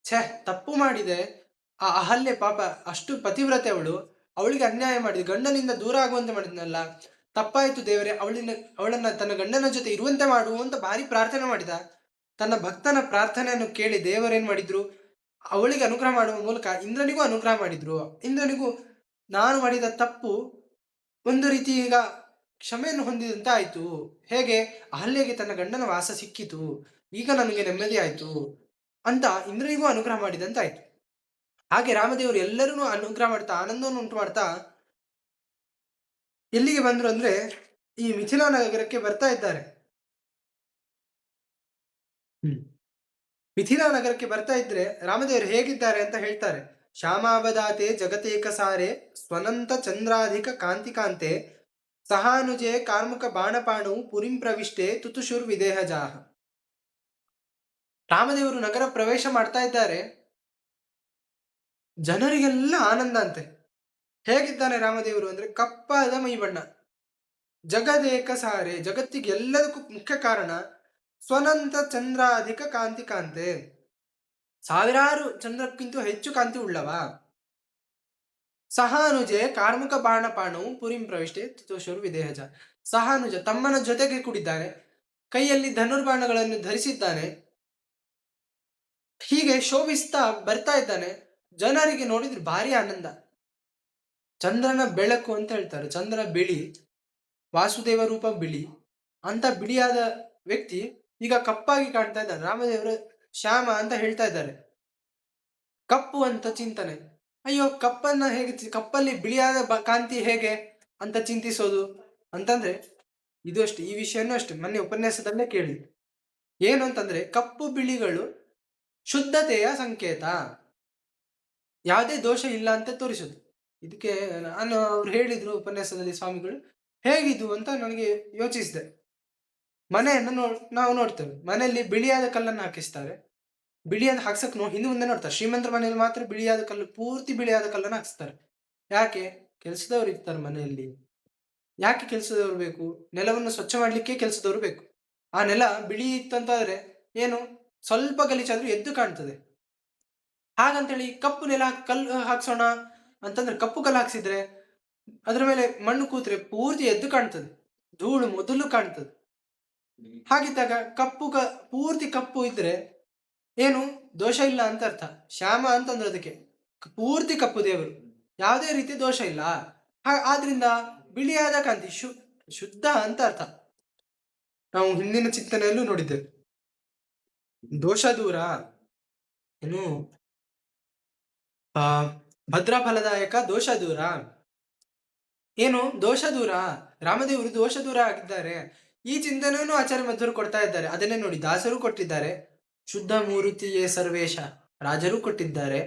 Speaker 1: ಛೆ, ತಪ್ಪು ಮಾಡಿದೆ. ಆ ಅಹಲ್ಯೆ ಪಾಪ ಅಷ್ಟು ಪತಿವ್ರತೆ ಅವಳು, ಅವಳಿಗೆ ಅನ್ಯಾಯ ಮಾಡಿದೆ, ಗಂಡನಿಂದ ದೂರ ಆಗುವಂತೆ ಮಾಡಿದ್ನಲ್ಲ, ತಪ್ಪಾಯ್ತು ದೇವರೇ, ಅವಳನ್ನ ತನ್ನ ಗಂಡನ ಜೊತೆ ಇರುವಂತೆ ಮಾಡು ಅಂತ ಭಾರಿ ಪ್ರಾರ್ಥನೆ ಮಾಡಿದ. ತನ್ನ ಭಕ್ತನ ಪ್ರಾರ್ಥನೆಯನ್ನು ಕೇಳಿ ದೇವರೇನ್ ಮಾಡಿದ್ರು, ಅವಳಿಗೆ ಅನುಗ್ರಹ ಮಾಡುವ ಮೂಲಕ ಇಂದ್ರನಿಗೂ ಅನುಗ್ರಹ ಮಾಡಿದ್ರು. ಇಂದ್ರನಿಗೂ ನಾನು ಮಾಡಿದ ತಪ್ಪು ಒಂದು ರೀತಿ ಈಗ ಕ್ಷಮೆಯನ್ನು ಹೊಂದಿದಂತೆ ಆಯ್ತು. ಹೇಗೆ? ಅಹಲ್ಯೆಗೆ ತನ್ನ ಗಂಡನ ವಾಸ ಸಿಕ್ಕಿತು, ಈಗ ನನಗೆ ನೆಮ್ಮದಿ ಆಯ್ತು ಅಂತ ಇಂದ್ರನಿಗೂ ಅನುಗ್ರಹ ಮಾಡಿದಂತಾಯ್ತು. ಹಾಗೆ ರಾಮದೇವರು ಎಲ್ಲರನ್ನೂ ಅನುಗ್ರಹ ಮಾಡ್ತಾ ಆನಂದವನ್ನು ಉಂಟು ಮಾಡ್ತಾ ಎಲ್ಲಿಗೆ ಬಂದ್ರು ಅಂದ್ರೆ ಈ ಮಿಥಿಲಾ ನಗರಕ್ಕೆ ಬರ್ತಾ ಇದ್ದಾರೆ. ಮಿಥಿಲಾ ನಗರಕ್ಕೆ ಬರ್ತಾ ಇದ್ರೆ ರಾಮದೇವರು ಹೇಗಿದ್ದಾರೆ ಅಂತ ಹೇಳ್ತಾರೆ. ಶ್ಯಾಮಾವದಾತೆ ಜಗತೇಕ ಸಾರೆ ಸ್ವನಂತ ಚಂದ್ರಾಧಿಕ ಕಾಂತಿಕಾಂತೆ ಸಹಾನುಜೆ ಕಾರ್ಮುಕ ಬಾಣಪಾಣು ಪುರಿಂ ಪ್ರವಿಷ್ಟೆ ತುತುಶುರ್ ವಿದೇಹಜಾಹ. ರಾಮದೇವರು ನಗರ ಪ್ರವೇಶ ಮಾಡ್ತಾ ಇದ್ದಾರೆ. ಜನರಿಗೆಲ್ಲ ಆನಂದ ಅಂತೆ. ಹೇಗಿದ್ದಾನೆ ರಾಮದೇವರು ಅಂದ್ರೆ ಕಪ್ಪಾದ ಮೈ ಬಣ್ಣ, ಜಗದೇಕ ಸಾರೆ ಜಗತ್ತಿಗೆ ಎಲ್ಲದಕ್ಕೂ ಮುಖ್ಯ ಕಾರಣ, ಸ್ವನಂತ ಚಂದ್ರಾಧಿಕ ಕಾಂತಿ ಕಾಂತೆ ಸಾವಿರಾರು ಚಂದ್ರಕ್ಕಿಂತ ಹೆಚ್ಚು ಕಾಂತಿ ಉಳ್ಳವ, ಸಹಾನುಜೆ ಕಾರ್ಮುಕ ಬಾಣಪಾಣವು ಪುರಿಂ ಪ್ರವಿಷ್ಟೆ ತುತೋಷರು ವಿದೇಹಜ. ಸಹಾನುಜ ತಮ್ಮನ ಜೊತೆಗೆ ಕೂಡಿದ್ದಾನೆ, ಕೈಯಲ್ಲಿ ಧನುರ್ಬಾಣಗಳನ್ನು ಧರಿಸಿದ್ದಾನೆ, ಹೀಗೆ ಶೋಭಿಸ್ತಾ ಬರ್ತಾ ಇದ್ದಾನೆ. ಜನರಿಗೆ ನೋಡಿದ್ರೆ ಭಾರಿ ಆನಂದ. ಚಂದ್ರನ ಬೆಳಕು ಅಂತ ಹೇಳ್ತಾರೆ. ಚಂದ್ರ ಬಿಳಿ, ವಾಸುದೇವ ರೂಪ ಬಿಳಿ, ಅಂತ ಬಿಳಿಯಾದ ವ್ಯಕ್ತಿ ಈಗ ಕಪ್ಪಾಗಿ ಕಾಣ್ತಾ ಇದ್ದಾನೆ. ರಾಮದೇವರು ಶ್ಯಾಮ ಅಂತ ಹೇಳ್ತಾ ಇದ್ದಾರೆ. ಕಪ್ಪು ಅಂತ ಚಿಂತನೆ. ಅಯ್ಯೋ, ಕಪ್ಪನ್ನ ಹೇಗೆ, ಕಪ್ಪಲ್ಲಿ ಬಿಳಿಯಾದ ಕಾಂತಿ ಹೇಗೆ ಅಂತ ಚಿಂತಿಸೋದು ಅಂತಂದ್ರೆ, ಇದು ಅಷ್ಟೇ, ಈ ವಿಷಯನೂ ಅಷ್ಟೇ ಮೊನ್ನೆ ಉಪನ್ಯಾಸದಲ್ಲೇ ಕೇಳಿ. ಏನು ಅಂತಂದ್ರೆ, ಕಪ್ಪು ಬಿಳಿಗಳು ಶುದ್ಧತೆಯ ಸಂಕೇತ, ಯಾವುದೇ ದೋಷ ಇಲ್ಲ ಅಂತ ತೋರಿಸುದು. ಇದಕ್ಕೆ ನಾನು ಅವ್ರು ಹೇಳಿದ್ರು ಉಪನ್ಯಾಸದಲ್ಲಿ ಸ್ವಾಮಿಗಳು, ಹೇಗಿದು ಅಂತ ನನಗೆ ಯೋಚಿಸಿದೆ. ಮನೆಯನ್ನು ನಾವು ನೋಡ್ತೇವೆ, ಮನೆಯಲ್ಲಿ ಬಿಳಿಯಾದ ಕಲ್ಲನ್ನು ಹಾಕಿಸ್ತಾರೆ. ಬಿಳಿಯಾದ ಹಾಕ್ಸಕ್ ಹಿಂದೆ ಮುಂದೆ ನೋಡ್ತಾರೆ. ಶ್ರೀಮಂತರ ಮನೆಯಲ್ಲಿ ಮಾತ್ರ ಬಿಳಿಯಾದ ಕಲ್ಲು, ಪೂರ್ತಿ ಬಿಳಿಯಾದ ಕಲ್ಲನ್ನು ಹಾಕ್ಸ್ತಾರೆ. ಯಾಕೆ? ಕೆಲಸದವ್ರು ಇರ್ತಾರೆ ಮನೆಯಲ್ಲಿ. ಯಾಕೆ ಕೆಲಸದವ್ರು ಬೇಕು? ನೆಲವನ್ನು ಸ್ವಚ್ಛ ಮಾಡ್ಲಿಕ್ಕೆ ಕೆಲಸದವ್ರು ಬೇಕು. ಆ ನೆಲ ಬಿಳಿ ಇತ್ತಂತಾದ್ರೆ ಏನು, ಸ್ವಲ್ಪ ಗಲೀಜಾದ್ರೂ ಎದ್ದು ಕಾಣ್ತದೆ. ಹಾಗಂತೇಳಿ ಕಪ್ಪು ನೆಲ ಕಲ್ಲು ಹಾಕ್ಸೋಣ ಅಂತಂದ್ರೆ, ಕಪ್ಪು ಕಲ್ಲು ಹಾಕ್ಸಿದ್ರೆ ಅದ್ರ ಮೇಲೆ ಮಣ್ಣು ಕೂತ್ರೆ ಪೂರ್ತಿ ಎದ್ದು ಕಾಣ್ತದೆ, ಧೂಳು ಮೊದಲು ಕಾಣ್ತದೆ. ಹಾಗಿದ್ದಾಗ ಪೂರ್ತಿ ಕಪ್ಪು ಇದ್ರೆ ಏನು ದೋಷ ಇಲ್ಲ ಅಂತ ಅರ್ಥ. ಶ್ಯಾಮ ಅಂತಂದ್ರೆ ಅದಕ್ಕೆ ಪೂರ್ತಿ ಕಪ್ಪು ದೇವರು, ಯಾವುದೇ ರೀತಿ ದೋಷ ಇಲ್ಲ. ಆದ್ರಿಂದ ಬಿಳಿಯಾದ ಕಾಂತಿ ಶುದ್ಧ ಅಂತ ಅರ್ಥ. ನಾವು ಹಿಂದಿನ ಚಿಂತನೆಯಲ್ಲೂ ನೋಡಿದ್ದೇವೆ. ದೋಷ ದೂರ ಏನು, ಭದ್ರ ಫಲದಾಯಕ ದೋಷ ದೂರ. ಏನು ದೋಷ ದೂರ, ರಾಮದೇವರು ದೋಷ ದೂರ ಆಗಿದ್ದಾರೆ. ಈ ಚಿಂತನೆಯನ್ನು ಆಚಾರ್ಯ ಮಧ್ವರು ಕೊಡ್ತಾ ಇದ್ದಾರೆ. ಅದನ್ನೇ ನೋಡಿ ದಾಸರು ಕೊಟ್ಟಿದ್ದಾರೆ. ಶುದ್ಧ ಮೂರುತಿಯೇ ಸರ್ವೇಶ ರಾಜರು ಕೊಟ್ಟಿದ್ದಾರೆ.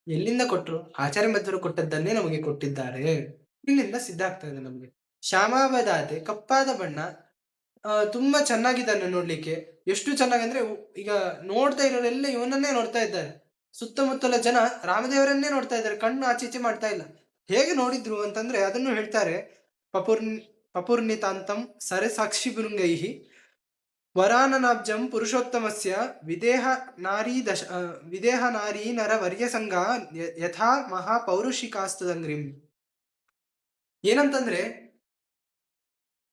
Speaker 1: ಎಲ್ಲಿಂದ ಕೊಟ್ಟರು? ಆಚಾರ್ಯ ಮಧ್ವರು ಕೊಟ್ಟದ್ದನ್ನೇ ನಮಗೆ ಕೊಟ್ಟಿದ್ದಾರೆ. ಇಲ್ಲಿಂದ ಸಿದ್ಧ ಆಗ್ತಾ ಇದೆ ನಮಗೆ. ಶ್ಯಾಮಾವದಾತೆ ಕಪ್ಪಾದ ಬಣ್ಣ, ತುಂಬಾ ಚೆನ್ನಾಗಿದ್ದಾನೆ ನೋಡ್ಲಿಕ್ಕೆ. ಎಷ್ಟು ಚೆನ್ನಾಗಂದ್ರೆ ಈಗ ನೋಡ್ತಾ ಇರೋರೆಲ್ಲ ಇವನನ್ನೇ ನೋಡ್ತಾ ಇದ್ದಾರೆ. ಸುತ್ತಮುತ್ತಲ ಜನ ರಾಮದೇವರನ್ನೇ ನೋಡ್ತಾ ಇದ್ದಾರೆ, ಕಣ್ಣು ಆಚೀಚೆ ಮಾಡ್ತಾ ಇಲ್ಲ. ಹೇಗೆ ನೋಡಿದ್ರು ಅಂತಂದ್ರೆ ಅದನ್ನು ಹೇಳ್ತಾರೆ. ಪಪುರ್ನಿತಾಂತಂ ಸರೆ ಸಾಕ್ಷಿ ಭೃಂಗೈಹಿ ವರಾನನಾಬ್ಜಂ ಪುರುಷೋತ್ತಮಸ್ಯ ವಿದೇಹ ನಾರೀ ನರ ವರ್ಯ ಸಂಘ ಯಥಾ ಮಹಾ ಪೌರುಷಿಕಾಸ್ತದಂಗ್ರಿಂ. ಏನಂತಂದ್ರೆ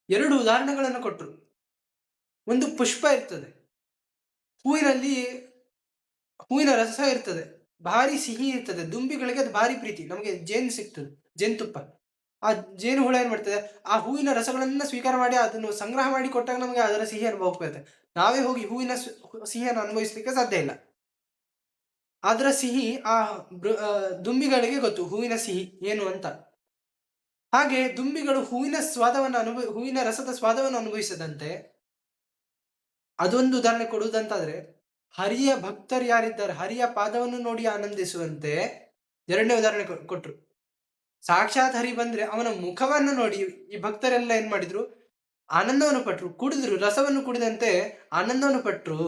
Speaker 1: ಎರಡು ಉದಾಹರಣೆಗಳನ್ನು ಕೊಟ್ಟರು. ಒಂದು ಪುಷ್ಪ ಇರ್ತದೆ, ಹೂವಿನ ರಸ ಇರ್ತದೆ, ಭಾರಿ ಸಿಹಿ ಇರ್ತದೆ. ದುಂಬಿಗಳಿಗೆ ಅದು ಭಾರಿ ಪ್ರೀತಿ. ನಮಗೆ ಜೇನು ಸಿಗ್ತದೆ, ಜೇನುತುಪ್ಪ. ಆ ಜೇನು ಹುಳ ಏನ್ ಮಾಡ್ತದೆ, ಆ ಹೂವಿನ ರಸಗಳನ್ನ ಸ್ವೀಕಾರ ಮಾಡಿ ಅದನ್ನು ಸಂಗ್ರಹ ಮಾಡಿ ಕೊಟ್ಟಾಗ ನಮಗೆ ಅದರ ಸಿಹಿ ಅನುಭವ ಬರುತ್ತೆ. ನಾವೇ ಹೋಗಿ ಹೂವಿನ ಸಿಹಿಯನ್ನು ಅನುಭವಿಸ್ಲಿಕ್ಕೆ ಸಾಧ್ಯ ಇಲ್ಲ. ಅದರ ಸಿಹಿ ಆ ದುಂಬಿಗಳಿಗೆ ಗೊತ್ತು, ಹೂವಿನ ಸಿಹಿ ಏನು ಅಂತ. ಹಾಗೆ ದುಂಬಿಗಳು ಹೂವಿನ ರಸದ ಸ್ವಾದವನ್ನು ಅನುಭವಿಸದಂತೆ, ಅದೊಂದು ಉದಾಹರಣೆ ಕೊಡುವುದಂತಾದ್ರೆ, ಹರಿಯ ಭಕ್ತರು ಯಾರಿದ್ದಾರೆ, ಹರಿಯ ಪಾದವನ್ನು ನೋಡಿ ಆನಂದಿಸುವಂತೆ ಎರಡನೇ ಉದಾಹರಣೆ ಕೊಟ್ರು. ಸಾಕ್ಷಾತ್ ಹರಿ ಬಂದ್ರೆ ಅವನ ಮುಖವನ್ನು ನೋಡಿ ಈ ಭಕ್ತರೆಲ್ಲ ಏನ್ ಮಾಡಿದ್ರು, ಆನಂದವನ್ನು ಪಟ್ರು, ಕುಡಿದ್ರು, ರಸವನ್ನು ಕುಡಿದಂತೆ ಆನಂದವನ್ನು ಪಟ್ರು.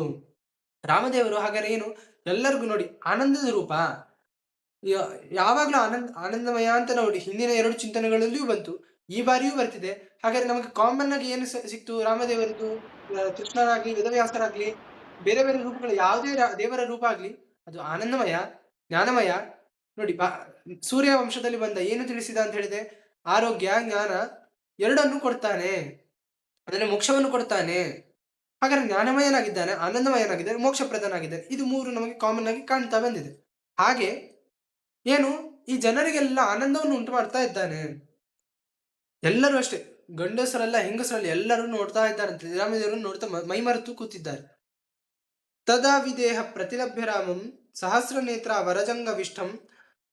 Speaker 1: ರಾಮದೇವರು ಹಾಗಾದ್ರೆ ಏನು, ಎಲ್ಲರಿಗೂ ನೋಡಿ ಆನಂದದ ರೂಪ. ಯಾವಾಗ್ಲೂ ಆನಂದಮಯ ಅಂತ ನೋಡಿ ಹಿಂದಿನ 2 ಚಿಂತನೆಗಳಲ್ಲಿಯೂ ಬಂತು, ಈ ಬಾರಿಯೂ ಬರ್ತಿದೆ. ಹಾಗಾದ್ರೆ ನಮಗೆ ಕಾಮನ್ ಆಗಿ ಏನು ಸಿಕ್ತು ರಾಮದೇವರದ್ದು, ಕೃಷ್ಣರಾಗ್ಲಿ, ವೇದವ್ಯಾಸರಾಗ್ಲಿ, ಬೇರೆ ಬೇರೆ ರೂಪಗಳು ಯಾವುದೇ ದೇವರ ರೂಪ ಆಗ್ಲಿ ಅದು ಆನಂದಮಯ, ಜ್ಞಾನಮಯ. ನೋಡಿ ಸೂರ್ಯ ವಂಶದಲ್ಲಿ ಬಂದ ಏನು ತಿಳಿಸಿದ ಅಂತ ಹೇಳಿದೆ, ಆರೋಗ್ಯ, ಜ್ಞಾನ ಎರಡನ್ನು ಕೊಡ್ತಾನೆ, ಅದನ್ನ ಮೋಕ್ಷವನ್ನು ಕೊಡ್ತಾನೆ. ಹಾಗಾದ್ರೆ ಜ್ಞಾನಮಯನಾಗಿದ್ದಾನೆ, ಆನಂದಮಯನಾಗಿದ್ದಾನೆ, ಮೋಕ್ಷ ಪ್ರಧಾನಾಗಿದ್ದಾನೆ. ಇದು 3 ನಮಗೆ ಕಾಮನ್ ಆಗಿ ಕಾಣ್ತಾ ಬಂದಿದೆ. ಹಾಗೆ ಏನು, ಈ ಜನರಿಗೆಲ್ಲ ಆನಂದವನ್ನು ಉಂಟು ಮಾಡ್ತಾ ಇದ್ದಾನೆ. ಎಲ್ಲರೂ ಅಷ್ಟೇ, ಗಂಡಸರಲ್ಲ ಹೆಂಗಸರಲ್ಲ ಎಲ್ಲರೂ ನೋಡ್ತಾ ಇದ್ದಾರಂತೆ, ರಾಮದೇವರನ್ನು ನೋಡ್ತಾ ಮೈಮರೆತು ಕೂತಿದ್ದಾರೆ. ತದಾ ವಿದೇಹ ಪ್ರತಿಲಭ್ಯ ರಾಮಂ ಸಹಸ್ರ ನೇತ್ರ ವರಜಂಗ ವಿಷ್ಠಂ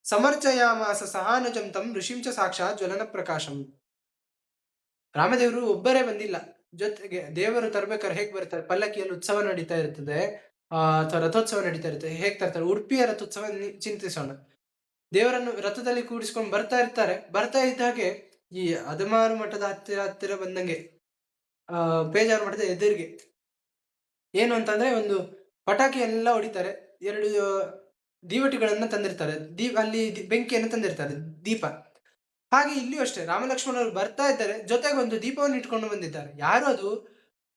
Speaker 1: ಸಮರ್ಚಯಾಮಾಸ ಸಹಾನುಜಂ ತಂ ಋಷಿಂಚ ಸಾಕ್ಷಾತ್ ಜ್ವಲನ ಪ್ರಕಾಶಂ. ರಾಮದೇವರು ಒಬ್ಬರೇ ಬಂದಿಲ್ಲ, ಜೊತೆಗೆ ದೇವರು ತರ್ಬೇಕಾದ್ರೆ ಹೇಗ್ ಬರ್ತಾರೆ, ಪಲ್ಲಕ್ಕಿಯಲ್ಲಿ ಉತ್ಸವ ನಡೀತಾ ಇರ್ತದೆ, ಅಥವಾ ರಥೋತ್ಸವ ನಡೀತಾ ಇರ್ತದೆ, ಹೇಗ್ ತರ್ತಾರೆ, ಉಡುಪಿಯ ರಥೋತ್ಸವ ಚಿಂತಿಸೋಣ. ದೇವರನ್ನು ರಥದಲ್ಲಿ ಕೂಡಿಸ್ಕೊಂಡು ಬರ್ತಾ ಇರ್ತಾರೆ. ಬರ್ತಾ ಇದ್ದ ಹಾಗೆ ಈ ಅದಮಾರು ಮಠದ ಹತ್ತಿರ ಹತ್ತಿರ ಬಂದಂಗೆ ಬೇಜಾರು ಮಠದ ಎದುರಿಗೆ ಏನು ಅಂತಂದ್ರೆ ಒಂದು ಪಟಾಕಿ ಎಲ್ಲ ಹೊಡಿತಾರೆ, 2 ದೀವಟಿಗಳನ್ನ ತಂದಿರ್ತಾರೆ, ಅಲ್ಲಿ ಬೆಂಕಿಯನ್ನು ತಂದಿರ್ತಾರೆ, ದೀಪ. ಹಾಗೆ ಇಲ್ಲಿಯೂ ಅಷ್ಟೇ ರಾಮಲಕ್ಷ್ಮಣರು ಬರ್ತಾ ಇದ್ದಾರೆ, ಜೊತೆಗೆ ಒಂದು ದೀಪವನ್ನು ಇಟ್ಕೊಂಡು ಬಂದಿದ್ದಾರೆ. ಯಾರು ಅದು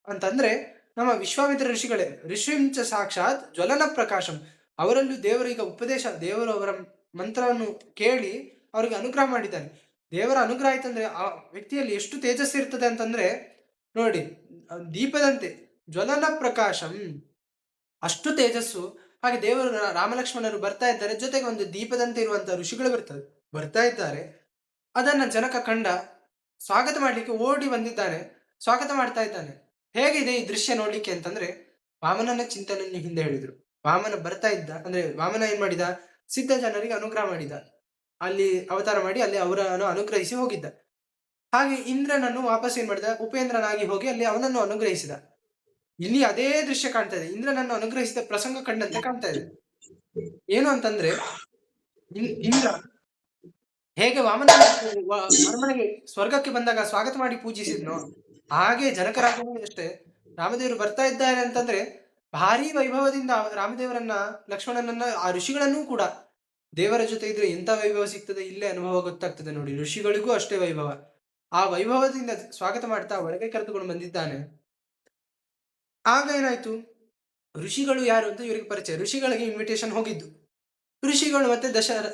Speaker 1: ಅಂತಂದ್ರೆ ನಮ್ಮ ವಿಶ್ವಾಮಿತ್ರ ಋಷಿಗಳೇ. ಋಷಿಂಚ ಸಾಕ್ಷಾತ್ ಜ್ವಲನ ಪ್ರಕಾಶಂ. ಅವರಲ್ಲೂ ದೇವರು ಈಗ ಉಪದೇಶ, ದೇವರು ಅವರ ಮಂತ್ರವನ್ನು ಕೇಳಿ ಅವರಿಗೆ ಅನುಗ್ರಹ ಮಾಡಿದ್ದಾನೆ. ದೇವರ ಅನುಗ್ರಹ ಆಯ್ತಂದ್ರೆ ಆ ವ್ಯಕ್ತಿಯಲ್ಲಿ ಎಷ್ಟು ತೇಜಸ್ಸು ಇರ್ತದೆ ಅಂತಂದ್ರೆ ನೋಡಿ, ದೀಪದಂತೆ ಜ್ವಲನ ಪ್ರಕಾಶಂ, ಅಷ್ಟು ತೇಜಸ್ಸು. ಹಾಗೆ ದೇವರು ರಾಮಲಕ್ಷ್ಮಣರು ಬರ್ತಾ ಇದ್ದಾರೆ, ಜೊತೆಗೆ ಒಂದು ದೀಪದಂತೆ ಇರುವಂತಹ ಋಷಿಗಳು ಬರ್ತಾ ಇದ್ದಾರೆ. ಅದನ್ನ ಜನಕ ಕಂಡ, ಸ್ವಾಗತ ಮಾಡ್ಲಿಕ್ಕೆ ಓಡಿ ಬಂದಿದ್ದಾನೆ, ಸ್ವಾಗತ ಮಾಡ್ತಾ ಇದ್ದಾನೆ. ಹೇಗಿದೆ ಈ ದೃಶ್ಯ ನೋಡ್ಲಿಕ್ಕೆ ಅಂತಂದ್ರೆ, ವಾಮನನ ಚಿಂತನೆಯನ್ನು ಹಿಂದೆ ಹೇಳಿದ್ರು. ವಾಮನ ಬರ್ತಾ ಇದ್ದ ಅಂದ್ರೆ ವಾಮನ ಏನ್ ಮಾಡಿದ, ಸಿದ್ಧ ಜನರಿಗೆ ಅನುಗ್ರಹ ಮಾಡಿದ, ಅಲ್ಲಿ ಅವತಾರ ಮಾಡಿ ಅಲ್ಲಿ ಅವರನ್ನು ಅನುಗ್ರಹಿಸಿ ಹೋಗಿದ್ದ. ಹಾಗೆ ಇಂದ್ರನನ್ನು ವಾಪಸ್ ಏನ್ ಮಾಡಿದ, ಉಪೇಂದ್ರನಾಗಿ ಹೋಗಿ ಅಲ್ಲಿ ಅವನನ್ನು ಅನುಗ್ರಹಿಸಿದ. ಇಲ್ಲಿ ಅದೇ ದೃಶ್ಯ ಕಾಣ್ತಾ ಇದೆ, ಇಂದ್ರನನ್ನು ಅನುಗ್ರಹಿಸಿದ ಪ್ರಸಂಗ ಕಂಡಂತೆ ಕಾಣ್ತಾ ಇದೆ. ಏನು ಅಂತಂದ್ರೆ ಇಂದ್ರ ಹೇಗೆ ವಾಮನ ಅರಮನೆಗೆ ಸ್ವರ್ಗಕ್ಕೆ ಬಂದಾಗ ಸ್ವಾಗತ ಮಾಡಿ ಪೂಜಿಸಿದ್ನೋ, ಹಾಗೆ ಜನಕರಾಜನು ಅಷ್ಟೇ ರಾಮದೇವರು ಬರ್ತಾ ಇದ್ದಾರೆ ಅಂತಂದ್ರೆ ಭಾರಿ ವೈಭವದಿಂದ ರಾಮದೇವರನ್ನ, ಲಕ್ಷ್ಮಣನನ್ನ, ಆ ಋಷಿಗಳನ್ನೂ ಕೂಡ, ದೇವರ ಜೊತೆ ಇದ್ರೆ ಎಂತ ವೈಭವ ಸಿಗ್ತದೆ ಇಲ್ಲೇ ಅನುಭವ ಗೊತ್ತಾಗ್ತದೆ ನೋಡಿ. ಋಷಿಗಳಿಗೂ ಅಷ್ಟೇ ವೈಭವ. ಆ ವೈಭವದಿಂದ ಸ್ವಾಗತ ಮಾಡ್ತಾ ಒಳಗೆ ಕರೆದುಕೊಂಡು ಬಂದಿದ್ದಾನೆ. ಆಗ ಏನಾಯ್ತು, ಋಷಿಗಳು ಯಾರು ಅಂತ ಇವರಿಗೆ ಪರಿಚಯ, ಋಷಿಗಳಿಗೆ ಇನ್ವಿಟೇಷನ್ ಹೋಗಿದ್ದು. ಋಷಿಗಳು ಮತ್ತೆ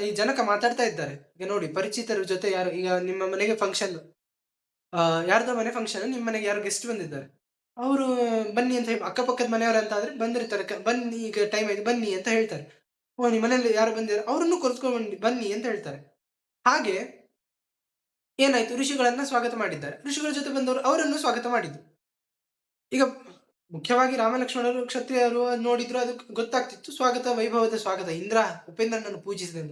Speaker 1: ಈ ಜನಕ ಮಾತಾಡ್ತಾ ಇದ್ದಾರೆ. ಈಗ ನೋಡಿ, ಪರಿಚಿತರ ಜೊತೆ ಯಾರು, ಈಗ ನಿಮ್ಮ ಮನೆಗೆ ಫಂಕ್ಷನ್, ಯಾರ್ದೋ ಮನೆ ಫಂಕ್ಷನ್, ನಿಮ್ಮ ಮನೆಗೆ ಯಾರು ಗೆಸ್ಟ್ ಬಂದಿದ್ದಾರೆ, ಅವರು ಬನ್ನಿ ಅಂತ ಹೇಳಿ, ಅಕ್ಕಪಕ್ಕದ ಮನೆಯವರು ಅಂತ ಆದ್ರೆ ಬಂದಿರ್ತಾರೆ, ಬನ್ನಿ ಈಗ ಟೈಮ್ ಆಯ್ತು ಬನ್ನಿ ಅಂತ ಹೇಳ್ತಾರೆ. ಓ ನಿಮ್ಮ ಮನೇಲಿ ಯಾರು ಬಂದಿದ್ದಾರೆ ಅವರನ್ನು ಕರೆದುಕೊಂಡು ಬನ್ನಿ ಅಂತ ಹೇಳ್ತಾರೆ. ಹಾಗೆ ಏನಾಯ್ತು, ಋಷಿಗಳನ್ನ ಸ್ವಾಗತ ಮಾಡಿದ್ದಾರೆ, ಋಷಿಗಳ ಜೊತೆ ಬಂದವರು ಅವರನ್ನು ಸ್ವಾಗತ ಮಾಡಿದ್ರು. ಈಗ ಮುಖ್ಯವಾಗಿ ರಾಮಲಕ್ಷ್ಮಣರು ಕ್ಷತ್ರಿಯರು ನೋಡಿದ್ರು, ಅದು ಗೊತ್ತಾಗ್ತಿತ್ತು, ಸ್ವಾಗತ, ವೈಭವದ ಸ್ವಾಗತ. ಇಂದ್ರ ಉಪೇಂದ್ರನನ್ನು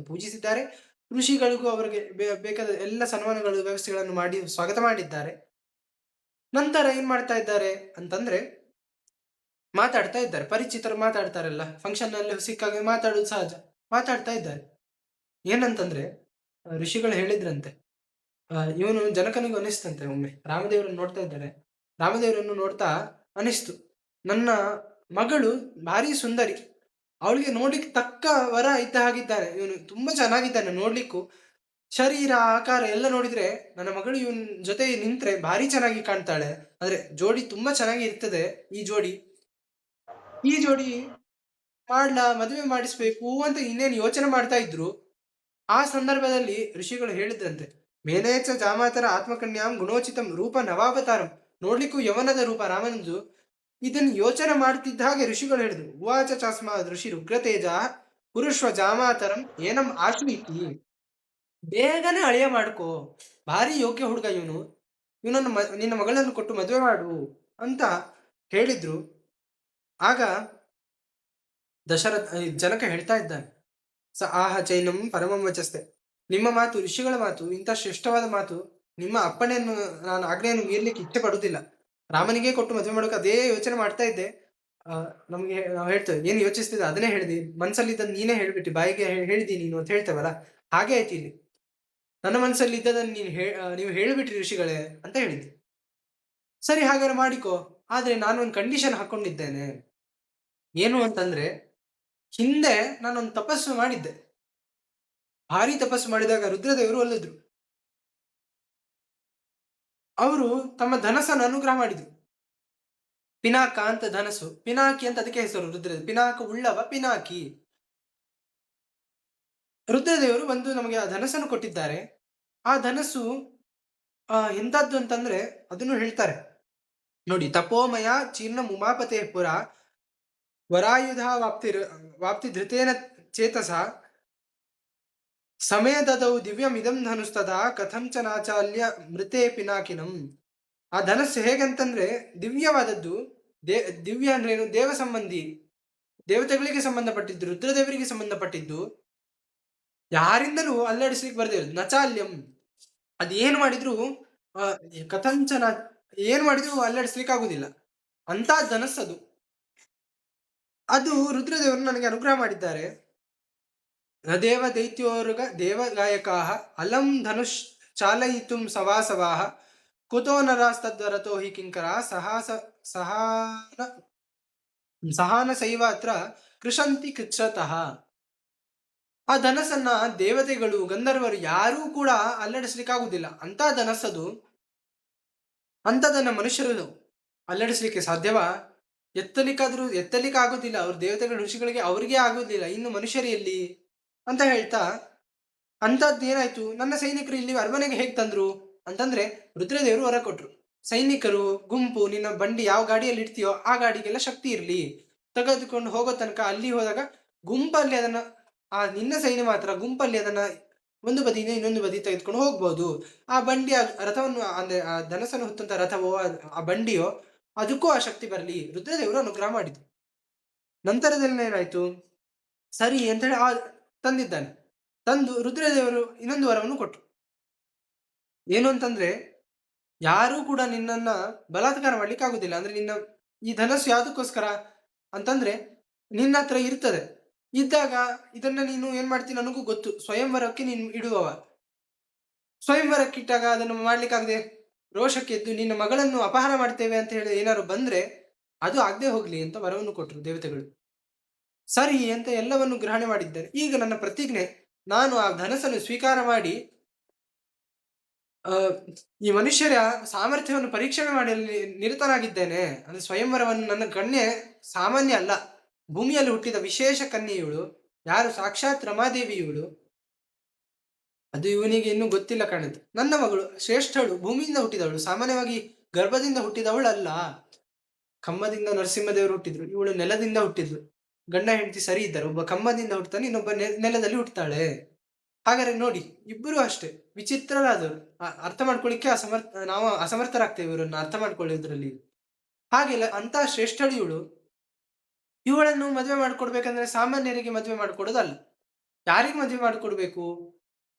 Speaker 1: ಪೂಜಿಸಿದ್ದಾರೆ. ಋಷಿಗಳಿಗೂ ಅವರಿಗೆ ಬೇಕಾದ ಎಲ್ಲ ಸನ್ಮಾನಗಳು, ವ್ಯವಸ್ಥೆಗಳನ್ನು ಮಾಡಿ ಸ್ವಾಗತ ಮಾಡಿದ್ದಾರೆ. ನಂತರ ಏನ್ ಮಾಡ್ತಾ ಇದ್ದಾರೆ ಅಂತಂದ್ರೆ ಮಾತಾಡ್ತಾ ಇದ್ದಾರೆ, ಪರಿಚಿತರು ಮಾತಾಡ್ತಾರಲ್ಲ, ಫಂಕ್ಷನ್ ಅಲ್ಲಿ ಸಿಕ್ಕಾಗ ಮಾತಾಡುದು ಸಹಜ, ಮಾತಾಡ್ತಾ ಇದ್ದಾರೆ. ಏನಂತಂದ್ರೆ ಋಷಿಗಳು ಹೇಳಿದ್ರಂತೆ, ಇವನು ಜನಕನಿಗೂ ಅನಿಸ್ತಂತೆ, ಒಮ್ಮೆ ರಾಮದೇವರನ್ನು ನೋಡ್ತಾ ಇದ್ದಾರೆ, ರಾಮದೇವರನ್ನು ನೋಡ್ತಾ ಅನಿಸ್ತು, ನನ್ನ ಮಗಳು ಭಾರಿ ಸುಂದರಿ, ಅವಳಿಗೆ ನೋಡ್ಲಿಕ್ಕೆ ತಕ್ಕ ವರ ಇದ್ದ ಹಾಗಿದ್ದಾನೆ, ಇವನು ತುಂಬಾ ಚೆನ್ನಾಗಿದ್ದಾನೆ ನೋಡ್ಲಿಕ್ಕೂ, ಶರೀರ ಆಕಾರ ಎಲ್ಲ ನೋಡಿದ್ರೆ ನನ್ನ ಮಗಳು ಇವನ್ ಜೊತೆ ನಿಂತ್ರೆ ಭಾರಿ ಚೆನ್ನಾಗಿ ಕಾಣ್ತಾಳೆ, ಅಂದ್ರೆ ಜೋಡಿ ತುಂಬಾ ಚೆನ್ನಾಗಿ ಇರ್ತದೆ ಈ ಜೋಡಿ ಮದುವೆ ಮಾಡಿಸ್ಬೇಕು ಅಂತ ಇನ್ನೇನು ಯೋಚನೆ ಮಾಡ್ತಾ ಇದ್ರು. ಆ ಸಂದರ್ಭದಲ್ಲಿ ಋಷಿಗಳು ಹೇಳಿದ್ರಂತೆ, ಮೇನೇಚ ಜಾಮಾತರ ಆತ್ಮಕನ್ಯಾಂ ಗುಣೋಚಿತಂ ರೂಪ ನವಾವತಾರಂ. ನೋಡ್ಲಿಕ್ಕೂ ಯವನದ ರೂಪ ರಾಮನದು. ಇದನ್ನು ಯೋಚನೆ ಮಾಡುತ್ತಿದ್ದ ಹಾಗೆ ಋಷಿಗಳು ಹೇಳಿದ್ರು, ಉವಾಚ ಚಾಸ್ಮ ಋಷಿ ರುಗ್ರತೇಜ ಪುರುಷ್ವ ಜಾಮಾತರಂ ಏನಂ ಆಶ್ವೀತಿ. ಬೇಗನೆ ಅಳಿಯ ಮಾಡ್ಕೋ, ಭಾರಿ ಯೋಗ್ಯ ಹುಡುಗ ಇವನು, ಇವನನ್ನು ನಿನ್ನ ಮಗಳನ್ನು ಕೊಟ್ಟು ಮದುವೆ ಮಾಡು ಅಂತ ಹೇಳಿದ್ರು. ಆಗ ಜನಕ ಹೇಳ್ತಾ ಇದ್ದಾನೆ, ಸ ಆಹ ಚೈನಂ ಪರಮಂ ವಚಸ್ತೆ. ನಿಮ್ಮ ಮಾತು, ಋಷಿಗಳ ಮಾತು ಇಂಥ ಶ್ರೇಷ್ಠವಾದ ಮಾತು, ನಿಮ್ಮ ಅಪ್ಪಣೆಯನ್ನು ನಾನು ಆಜ್ಞೆಯನ್ನು ಮೀರ್ಲಿಕ್ಕೆ ಇಚ್ಛೆ ಪಡುವುದಿಲ್ಲ. ರಾಮನಿಗೆ ಕೊಟ್ಟು ಮದುವೆ ಮಾಡೋಕೆ ಅದೇ ಯೋಚನೆ ಮಾಡ್ತಾ ಇದ್ದೆ, ನಮ್ಗೆ ನಾವು ಹೇಳ್ತೇವೆ, "ಏನ್ ಯೋಚಿಸ್ತಿದ್ದೆ ಅದನ್ನೇ ಹೇಳ್ದಿ. ಮನ್ಸಲ್ಲಿದ್ದದ್ದು ನೀನೇ ಹೇಳ್ಬಿಟ್ಟಿ. ಬಾಯಿಗೆ ಹೇಳಿದಿ ನೀನು" ಅಂತ ಹೇಳ್ತೇವಲ್ಲ. ಹಾಗೆ ಆಯ್ತು ಇಲ್ಲಿ. ನನ್ನ ಮನಸ್ಸಲ್ಲಿ ಇದ್ದದನ್ನು ನೀವು ಹೇಳ್ಬಿಟ್ರಿ ಋಷಿಗಳೇ ಅಂತ ಹೇಳಿದ್ದು. ಸರಿ ಹಾಗಾದ್ರೆ ಮಾಡಿಕೋ. ಆದ್ರೆ ನಾನೊಂದು ಕಂಡೀಷನ್ ಹಾಕೊಂಡಿದ್ದೇನೆ. ಏನು ಅಂತಂದ್ರೆ, ಹಿಂದೆ ನಾನೊಂದು ತಪಸ್ಸು ಮಾಡಿದ್ದೆ. ಭಾರಿ ತಪಸ್ಸು ಮಾಡಿದಾಗ ರುದ್ರದೇವರು ಒಲಿದ್ರು. ಅವರು ತಮ್ಮ ಧನಸ್ಸನ್ನು ಅನುಗ್ರಹ ಮಾಡಿದ್ರು. ಪಿನಾಕ ಅಂತ ಧನಸ್ಸು. ಪಿನಾಕಿ ಅಂತ ಅದಕ್ಕೆ ಹೆಸರು ರುದ್ರ. ಪಿನಾಕ ಉಳ್ಳವ ಪಿನಾಕಿ. ರುದ್ರದೇವರು ಬಂದು ನಮಗೆ ಆ ಧನಸ್ಸನ್ನು ಕೊಟ್ಟಿದ್ದಾರೆ. ಆ ಧನಸ್ಸು ಎಂತದ್ದು ಅಂತಂದ್ರೆ ಅದನ್ನು ಹೇಳ್ತಾರೆ ನೋಡಿ. ತಪೋಮಯ ಚೀರ್ಣ ಉಮಾಪತೆ ಪುರ ವರಾಯುಧ ವಾಪ್ತಿ ಧೃತೇನ ಚೇತಸ ಸಮಯ ದದೌ ದಿವ್ಯಮಿದಂ ಧನುಸ್ತದ ಕಥಂಚನಾಚಾಲ್ಯ ಮೃತೆ ಪಿನಾಕಿನಂ. ಆ ಧನಸ್ಸು ಹೇಗಂತಂದ್ರೆ ದಿವ್ಯವಾದದ್ದು. ದಿವ್ಯ ಅಂದ್ರೆ ಏನು? ದೇವ ಸಂಬಂಧಿ, ದೇವತೆಗಳಿಗೆ ಸಂಬಂಧಪಟ್ಟಿದ್ದು, ರುದ್ರದೇವರಿಗೆ ಸಂಬಂಧಪಟ್ಟಿದ್ದು. ಯಾರಿಂದಲೂ ಅಲ್ಲಾಡಿಸ್ಲಿಕ್ಕೆ ಬರ್ದೇ ಇರೋದು. ನಚಾಲ್ಯಂ, ಅದೇನು ಮಾಡಿದ್ರು ಕಥಂಚನ, ಏನ್ ಮಾಡಿದ್ರು ಅಲ್ಲಾಡಿಸ್ಲಿಕ್ಕೆ ಆಗುದಿಲ್ಲ ಅಂತ ಧನಸ್ಸದು. ಅದು ರುದ್ರದೇವರು ನನಗೆ ಅನುಗ್ರಹ ಮಾಡಿದ್ದಾರೆ. ದೇವ ದೈತ್ಯೋರ್ಗ ದೇವಗಾಯಕಾಹ ಅಲಂ ಧನುಷ್ ಚಾಲಯಿತುಂ ಸವಾಸವಾಹ ಕುತೋ ನರಾಸ್ತದ್ವರತೋ ಹಿ ಕಿಂಕರ ಸಹಾನ ಸಹಾನ ಸೈವ ಅತ್ರ ಕೃಷಂತಿ ಕೃಚ್ಛತಃ. ಆ ಧನಸ್ಸನ್ನ ದೇವತೆಗಳು ಗಂಧರ್ವರು ಯಾರೂ ಕೂಡ ಅಲ್ಲಾಡಿಸ್ಲಿಕ್ಕಾಗುದಿಲ್ಲ ಅಂತ ಧನಸ್ಸದು. ಅಂಥದನ್ನ ಮನುಷ್ಯರು ಅಲ್ಲಾಡಿಸ್ಲಿಕ್ಕೆ ಸಾಧ್ಯವಾ? ಎತ್ತಲಿಕ್ಕಾಗುದಿಲ್ಲ. ಅವ್ರ ದೇವತೆಗಳು ಋಷಿಗಳಿಗೆ ಅವ್ರಿಗೆ ಆಗುದಿಲ್ಲ, ಇನ್ನು ಮನುಷ್ಯರು ಎಲ್ಲಿ ಅಂತ ಹೇಳ್ತಾ, ಅಂತದ್ದು ಏನಾಯ್ತು, ನನ್ನ ಸೈನಿಕರು ಇಲ್ಲಿ ಅರಮನೆಗೆ ಹೇಗ್ ತಂದ್ರು ಅಂತಂದ್ರೆ ರುದ್ರದೇವರು ಹೊರ ಕೊಟ್ರು. ಸೈನಿಕರು ಗುಂಪು, ನಿನ್ನ ಬಂಡಿ ಯಾವ ಗಾಡಿಯಲ್ಲಿ ಇಡ್ತೀಯೋ ಆ ಗಾಡಿಗೆಲ್ಲ ಶಕ್ತಿ ಇರ್ಲಿ, ತೆಗೆದುಕೊಂಡು ಹೋಗೋ ತನಕ ಅಲ್ಲಿ ಹೋದಾಗ ಗುಂಪಲ್ಲಿ ಅದನ್ನ, ಆ ನಿನ್ನ ಸೈನ್ಯ ಮಾತ್ರ ಗುಂಪಲ್ಲಿ ಅದನ್ನ ಒಂದು ಬದಿಯಿಂದ ಇನ್ನೊಂದು ಬದಿ ತೆಗೆದುಕೊಂಡು ಹೋಗ್ಬೋದು. ಆ ಬಂಡಿಯ ರಥವನ್ನು ಅಂದ್ರೆ ಆ ಧನಸ್ಸನ್ನು ಹೊತ್ತಂತ ರಥವೋ ಆ ಬಂಡಿಯೋ ಅದಕ್ಕೂ ಆ ಶಕ್ತಿ ಬರಲಿ ರುದ್ರದೇವರು ಅನುಗ್ರಹ ಮಾಡಿದ್ರು. ನಂತರದಲ್ಲಿ ಏನಾಯ್ತು, ಸರಿ ಅಂತ ಹೇಳಿ ತಂದಿದ್ದಾನೆ. ತಂದು ರುದ್ರದೇವರು ಇನ್ನೊಂದು ವರವನ್ನು ಕೊಟ್ಟರು. ಏನು ಅಂತಂದ್ರೆ, ಯಾರೂ ಕೂಡ ನಿನ್ನನ್ನ ಬಲಾತ್ಕಾರ ಮಾಡ್ಲಿಕ್ಕೆ ಆಗುದಿಲ್ಲ. ಅಂದ್ರೆ ನಿನ್ನ ಈ ಧನಸ್ಸು ಯಾವ್ದಕ್ಕೋಸ್ಕರ ಅಂತಂದ್ರೆ ನಿನ್ನ ಹತ್ರ ಇರ್ತದೆ. ಇದ್ದಾಗ ಇದನ್ನ ನೀನು ಏನ್ ಮಾಡ್ತೀನಿ ನನಗೂ ಗೊತ್ತು. ಸ್ವಯಂವರಕ್ಕೆ ನೀನು ಇಡುವವ. ಸ್ವಯಂವರಕ್ಕಿಟ್ಟಾಗ ಅದನ್ನು ಮಾಡ್ಲಿಕ್ಕಾಗದೆ ರೋಷಕ್ಕೆ ಎದ್ದು ನಿನ್ನ ಮಗಳನ್ನು ಅಪಹಾರ ಮಾಡ್ತೇವೆ ಅಂತ ಹೇಳಿ ಏನಾದ್ರು ಬಂದ್ರೆ ಅದು ಆಗದೆ ಹೋಗ್ಲಿ ಅಂತ ವರವನ್ನು ಕೊಟ್ಟರು ದೇವತೆಗಳು. ಸರಿ ಅಂತ ಎಲ್ಲವನ್ನು ಗ್ರಹಣೆ ಮಾಡಿದ್ದಾರೆ. ಈಗ ನನ್ನ ಪ್ರತಿಜ್ಞೆ, ನಾನು ಆ ಧನಸ್ಸನ್ನು ಸ್ವೀಕಾರ ಮಾಡಿ ಈ ಮನುಷ್ಯರ ಸಾಮರ್ಥ್ಯವನ್ನು ಪರೀಕ್ಷಣೆ ಮಾಡಲಿ ನಿರತನಾಗಿದ್ದೇನೆ. ಅಂದ್ರೆ ಸ್ವಯಂವರವನ್ನು, ನನ್ನ ಕನ್ಯೆ ಸಾಮಾನ್ಯ ಅಲ್ಲ, ಭೂಮಿಯಲ್ಲಿ ಹುಟ್ಟಿದ ವಿಶೇಷ ಕನ್ಯೆ ಇವಳು. ಯಾರು? ಸಾಕ್ಷಾತ್ ರಮಾದೇವಿ ಇವಳು. ಅದು ಇವನಿಗೆ ಇನ್ನೂ ಗೊತ್ತಿಲ್ಲ ಕಾಣುತ್ತೆ. ನನ್ನ ಮಗಳು ಶ್ರೇಷ್ಠಳು, ಭೂಮಿಯಿಂದ ಹುಟ್ಟಿದವಳು, ಸಾಮಾನ್ಯವಾಗಿ ಗರ್ಭದಿಂದ ಹುಟ್ಟಿದವಳಲ್ಲ. ಕಂಬದಿಂದ ನರಸಿಂಹದೇವರು ಹುಟ್ಟಿದ್ರು, ಇವಳು ನೆಲದಿಂದ ಹುಟ್ಟಿದ್ಲು. ಗಂಡ ಹೆಂಡತಿ ಸರಿ ಇದ್ದಾರೆ, ಒಬ್ಬ ಕಂಬದಿಂದ ಹುಟ್ಟುತ್ತಾನೆ, ಇನ್ನೊಬ್ಬ ನೆಲದಲ್ಲಿ ಹುಟ್ಟುತ್ತಾಳೆ. ಹಾಗಾದ್ರೆ ನೋಡಿ, ಇಬ್ಬರು ಅಷ್ಟೇ ವಿಚಿತ್ರರಾದವರು. ಅರ್ಥ ಮಾಡ್ಕೊಳ್ಳಿಕ್ಕೆ ನಾವು ಅಸಮರ್ಥರಾಗ್ತೇವೆ ಇವರನ್ನು ಅರ್ಥ ಮಾಡ್ಕೊಳ್ಳೋದ್ರಲ್ಲಿ. ಹಾಗೆಲ್ಲ ಅಂತ ಶ್ರೇಷ್ಠಳು ಇವಳು. ಇವಳನ್ನು ಮದುವೆ ಮಾಡ್ಕೊಡ್ಬೇಕಂದ್ರೆ ಸಾಮಾನ್ಯರಿಗೆ ಮದುವೆ ಮಾಡ್ಕೊಡೋದಲ್ಲ. ಯಾರಿಗೆ ಮದುವೆ ಮಾಡಿಕೊಡ್ಬೇಕು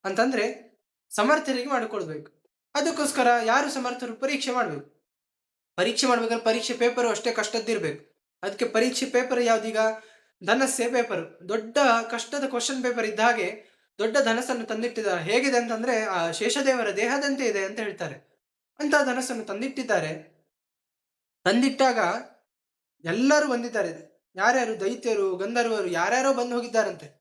Speaker 1: ಅಂತಂದ್ರೆ ಸಮರ್ಥರಿಗೆ ಮಾಡಿಕೊಡ್ಬೇಕು. ಅದಕ್ಕೋಸ್ಕರ ಯಾರು ಸಮರ್ಥರು ಪರೀಕ್ಷೆ ಮಾಡ್ಬೇಕು. ಪರೀಕ್ಷೆ ಮಾಡ್ಬೇಕಾದ್ರೆ ಪರೀಕ್ಷೆ ಪೇಪರು ಅಷ್ಟೇ ಕಷ್ಟದ್ದಿರ್ಬೇಕು. ಅದಕ್ಕೆ ಪರೀಕ್ಷೆ ಪೇಪರ್ ಯಾವ್ದೀಗ? ಧನಸ್ಸೇ ಪೇಪರ್. ದೊಡ್ಡ ಕಷ್ಟದ ಕ್ವಶನ್ ಪೇಪರ್ ಇದ್ದ ಹಾಗೆ ದೊಡ್ಡ ಧನಸ್ಸನ್ನು ತಂದಿಟ್ಟಿದ್ದಾರೆ. ಹೇಗಿದೆ ಅಂತಂದ್ರೆ ಆ ಶೇಷದೇವರ ದೇಹದಂತೆ ಇದೆ ಅಂತ ಹೇಳ್ತಾರೆ. ಅಂತ ಧನಸ್ಸನ್ನು ತಂದಿಟ್ಟಿದ್ದಾರೆ. ತಂದಿಟ್ಟಾಗ ಎಲ್ಲರೂ ಬಂದಿದ್ದಾರೆ. ಯಾರ್ಯಾರು? ದೈತ್ಯರು, ಗಂಧರ್ವರು, ಯಾರ್ಯಾರೋ ಬಂದು ಹೋಗಿದ್ದಾರಂತೆ.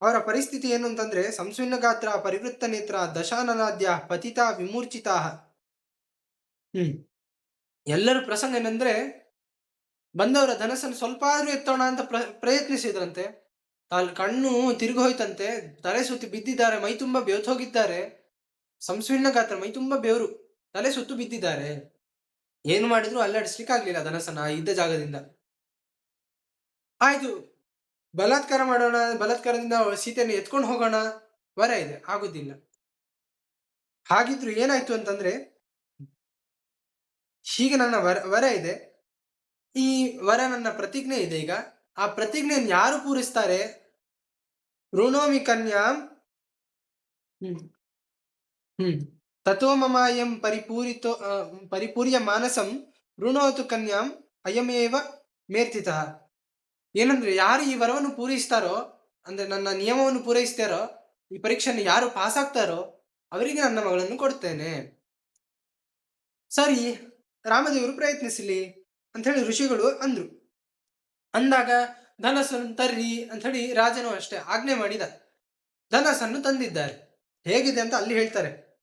Speaker 1: ಅವರ ಪರಿಸ್ಥಿತಿ ಏನು ಅಂತಂದ್ರೆ ಸಂಸ್ವಿನ್ನ ಗಾತ್ರ, ಪರಿವೃತ್ತ ನೇತ್ರ, ದಶಾನನಾದ್ಯ, ಪತಿತಾ ವಿಮೂರ್ಛಿತಾ. ಎಲ್ಲರ ಪ್ರಸಂಗ ಏನಂದ್ರೆ ಬಂದವರ ಧನಸ್ಸನ್ನು ಸ್ವಲ್ಪ ಆದ್ರೂ ಎತ್ತೋಣ ಅಂತ ಪ್ರಯತ್ನಿಸಿದ್ರಂತೆ. ಕಣ್ಣು ತಿರುಗಿ ಹೋಯ್ತಂತೆ, ತಲೆ ಸುತ್ತಿ ಬಿದ್ದಿದ್ದಾರೆ, ಮೈ ತುಂಬಾ ಬೆವ್ತು ಹೋಗಿದ್ದಾರೆ. ಸಂಸ್ವಿನ್ನ ಗಾತ್ರ, ಮೈ ತುಂಬಾ ಬೆವರು, ತಲೆ ಸುತ್ತು ಬಿದ್ದಿದ್ದಾರೆ. ಏನು ಮಾಡಿದ್ರು ಅಲ್ಲಾಡಿಸ್ಲಿಕ್ಕೆ ಆಗ್ಲಿಲ್ಲ ಧನಸ್ಸನ್ನ ಇದ್ದ ಜಾಗದಿಂದ. ಆಯ್ತು, ಬಲಾತ್ಕಾರ ಮಾಡೋಣ, ಬಲಾತ್ಕಾರದಿಂದ ಸೀತೆಯನ್ನು ಎತ್ಕೊಂಡು ಹೋಗೋಣ, ವರ ಇದೆ, ಆಗುದಿಲ್ಲ. ಹಾಗಿದ್ರು ಏನಾಯ್ತು ಅಂತಂದ್ರೆ, ಹೀಗೆ ನನ್ನ ವರ ಇದೆ, ಈ ವರ ನನ್ನ ಪ್ರತಿಜ್ಞೆ ಇದೆ. ಈಗ ಆ ಪ್ರತಿಜ್ಞೆಯನ್ನು ಯಾರು ಪೂರಿಸ್ತಾರೆ? ಋಣೋಮಿ ಕನ್ಯಾಂ ತಥೋ ಮಮಾಯಂ ಪರಿಪೂರ್ಯ ಮಾನಸಂ ಋಣೋತು ಕನ್ಯಾಂ ಅಯಮೇವ ಮೇರ್ತಿತಃ. ಏನಂದ್ರೆ ಯಾರು ಈ ವರವನ್ನು ಪೂರೈಸ್ತಾರೋ, ಅಂದ್ರೆ ನನ್ನ ನಿಯಮವನ್ನು ಪೂರೈಸ್ತಾರೋ, ಈ ಪರೀಕ್ಷೆಯನ್ನು ಯಾರು ಪಾಸ್ ಆಗ್ತಾರೋ ಅವರಿಗೆ ನನ್ನ ಮಗಳನ್ನು ಕೊಡ್ತೇನೆ. ಸರಿ, ರಾಮದೇವರು ಪ್ರಯತ್ನಿಸಲಿ ಅಂತ ಹೇಳಿ ಋಷಿಗಳು ಅಂದ್ರು. ಅಂದಾಗ ಧನಸ್ಸನ್ನು ತರ್ರಿ ಅಂತ ಹೇಳಿ ರಾಜನು ಅಷ್ಟೇ ಆಜ್ಞೆ ಮಾಡಿದ. ಧನಸ್ಸನ್ನು ತಂದಿದ್ದಾರೆ. ಹೇಗಿದೆ ಅಂತ ಅಲ್ಲಿ ಹೇಳ್ತಾರೆ.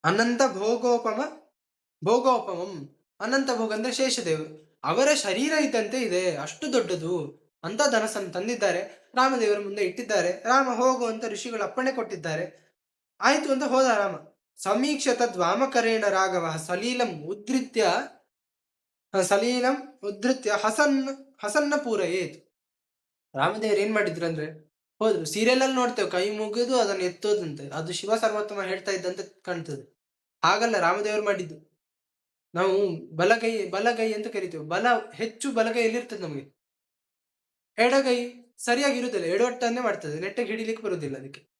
Speaker 1: ಅನಂತ ಭೋಗೋಪಮಂ. ಅನಂತ ಭೋಗ ಅಂದ್ರೆ ಶೇಷದೇವರು. ಅವರ ಶರೀರ ಇದ್ದಂತೆ ಇದೆ, ಅಷ್ಟು ದೊಡ್ಡದು ಅಂತ ಧನಸ್ಸನ್ನು ತಂದಿದ್ದಾರೆ. ರಾಮದೇವರ ಮುಂದೆ ಇಟ್ಟಿದ್ದಾರೆ. ರಾಮ ಹೋಗು ಅಂತ ಋಷಿಗಳು ಅಪ್ಪಣೆ ಕೊಟ್ಟಿದ್ದಾರೆ. ಆಯ್ತು ಅಂತ ಹೋದ ರಾಮ. ಸಮೀಕ್ಷ ತದ್ವಾಮಕರೇಣ ರಾಘವ ಸಲೀಲಂ ಉದ್ಧತ್ಯ ಹಸನ್ನ ಪೂರಯೇತ್. ರಾಮದೇವ್ರು ಏನ್ ಮಾಡಿದ್ರು ಅಂದ್ರೆ ಹೋದ್ರು. ಸೀರಿಯಲ್ ಅಲ್ಲಿ ನೋಡ್ತೇವೆ ಕೈ ಮುಗಿದು ಅದನ್ನ ಎತ್ತೋದಂತೆ, ಅದು ಶಿವ ಸರ್ವೋತ್ತಮ ಹೇಳ್ತಾ ಇದ್ದಂತೆ ಕಾಣ್ತದೆ. ಹಾಗಲ್ಲ ರಾಮದೇವರು ಮಾಡಿದ್ದು. ನಾವು ಬಲಗೈ ಅಂತ ಕರಿತೇವೆ. ಹೆಚ್ಚು ಬಲಗೈಯಲ್ಲಿ ಇರ್ತದೆ ನಮಗೆ. ಎಡಗೈ ಸರಿಯಾಗಿ ಇರುವುದಿಲ್ಲ, ಎಡವಟ್ಟನ್ನೇ ಮಾಡ್ತದೆ, ನೆಟ್ಟಗೆ ಹಿಡಿಲಿಕ್ಕೆ ಬರುವುದಿಲ್ಲ. ಅದಕ್ಕೆ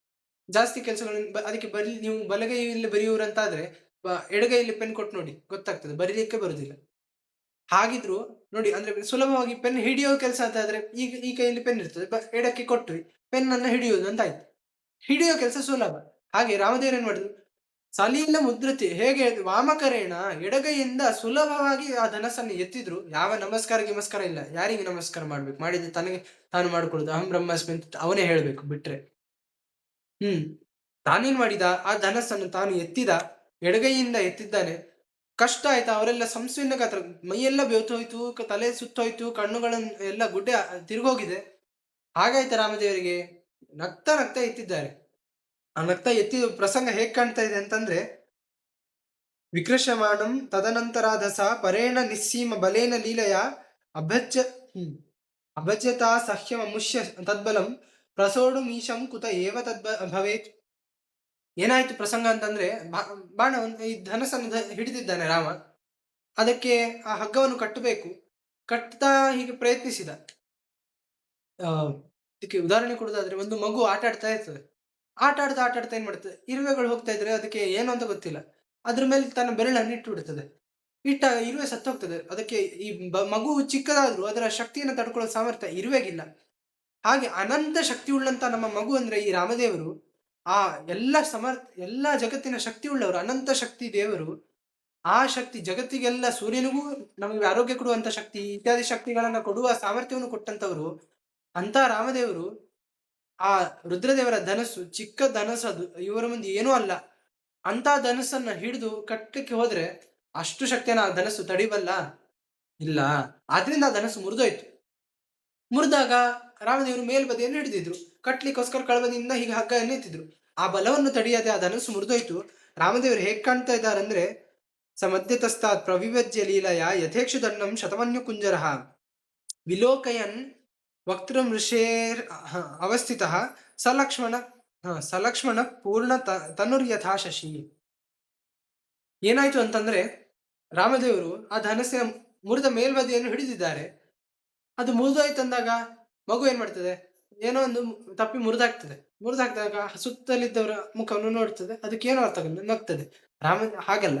Speaker 1: ಜಾಸ್ತಿ ಕೆಲಸಗಳನ್ನು ಅದಕ್ಕೆ ನೀವು ಬಲಗೈಯಲ್ಲಿ ಬರೆಯುವರಂತಾದ್ರೆ ಎಡಗೈಯಲ್ಲಿ ಪೆನ್ ಕೊಟ್ಟು ನೋಡಿ, ಗೊತ್ತಾಗ್ತದೆ, ಬರೀಲಿಕ್ಕೆ ಬರುದಿಲ್ಲ. ಹಾಗಿದ್ರು ನೋಡಿ, ಅಂದ್ರೆ ಸುಲಭವಾಗಿ ಪೆನ್ ಹಿಡಿಯೋ ಕೆಲಸ ಅಂತ ಆದ್ರೆ ಈಗ ಈ ಕೈಯಲ್ಲಿ ಪೆನ್ ಇರ್ತದೆ, ಎಡಕ್ಕೆ ಕೊಟ್ಟು ಪೆನ್ ಅನ್ನ ಹಿಡಿಯೋದು ಅಂತ ಆಯ್ತು. ಹಿಡಿಯೋ ಕೆಲಸ ಸುಲಭ. ಹಾಗೆ ರಾಮದೇವರು ಏನ್ ಮಾಡಿದ್ರು, ಸಲೀಲ ಮುದ್ರತೆ ಹೇಗೆ ವಾಮಕರೇಣ ಎಡಗೈಯಿಂದ ಸುಲಭವಾಗಿ ಆ ಧನಸ್ಸನ್ನು ಎತ್ತಿದ್ರು. ಯಾವ ನಮಸ್ಕಾರ ಇಲ್ಲ. ಯಾರಿಗೆ ನಮಸ್ಕಾರ ಮಾಡ್ಬೇಕು? ಮಾಡಿದ್ರೆ ತನಗೆ ತಾನು ಮಾಡ್ಕೊಳ್ಳುದು. ಅಹಂ ಬ್ರಹ್ಮಾಸ್ಮಿ ಅಂತ ಅವನೇ ಹೇಳ್ಬೇಕು ಬಿಟ್ರೆ. ತಾನೇನ್ ಮಾಡಿದ, ಆ ಧನಸ್ಸನ್ನು ತಾನು ಎತ್ತಿದ, ಎಡಗೈಯಿಂದ ಎತ್ತಿದ್ದಾನೆ. ಕಷ್ಟ ಆಯ್ತಾ, ಅವರೆಲ್ಲ ಸಂಸ್ವಿನ ಗಾತ್ರ, ಮೈಯೆಲ್ಲ ಬೆವ್ತೋಯ್ತು, ತಲೆ ಸುತ್ತೋಯ್ತು, ಕಣ್ಣುಗಳನ್ನು ಎಲ್ಲ ಗುಡ್ಡೆ ತಿರುಗೋಗಿದೆ. ಹಾಗಾಯ್ತ ರಾಮದೇವರಿಗೆ. ನಗ್ತಾ ಎತ್ತಿದ್ದಾರೆ. ಆ ನಗ್ತಾ ಎತ್ತಿದ ಪ್ರಸಂಗ ಹೇಗ್ ಕಾಣ್ತಾ ಇದೆ ಅಂತಂದ್ರೆ, ವಿಕೃಷಮಾಣಂ ತದನಂತರಾಧಸ ಪರೇಣ ನಿಸ್ಸೀಮ ಬಲೇನ ಲೀಲೆಯ ಅಭಜ್ಯತಾ ಸಹ್ಯಮ ಮುಷ್ಯ ತದ್ಬಲಂ ಪ್ರಸೋಡು ಮೀಶಂ ಕುತ ಏವ ಭವೇತ್. ಏನಾಯ್ತು ಪ್ರಸಂಗ ಅಂತಂದ್ರೆ, ಬಾಣವನ್ನು ಈ ಧನಸ್ಸನ್ನು ಹಿಡಿದಿದ್ದಾನೆ ರಾಮ. ಅದಕ್ಕೆ ಆ ಹಗ್ಗವನ್ನು ಕಟ್ಟಬೇಕು. ಕಟ್ತಾ ಹೀಗೆ ಪ್ರಯತ್ನಿಸಿದ. ಇದಕ್ಕೆ ಉದಾಹರಣೆ ಕೊಡುದಾದ್ರೆ, ಒಂದು ಮಗು ಆಟ ಆಡ್ತಾ ಇರ್ತದೆ. ಆಟ ಆಡ್ತಾ ಏನ್ ಮಾಡ್ತದೆ, ಇರುವೆಗಳು ಹೋಗ್ತಾ ಇದ್ರೆ ಅದಕ್ಕೆ ಏನು ಅಂತ ಗೊತ್ತಿಲ್ಲ, ಅದ್ರ ಮೇಲೆ ತನ್ನ ಬೆರಳನ್ನು ಇಟ್ಟು ಬಿಡ್ತದೆ. ಇಟ್ಟಾಗ ಇರುವೆ ಸತ್ತೋಗ್ತದೆ. ಅದಕ್ಕೆ ಈ ಮಗು ಚಿಕ್ಕದಾದ್ರೂ ಅದರ ಶಕ್ತಿಯನ್ನು ತಡ್ಕೊಳ್ಳೋ ಸಾಮರ್ಥ್ಯ ಇರುವೆಗಿಲ್ಲ. ಹಾಗೆ ಅನಂತ ಶಕ್ತಿ ಉಳ್ಳಂತ ನಮ್ಮ ಮಗು ಅಂದ್ರೆ ಈ ರಾಮದೇವರು. ಆ ಎಲ್ಲ ಜಗತ್ತಿನ ಶಕ್ತಿ ಉಳ್ಳವರು, ಅನಂತ ಶಕ್ತಿ ದೇವರು. ಆ ಶಕ್ತಿ ಜಗತ್ತಿಗೆಲ್ಲ, ಸೂರ್ಯನಿಗೂ ನಮಗೆ ಆರೋಗ್ಯ ಕೊಡುವಂತ ಶಕ್ತಿ ಇತ್ಯಾದಿ ಶಕ್ತಿಗಳನ್ನ ಕೊಡುವ ಸಾಮರ್ಥ್ಯವನ್ನು ಕೊಟ್ಟಂತವರು ಅಂತ ರಾಮದೇವರು. ಆ ರುದ್ರದೇವರ ಧನಸ್ಸು ಚಿಕ್ಕ ಧನಸ್ಸು, ಅದು ಇವರ ಮುಂದೆ ಏನೂ ಅಲ್ಲ. ಅಂತ ಧನಸ್ಸನ್ನ ಹಿಡಿದು ಕಟ್ಟಲಿಕ್ಕೆ ಹೋದ್ರೆ ಅಷ್ಟು ಶಕ್ತಿಯನ್ನ ಆ ಧನಸ್ಸು ತಡಿಬಲ್ಲ? ಇಲ್ಲ. ಆದ್ರಿಂದ ಆ ಧನಸ್ಸು ಮುರಿದೋಯ್ತು. ಮುರಿದಾಗ ರಾಮದೇವರು ಮೇಲ್ಬದಿಯನ್ನು ಹಿಡಿದಿದ್ರು. ಕಟ್ಲಿಕ್ಕೋಸ್ಕರ ಕಳಬದಿಯಿಂದ ಹೀಗೆ ಹಗ್ಗವನ್ನು ಎತ್ತಿದ್ರು. ಆ ಬಲವನ್ನು ತಡೆಯದೆ ಆ ಧನಸ್ಸು ಮುರಿದೋಯ್ತು. ರಾಮದೇವರು ಹೇಗ್ ಕಾಣ್ತಾ ಇದ್ದಾರಂದ್ರೆ, ಮಧ್ಯತಸ್ತಾತ್ ಪ್ರವಿಭಜ್ಯ ಲೀಲಯ ಯಥೇಕ್ಷು ದಂಡಂ ಶತಮನ್ಯು ಕುಂಜರಃ ವಿಲೋಕಯನ್ ವಕ್ತೃಂ ಋಷೇರ್ ಅವಸ್ಥಿತ ಸಲಕ್ಷ್ಮಣ ಪೂರ್ಣ ತನುರ್ಯಥಾ ಶಶಿ. ಏನಾಯ್ತು ಅಂತಂದ್ರೆ, ರಾಮದೇವರು ಆ ಧನಸ್ಸಿನ ಮುರಿದ ಮೇಲ್ಬದಿಯನ್ನು ಹಿಡಿದಿದ್ದಾರೆ. ಅದು ಮುರಿದೋಯ್ತು ಅಂದಾಗ ಮಗು ಏನ್ ಮಾಡ್ತದೆ, ಏನೋ ಒಂದು ತಪ್ಪಿ ಮುರಿದಾಕ್ದಾಗ ಸುತ್ತಲಿದ್ದವರ ಮುಖವನ್ನು ನೋಡ್ತದೆ. ಅದಕ್ಕೆ ಏನೋ ಅರ್ಥ ಆಗಲ್ಲ, ನಗ್ತದೆ. ಹಾಗಲ್ಲ.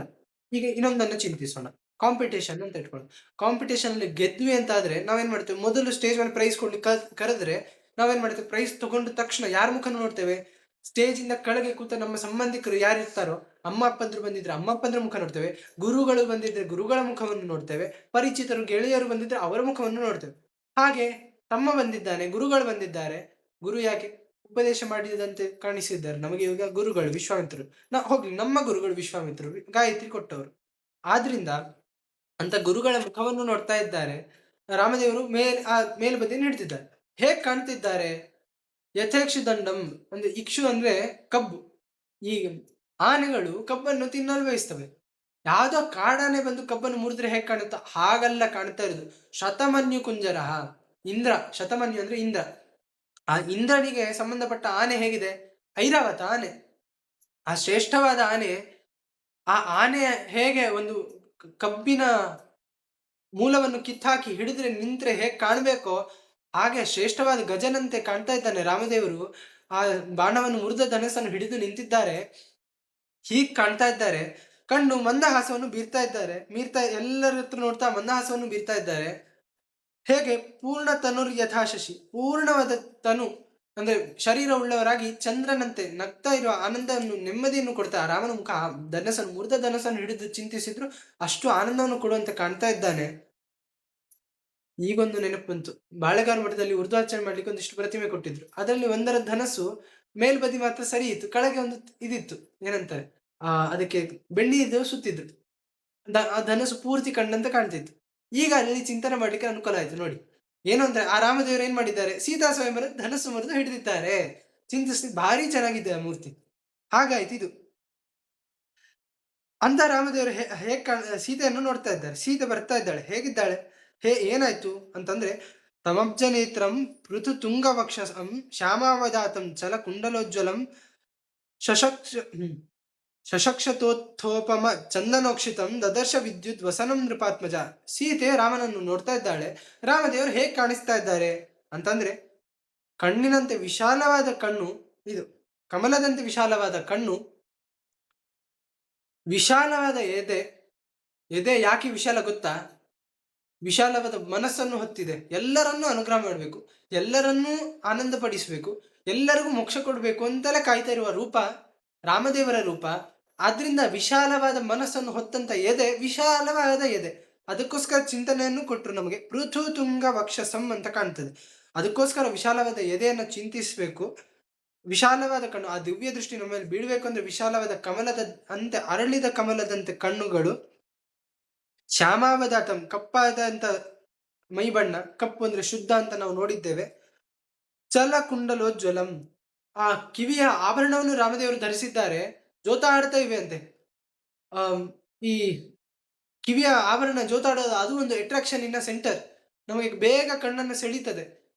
Speaker 1: ಈಗ ಇನ್ನೊಂದನ್ನು ಚಿಂತಿಸೋಣ. ಕಾಂಪಿಟೇಷನ್ ಅಂತ ಇಟ್ಕೊಳ್ಳೋಣ. ಕಾಂಪಿಟೇಷನ್ ಅಲ್ಲಿ ಗೆದ್ವಿ ಅಂತ ಆದ್ರೆ ನಾವೇನ್ ಮಾಡ್ತೇವೆ, ಮೊದಲು ಸ್ಟೇಜ್ ಮೇಲೆ ಪ್ರೈಸ್ ಕೊಡ್ಲಿಕ್ಕೆ ಕರೆದ್ರೆ ನಾವೇನ್ ಮಾಡ್ತೇವೆ, ಪ್ರೈಸ್ ತಗೊಂಡ ತಕ್ಷಣ ಯಾರ ಮುಖ ನೋಡ್ತೇವೆ? ಸ್ಟೇಜ್ ಇಂದ ಕೆಳಗೆ ಕೂತ ನಮ್ಮ ಸಂಬಂಧಿಕರು ಯಾರು ಇರ್ತಾರೋ, ಅಮ್ಮ ಅಪ್ಪಂದ್ರು ಬಂದಿದ್ರೆ ಅಮ್ಮ ಅಪ್ಪಂದ್ರ ಮುಖ ನೋಡ್ತೇವೆ, ಗುರುಗಳು ಬಂದಿದ್ರೆ ಗುರುಗಳ ಮುಖವನ್ನು ನೋಡ್ತೇವೆ, ಪರಿಚಿತರು ಗೆಳೆಯರು ಬಂದಿದ್ರೆ ಅವರ ಮುಖವನ್ನು ನೋಡ್ತೇವೆ. ಹಾಗೆ ತಮ್ಮ ಬಂದಿದ್ದಾನೆ, ಗುರುಗಳು ಬಂದಿದ್ದಾರೆ. ಗುರು ಯಾಕೆ ಉಪದೇಶ ಮಾಡಿದಂತೆ ಕಾಣಿಸಿದ್ದಾರೆ ನಮಗೆ. ಈಗ ಗುರುಗಳು ವಿಶ್ವಾಮಿತ್ರರು, ಹೋಗ್ಲಿ, ನಮ್ಮ ಗುರುಗಳು ವಿಶ್ವಾಮಿತ್ರರು ಗಾಯತ್ರಿ ಕೊಟ್ಟವರು. ಆದ್ರಿಂದ ಅಂತ ಗುರುಗಳ ಮುಖವನ್ನು ನೋಡ್ತಾ ಇದ್ದಾರೆ. ರಾಮದೇವರು ಮೇಲ್ಬದಿಯನ್ನು ಹಿಡ್ತಿದ್ದಾರೆ. ಹೇಗ್ ಕಾಣ್ತಿದ್ದಾರೆ? ಯಥೇಕ್ಷು ದಂಡಂ ಅಂದ್ರೆ, ಇಕ್ಷು ಅಂದ್ರೆ ಕಬ್ಬು. ಈ ಆನೆಗಳು ಕಬ್ಬನ್ನು ತಿನ್ನಲು ಬಯಸ್ತವೆ. ಯಾವ್ದೋ ಕಾಡಾನೆ ಬಂದು ಕಬ್ಬನ್ನು ಮುರಿದ್ರೆ ಹೇಗ್ ಕಾಣುತ್ತ, ಹಾಗಲ್ಲ ಕಾಣ್ತಾ ಇರೋದು. ಶತಮನ್ಯು ಕುಂಜರಃ ಇಂದ್ರ. ಶತಮನ್ಯು ಅಂದ್ರೆ ಇಂದ್ರ. ಆ ಇಂದ್ರನಿಗೆ ಸಂಬಂಧಪಟ್ಟ ಆನೆ ಹೇಗಿದೆ? ಐರಾವತ ಆನೆ, ಆ ಶ್ರೇಷ್ಠವಾದ ಆನೆ. ಆ ಆನೆ ಹೇಗೆ ಒಂದು ಕಬ್ಬಿನ ಮೂಲವನ್ನು ಕಿತ್ತಾಕಿ ಹಿಡಿದ್ರೆ ನಿಂತ್ರೆ ಹೇಗ್ ಕಾಣ್ಬೇಕೋ ಹಾಗೆ ಶ್ರೇಷ್ಠವಾದ ಗಜನಂತೆ ಕಾಣ್ತಾ ಇದ್ದಾನೆ ರಾಮದೇವರು. ಆ ಬಾಣವನ್ನು ಮುರಿದ ಧನಸ್ಸನ್ನು ಹಿಡಿದು ನಿಂತಿದ್ದಾರೆ. ಹೀಗ್ ಕಾಣ್ತಾ ಇದ್ದಾರೆ. ಕಣ್ಣು ಮಂದಹಾಸವನ್ನು ಬೀರ್ತಾ ಇದ್ದಾರೆ. ಎಲ್ಲರ ಹತ್ರ ನೋಡ್ತಾ ಮಂದಹಾಸವನ್ನು ಬೀರ್ತಾ ಇದ್ದಾರೆ. ಹೇಗೆ ಪೂರ್ಣ ತನುರ್ ಯಥಾಶಶಿ, ಪೂರ್ಣವಾದ ತನು ಅಂದ್ರೆ ಶರೀರ ಉಳ್ಳವರಾಗಿ ಚಂದ್ರನಂತೆ ನಗ್ತಾ ಇರುವ ಆನಂದವನ್ನು ನೆಮ್ಮದಿಯನ್ನು ಕೊಡ್ತಾ ರಾಮನ ಮುಖ ಧನಸನ್ನು ಮುರಿದ ಧನಸನ್ನು ಹಿಡಿದು ಚಿಂತಿಸಿದ್ರು ಅಷ್ಟು ಆನಂದವನ್ನು ಕೊಡುವಂತೆ ಕಾಣ್ತಾ ಇದ್ದಾನೆ. ಈಗೊಂದು ನೆನಪು ಬಂತು. ಬಾಳೆಗಾರ ಮಠದಲ್ಲಿ ಉರ್ದುವಾಚರಣೆ ಮಾಡ್ಲಿಕ್ಕೆ ಒಂದಿಷ್ಟು ಪ್ರತಿಮೆ ಕೊಟ್ಟಿದ್ರು. ಅದರಲ್ಲಿ ಒಂದರ ಧನಸ್ಸು ಮೇಲ್ಬದಿ ಮಾತ್ರ ಸರಿ ಇತ್ತು, ಕೆಳಗೆ ಒಂದು ಇದಿತ್ತು, ಏನಂತಾರೆ ಅದಕ್ಕೆ ಬೆಳ್ಳಿದು ಸುತ್ತಿದ್ರು. ಆ ಧನಸ್ಸು ಪೂರ್ತಿ ಕಣ್ಣಂತೆ ಕಾಣ್ತಿತ್ತು. ಈಗ ಅಲ್ಲಿ ಚಿಂತನೆ ಮಾಡ್ಲಿಕ್ಕೆ ಅನುಕೂಲ ಆಯ್ತು ನೋಡಿ. ಏನು ಅಂದ್ರೆ ಆ ರಾಮದೇವರು ಏನ್ ಮಾಡಿದ್ದಾರೆ, ಸೀತಾ ಸ್ವಯಂವರ ಧನಸ್ಸು ಮುರಿದು ಹಿಡಿದಿದ್ದಾರೆ. ಚಿಂತಿಸಿ ಭಾರಿ ಚೆನ್ನಾಗಿದೆ ಆ ಮೂರ್ತಿ. ಹಾಗಾಯ್ತು ಇದು. ಅಂತ ರಾಮದೇವರು ಹೇಗ್ ಸೀತೆಯನ್ನು ನೋಡ್ತಾ ಇದ್ದಾರೆ. ಸೀತೆ ಬರ್ತಾ ಇದ್ದಾಳೆ, ಹೇಗಿದ್ದಾಳೆ, ಏನಾಯ್ತು ಅಂತಂದ್ರೆ, ತಮಬ್ಜ ನೇತ್ರಂ ಪೃಥು ತುಂಗ ವಕ್ಷಸಂ ಶ್ಯಾಮಾವದಾತಂ ಚಲ ಕುಂಡಲೋಜ್ವಲಂ ಶಶಕ್ಷ ಶಶಕ್ಷತೋತ್ಥೋಪಮ ಚಂದನೋಕ್ಷಿತಂ ದದರ್ಶ ವಿದ್ಯುತ್ ವಸನಂ ನೃಪಾತ್ಮಜ. ಸೀತೆ ರಾಮನನ್ನು ನೋಡ್ತಾ ಇದ್ದಾಳೆ. ರಾಮದೇವರು ಹೇಗೆ ಕಾಣಿಸ್ತಾ ಇದ್ದಾರೆ ಅಂತಂದ್ರೆ, ಕಣ್ಣಿನಂತೆ ವಿಶಾಲವಾದ ಕಣ್ಣು, ಇದು ಕಮಲದಂತೆ ವಿಶಾಲವಾದ ಕಣ್ಣು, ವಿಶಾಲವಾದ ಎದೆ. ಎದೆ ಯಾಕೆ ವಿಶಾಲ ಗೊತ್ತಾ? ವಿಶಾಲವಾದ ಮನಸ್ಸನ್ನು ಹೊತ್ತಿದೆ. ಎಲ್ಲರನ್ನೂ ಅನುಗ್ರಹ ಮಾಡಬೇಕು, ಎಲ್ಲರನ್ನೂ ಆನಂದ ಪಡಿಸಬೇಕು, ಎಲ್ಲರಿಗೂ ಮೋಕ್ಷ ಕೊಡಬೇಕು ಅಂತಲೇ ಕಾಯ್ತಾ ಇರುವ ರೂಪ ರಾಮದೇವರ ರೂಪ. ಆದ್ರಿಂದ ವಿಶಾಲವಾದ ಮನಸ್ಸನ್ನು ಹೊತ್ತಂತ ಎದೆ, ವಿಶಾಲವಾದ ಎದೆ. ಅದಕ್ಕೋಸ್ಕರ ಚಿಂತನೆಯನ್ನು ಕೊಟ್ಟರು ನಮಗೆ. ಪೃಥು ತುಂಗ ವಕ್ಷಸಂ ಅಂತ ಕಾಣ್ತದೆ. ಅದಕ್ಕೋಸ್ಕರ ವಿಶಾಲವಾದ ಎದೆಯನ್ನು ಚಿಂತಿಸಬೇಕು. ವಿಶಾಲವಾದ ಕಣ್ಣು, ಆ ದಿವ್ಯ ದೃಷ್ಟಿ ನಮ್ಮ ಮೇಲೆ ಬೀಳ್ಬೇಕು ಅಂದ್ರೆ ವಿಶಾಲವಾದ ಕಮಲದ ಅಂತೆ ಅರಳಿದ ಕಮಲದಂತೆ ಕಣ್ಣುಗಳು. ಶ್ಯಾಮಾವದಾತಂ, ಕಪ್ಪಾದಂತ ಮೈ ಬಣ್ಣ, ಕಪ್ಪು ಅಂದ್ರೆ ಶುದ್ಧ ಅಂತ ನಾವು ನೋಡಿದ್ದೇವೆ. ಚಲ ಕುಂಡಲೋಜ್ವಲಂ, ಆ ಕಿವಿಯ ಆಭರಣವನ್ನು ರಾಮದೇವರು ಧರಿಸಿದ್ದಾರೆ, ಜೋತಾಡ್ತಾ ಇವೆ ಅಂತೆ. ಈ ಕಿವಿಯ ಆಭರಣ ಜೋತಾಡೋದು ಅದು ಒಂದು ಅಟ್ರಾಕ್ಷನ್ ಇನ್ನ ಸೆಂಟರ್. ನಮಗೆ ಬೇಗ ಕಣ್ಣನ್ನು ಸೆಳೀತದೆ.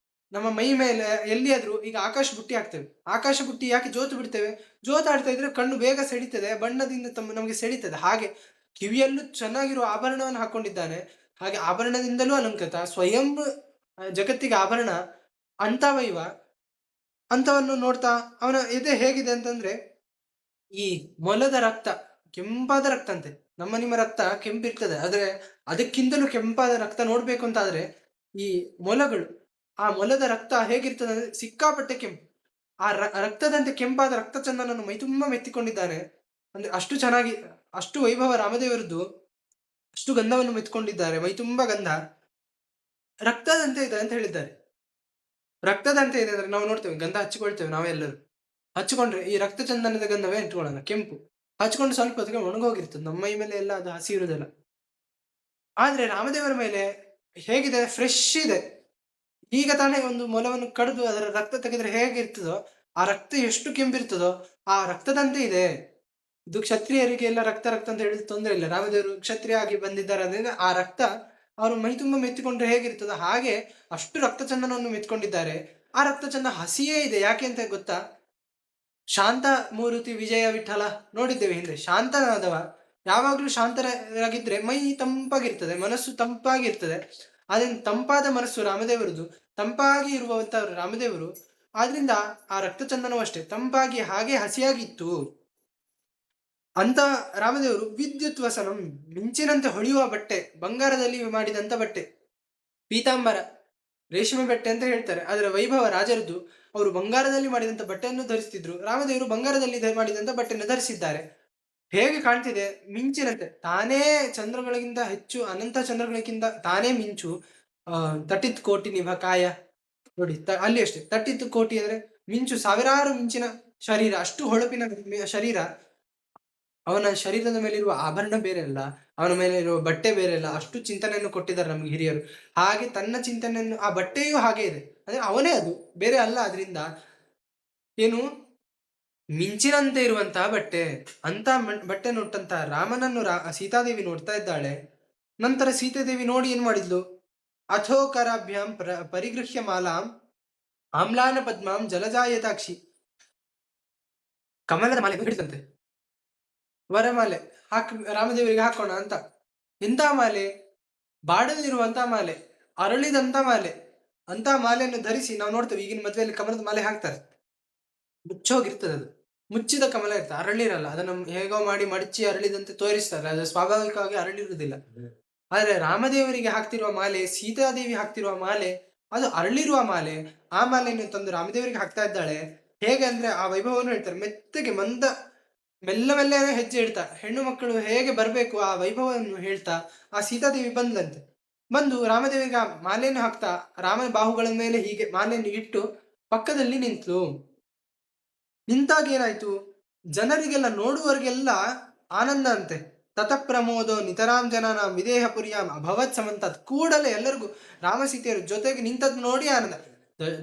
Speaker 1: ನಮ್ಮ ಮೈ ಮೇಲೆ ಎಲ್ಲಿಯಾದ್ರೂ ಈಗ ಆಕಾಶ ಬುಟ್ಟಿ ಹಾಕ್ತೇವೆ, ಆಕಾಶ ಬುಟ್ಟಿ ಯಾಕೆ ಜೋತು ಬಿಡ್ತೇವೆ, ಜೋತಾಡ್ತಾ ಇದ್ರೆ ಕಣ್ಣು ಬೇಗ ಸೆಳೀತದೆ, ಬಣ್ಣದಿಂದ ನಮಗೆ ಸೆಳೀತದೆ. ಹಾಗೆ ಕಿವಿಯಲ್ಲೂ ಚೆನ್ನಾಗಿರುವ ಆಭರಣವನ್ನು ಹಾಕೊಂಡಿದ್ದಾನೆ. ಹಾಗೆ ಆಭರಣದಿಂದಲೂ ಅಲಂಕೃತ, ಸ್ವಯಂ ಜಗತ್ತಿಗೆ ಆಭರಣ ಅಂತವೈವ. ಅಂತವನ್ನು ನೋಡ್ತಾ ಅವನ ಎದೆ ಹೇಗಿದೆ ಅಂತಂದ್ರೆ, ಈ ಮೊಲದ ರಕ್ತ, ಕೆಂಪಾದ ರಕ್ತ ಅಂತೆ. ನಮ್ಮ ನಿಮ್ಮ ರಕ್ತ ಕೆಂಪಿರ್ತದೆ, ಆದ್ರೆ ಅದಕ್ಕಿಂತಲೂ ಕೆಂಪಾದ ರಕ್ತ ನೋಡ್ಬೇಕು ಅಂತ ಆದ್ರೆ ಈ ಮೊಲಗಳು, ಆ ಮೊಲದ ರಕ್ತ ಹೇಗಿರ್ತದೆ ಅಂದ್ರೆ ಸಿಕ್ಕಾಪಟ್ಟೆ ಕೆಂಪು. ಆ ರಕ್ತದಂತೆ ಕೆಂಪಾದ ರಕ್ತ ಚಂದನನ್ನು ಮೈ ತುಂಬಾ ಮೆತ್ತಿಕೊಂಡಿದ್ದಾನೆ. ಅಂದ್ರೆ ಅಷ್ಟು ಚೆನ್ನಾಗಿ, ಅಷ್ಟು ವೈಭವ ರಾಮದೇವರದ್ದು. ಅಷ್ಟು ಗಂಧವನ್ನು ಮೆತ್ಕೊಂಡಿದ್ದಾರೆ, ಮೈ ತುಂಬಾ ಗಂಧ. ರಕ್ತದಂತೆ ಇದೆ ಅಂತ ಹೇಳಿದ್ದಾರೆ. ರಕ್ತದಂತೆ ಇದೆ ಅಂದ್ರೆ ನಾವು ನೋಡ್ತೇವೆ, ಗಂಧ ಹಚ್ಚಿಕೊಳ್ತೇವೆ ನಾವೆಲ್ಲರೂ. ಹಚ್ಚಿಕೊಂಡ್ರೆ ಈ ರಕ್ತ ಚಂದನದ ಗಂಧವೇ ಇಟ್ಕೊಳ್ಳೋಣ, ಕೆಂಪು. ಹಚ್ಕೊಂಡು ಸ್ವಲ್ಪ ಹೊತ್ತಿಗೆ ಒಣಗೋಗಿರ್ತದೆ, ನಮ್ಮ ಮೈ ಮೇಲೆ ಎಲ್ಲ ಅದು ಹಸಿ ಇರುವುದಿಲ್ಲ. ಆದ್ರೆ ರಾಮದೇವರ ಮೇಲೆ ಹೇಗಿದೆ, ಫ್ರೆಶ್ ಇದೆ. ಈಗ ತಾನೇ ಒಂದು ಮೊಲವನ್ನು ಕಡಿದು ಅದರ ರಕ್ತ ತೆಗೆದ್ರೆ ಹೇಗಿರ್ತದೋ, ಆ ರಕ್ತ ಎಷ್ಟು ಕೆಂಪಿರ್ತದೋ ಆ ರಕ್ತದಂತೆ ಇದೆ. ಇದು ಕ್ಷತ್ರಿಯರಿಗೆ ಎಲ್ಲ ರಕ್ತ ರಕ್ತ ಅಂತ ಹೇಳಿದ್ರೆ ತೊಂದರೆ ಇಲ್ಲ. ರಾಮದೇವರು ಕ್ಷತ್ರಿಯ ಆಗಿ ಬಂದಿದ್ದಾರೆ ಅಂದ್ರೆ ಆ ರಕ್ತ ಅವರು ಮೈ ತುಂಬಾ ಮೆತ್ತಿಕೊಂಡ್ರೆ ಹೇಗಿರ್ತದೋ ಹಾಗೆ ಅಷ್ಟು ರಕ್ತ ಚಂದನವನ್ನು ಮೆತ್ಕೊಂಡಿದ್ದಾರೆ. ಆ ರಕ್ತ ಚಂದ ಹಸಿಯೇ ಇದೆ. ಯಾಕೆ ಅಂತ ಗೊತ್ತಾ? ಶಾಂತ ಮೂರುತಿ ವಿಜಯ ವಿಠಲ ನೋಡಿದ್ದೇವೆ ಹಿಂದೆ. ಶಾಂತನಾದವ ಯಾವಾಗ್ಲೂ ಶಾಂತರಾಗಿದ್ರೆ ಮೈ ತಂಪಾಗಿರ್ತದೆ, ಮನಸ್ಸು ತಂಪಾಗಿರ್ತದೆ. ಆದ್ರೆ ತಂಪಾದ ಮನಸ್ಸು ರಾಮದೇವರದು, ತಂಪಾಗಿ ಇರುವಂತ ರಾಮದೇವರು. ಆದ್ರಿಂದ ಆ ರಕ್ತ ಚಂದನವೂ ಅಷ್ಟೇ ತಂಪಾಗಿ ಹಾಗೆ ಹಸಿಯಾಗಿತ್ತು. ಅಂತ ರಾಮದೇವರು ವಿದ್ಯುತ್ ವಸನಂ, ಮಿಂಚಿನಂತೆ ಹೊಳೆಯುವ ಬಟ್ಟೆ, ಬಂಗಾರದಲ್ಲಿ ಮಾಡಿದಂತ ಬಟ್ಟೆ, ಪೀತಾಂಬರ, ರೇಷ್ಮೆ ಬಟ್ಟೆ ಅಂತ ಹೇಳ್ತಾರೆ. ಅದರ ವೈಭವ ರಾಜರದ್ದು. ಅವರು ಬಂಗಾರದಲ್ಲಿ ಮಾಡಿದಂತ ಬಟ್ಟೆಯನ್ನು ಧರಿಸ್ತಿದ್ರು. ರಾಮದೇವರು ಬಂಗಾರದಲ್ಲಿ ಮಾಡಿದಂತ ಬಟ್ಟೆಯನ್ನು ಧರಿಸಿದ್ದಾರೆ. ಹೇಗೆ ಕಾಣ್ತಿದೆ, ಮಿಂಚಿನಂತೆ. ತಾನೇ ಚಂದ್ರಗಳಿಗಿಂತ ಹೆಚ್ಚು, ಅನಂತ ಚಂದ್ರಗಳಿಗಿಂತ ತಾನೇ ಮಿಂಚು. ತಟಿತ್ ಕೋಟಿ ನಿಭ ಕಾಯ ನೋಡಿ, ಅಲ್ಲಿ ಅಷ್ಟೇ. ತಟಿತ್ ಕೋಟಿ ಅಂದ್ರೆ ಮಿಂಚು, ಸಾವಿರಾರು ಮಿಂಚಿನ ಶರೀರ, ಅಷ್ಟು ಹೊಳಪಿನ ಶರೀರ. ಅವನ ಶರೀರದ ಮೇಲೆ ಇರುವ ಆಭರಣ ಬೇರೆ ಅಲ್ಲ, ಅವನ ಮೇಲೆ ಇರುವ ಬಟ್ಟೆ ಬೇರೆ ಅಲ್ಲ. ಅಷ್ಟು ಚಿಂತನೆಯನ್ನು ಕೊಟ್ಟಿದ್ದಾರೆ ನಮ್ಗೆ ಹಿರಿಯರು. ಹಾಗೆ ತನ್ನ ಚಿಂತನೆಯನ್ನು, ಆ ಬಟ್ಟೆಯೂ ಹಾಗೆ ಇದೆ, ಅಂದ್ರೆ ಅವನೇ, ಅದು ಬೇರೆ ಅಲ್ಲ. ಅದರಿಂದ ಏನು, ಮಿಂಚಿನಂತೆ ಇರುವಂತಹ ಬಟ್ಟೆ. ಅಂತ ಬಟ್ಟೆ ನೋಟ್ಟಂತ ರಾಮನನ್ನು ಸೀತಾದೇವಿ ನೋಡ್ತಾ ಇದ್ದಾಳೆ. ನಂತರ ಸೀತಾದೇವಿ ನೋಡಿ ಏನ್ ಮಾಡಿದ್ಲು, ಅಥೋಕರಾಭ್ಯಾಂ ಪರಿಗೃಹ್ಯ ಮಾಲಾಂ ಆಮ್ಲಾನ ಪದ್ಮಾಂ ಜಲಜಾಯತಾಕ್ಷಿ, ಕಮಲದ ಮಾಲೆ ಹಿಡಿದಂತೆ, ವರಮಾಲೆ ರಾಮದೇವರಿಗೆ ಹಾಕೋಣ ಅಂತ. ಎಂತ ಮಾಲೆ, ಬಾಡಲಿರುವಂತ ಮಾಲೆ, ಅರಳಿದಂತ ಮಾಲೆ. ಅಂತ ಮಾಲೆಯನ್ನು ಧರಿಸಿ ನಾವು ನೋಡ್ತೇವೆ ಈಗಿನ ಮದುವೆಯಲ್ಲಿ ಕಮಲದ ಮಾಲೆ ಹಾಕ್ತಾರೆ, ಮುಚ್ಚೋಗಿರ್ತದೆ. ಅದು ಮುಚ್ಚಿದ ಕಮಲ ಇರ್ತದೆ, ಅರಳಿರಲ್ಲ. ಅದನ್ನು ಹೇಗೋ ಮಾಡಿ ಮಡಚಿ ಅರಳಿದಂತೆ ತೋರಿಸ್ತಾರೆ, ಅದು ಸ್ವಾಭಾವಿಕವಾಗಿ ಅರಳಿರುವುದಿಲ್ಲ. ಆದ್ರೆ ರಾಮದೇವರಿಗೆ ಹಾಕ್ತಿರುವ ಮಾಲೆ, ಸೀತಾದೇವಿ ಹಾಕ್ತಿರುವ ಮಾಲೆ, ಅದು ಅರಳಿರುವ ಮಾಲೆ. ಆ ಮಾಲೆಯನ್ನು ತಂದು ರಾಮದೇವರಿಗೆ ಹಾಕ್ತಾ ಇದ್ದಾಳೆ. ಹೇಗೆ ಅಂದ್ರೆ ಆ ವೈಭವವನ್ನು ಹೇಳ್ತಾರೆ. ಮೆತ್ತಗೆ ಮೆಲ್ಲ ಮೆಲ್ಲನೆ ಹೆಜ್ಜೆ ಇಡ್ತಾ, ಹೆಣ್ಣು ಮಕ್ಕಳು ಹೇಗೆ ಬರ್ಬೇಕು ಆ ವೈಭವವನ್ನು ಹೇಳ್ತಾ, ಆ ಸೀತಾದೇವಿ ಬಂದ್ಲಂತೆ. ಬಂದು ರಾಮದೇವರಿಗೆ ಆ ಮಾಲೆಯನ್ನು ಹಾಕ್ತಾ, ರಾಮನ ಬಾಹುಗಳ ಮೇಲೆ ಹೀಗೆ ಮಾಲೆಯನ್ನು ಇಟ್ಟು ಪಕ್ಕದಲ್ಲಿ ನಿಂತ್ಳು. ನಿಂತಾಗ ಏನಾಯ್ತು? ಜನರಿಗೆಲ್ಲ ನೋಡುವವರಿಗೆಲ್ಲ ಆನಂದ ಅಂತೆ. ತತಃ ಪ್ರಮೋದೋ ನಿತರಾಂ ಜನಾನಾಂ ವಿದೇಹ ಪುರ್ಯಾಂ ಅಭವತ್ ಸಮಂತಾತ್. ಕೂಡಲೇ ಎಲ್ಲರಿಗೂ ರಾಮ ಸೀತೆಯರು ಜೊತೆಗೆ ನಿಂತದ್ದು ನೋಡಿ ಆನಂದ.